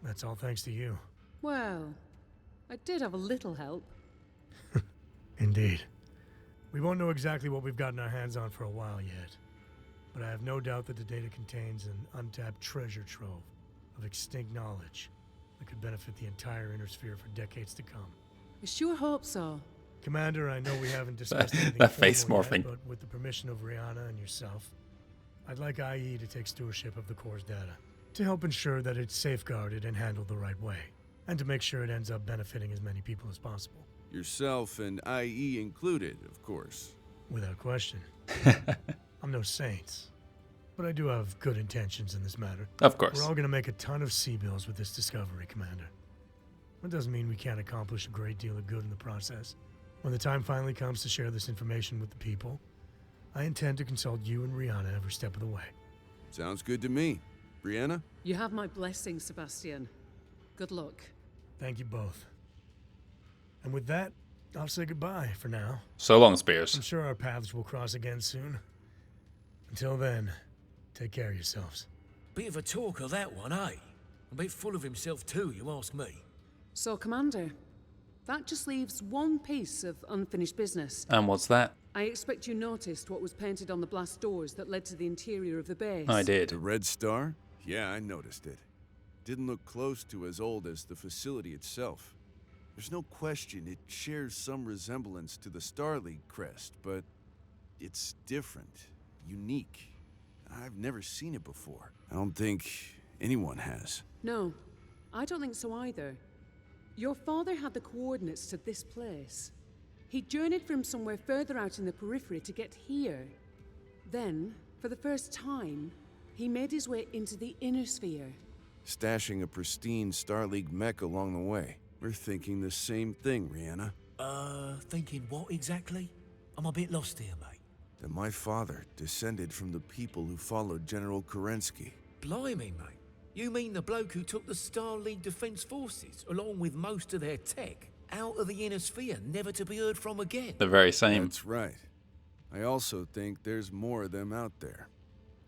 that's all thanks to you. Well, I did have a little help. Indeed. We won't know exactly what we've gotten our hands on for a while yet, but I have no doubt that the data contains an untapped treasure trove of extinct knowledge that could benefit the entire Inner Sphere for decades to come. I sure hope so. Commander, I know we haven't discussed anything that face formal morphing. yet, but with the permission of Rihanna and yourself, I'd like IE to take stewardship of the core's data, to help ensure that it's safeguarded and handled the right way, and to make sure it ends up benefiting as many people as possible. Yourself and IE included, of course. Without question. I'm no saint, but I do have good intentions in this matter. Of course. We're all going to make a ton of C-bills with this discovery, Commander. That doesn't mean we can't accomplish a great deal of good in the process. When the time finally comes to share this information with the people, I intend to consult you and Rihanna every step of the way. Sounds good to me. Brianna? You have my blessing, Sebastian. Good luck. Thank you both. And with that, I'll say goodbye for now. So long, Spears. I'm sure our paths will cross again soon. Until then, take care of yourselves. Bit of a talker, that one, eh? A bit full of himself too, you ask me. So, Commander, that just leaves one piece of unfinished business. And what's that? I expect you noticed what was painted on the blast doors that led to the interior of the base. I did. The Red Star? Yeah, I noticed it. Didn't look close to as old as the facility itself. There's no question it shares some resemblance to the Star League crest, but it's different, unique. I've never seen it before. I don't think anyone has. No, I don't think so either. Your father had the coordinates to this place. He journeyed from somewhere further out in the periphery to get here. Then, for the first time, he made his way into the Inner Sphere. Stashing a pristine Star League mech along the way. We're thinking the same thing, Rihanna. Thinking what exactly? I'm a bit lost here, mate. That my father descended from the people who followed General Kerensky. Blimey, mate. You mean the bloke who took the Star League Defense Forces, along with most of their tech, out of the Inner Sphere, never to be heard from again? The very same. That's right. I also think there's more of them out there.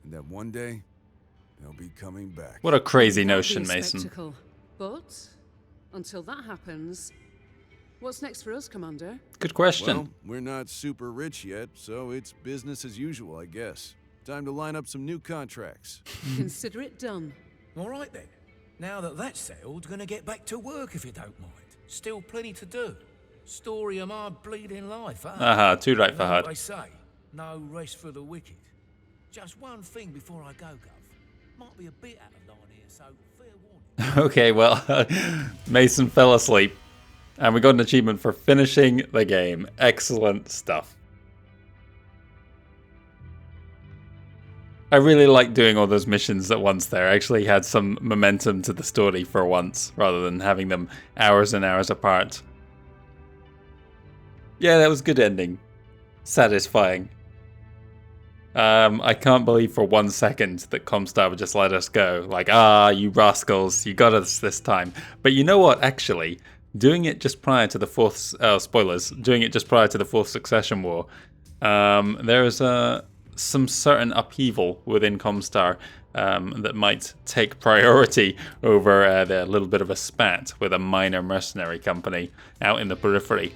And that one day, they'll be coming back. What a crazy That'd notion, be a Mason. spectacle. But, until that happens, What's next for us, Commander? Good question. Well, we're not super rich yet, so it's business as usual, I guess. Time to line up some new contracts. Consider it done. All right then. Now that that's settled, gonna get back to work if you don't mind. Still plenty to do. Story of my bleeding life, huh? Too right for You know what hard. they say, no rest for the wicked. Just one thing before I go, Gov. Might be a bit out of line here, so fair warning. Okay, well, Mason fell asleep, and we got an achievement for finishing the game. Excellent stuff. I really like doing all those missions at once there. I actually had some momentum to the story for once, rather than having them hours and hours apart. Yeah, that was a good ending. Satisfying. I can't believe for 1 second that Comstar would just let us go. Like, you rascals, you got us this time. But you know what, actually? Doing it just prior to the fourth... spoilers. Doing it just prior to the fourth Succession War. There is some certain upheaval within Comstar that might take priority over the little bit of a spat with a minor mercenary company out in the periphery.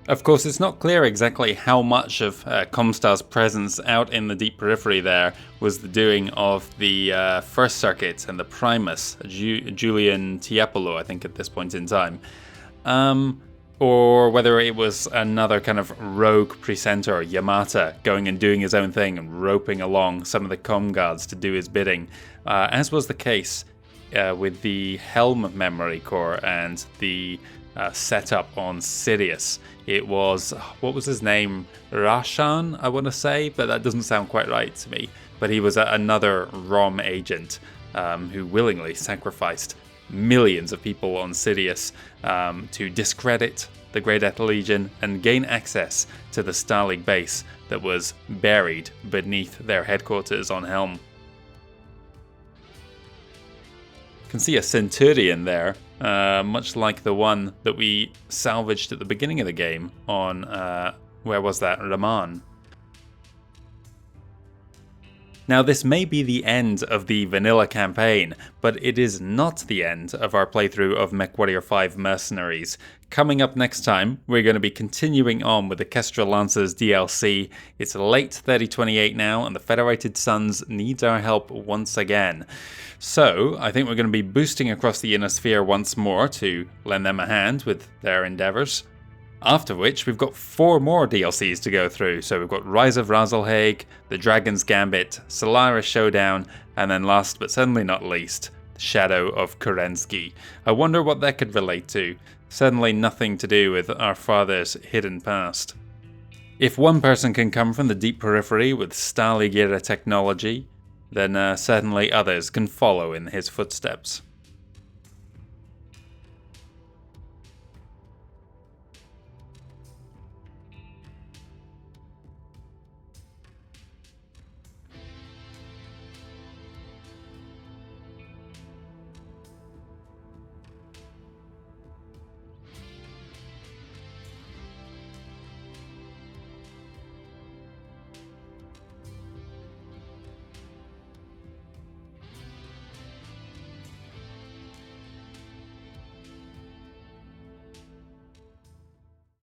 Of course, it's not clear exactly how much of Comstar's presence out in the deep periphery there was the doing of the First Circuit and the Primus, Julian Tiepolo, I think, at this point in time. Or whether it was another kind of rogue presenter, Yamata, going and doing his own thing and roping along some of the comm guards to do his bidding, as was the case with the Helm Memory Core and the setup on Sirius. It was, what was his name? Rashan, I want to say, but that doesn't sound quite right to me. But he was another ROM agent who willingly sacrificed millions of people on Sirius to discredit the Grey Death Legion and gain access to the Starleague base that was buried beneath their headquarters on Helm. You can see a Centurion there, much like the one that we salvaged at the beginning of the game on, where was that, Raman. Now, this may be the end of the vanilla campaign, but it is not the end of our playthrough of MechWarrior 5 Mercenaries. Coming up next time, we're going to be continuing on with the Kestra Lancers DLC. It's late 3028 now, and the Federated Suns needs our help once again. So, I think we're going to be boosting across the Inner Sphere once more to lend them a hand with their endeavours. After which, we've got 4 more DLCs to go through. So we've got Rise of Razelhaig, The Dragon's Gambit, Solaris Showdown, and then last but certainly not least, The Shadow of Kerensky. I wonder what that could relate to. Certainly nothing to do with our father's hidden past. If one person can come from the deep periphery with Starleague era technology, then certainly others can follow in his footsteps.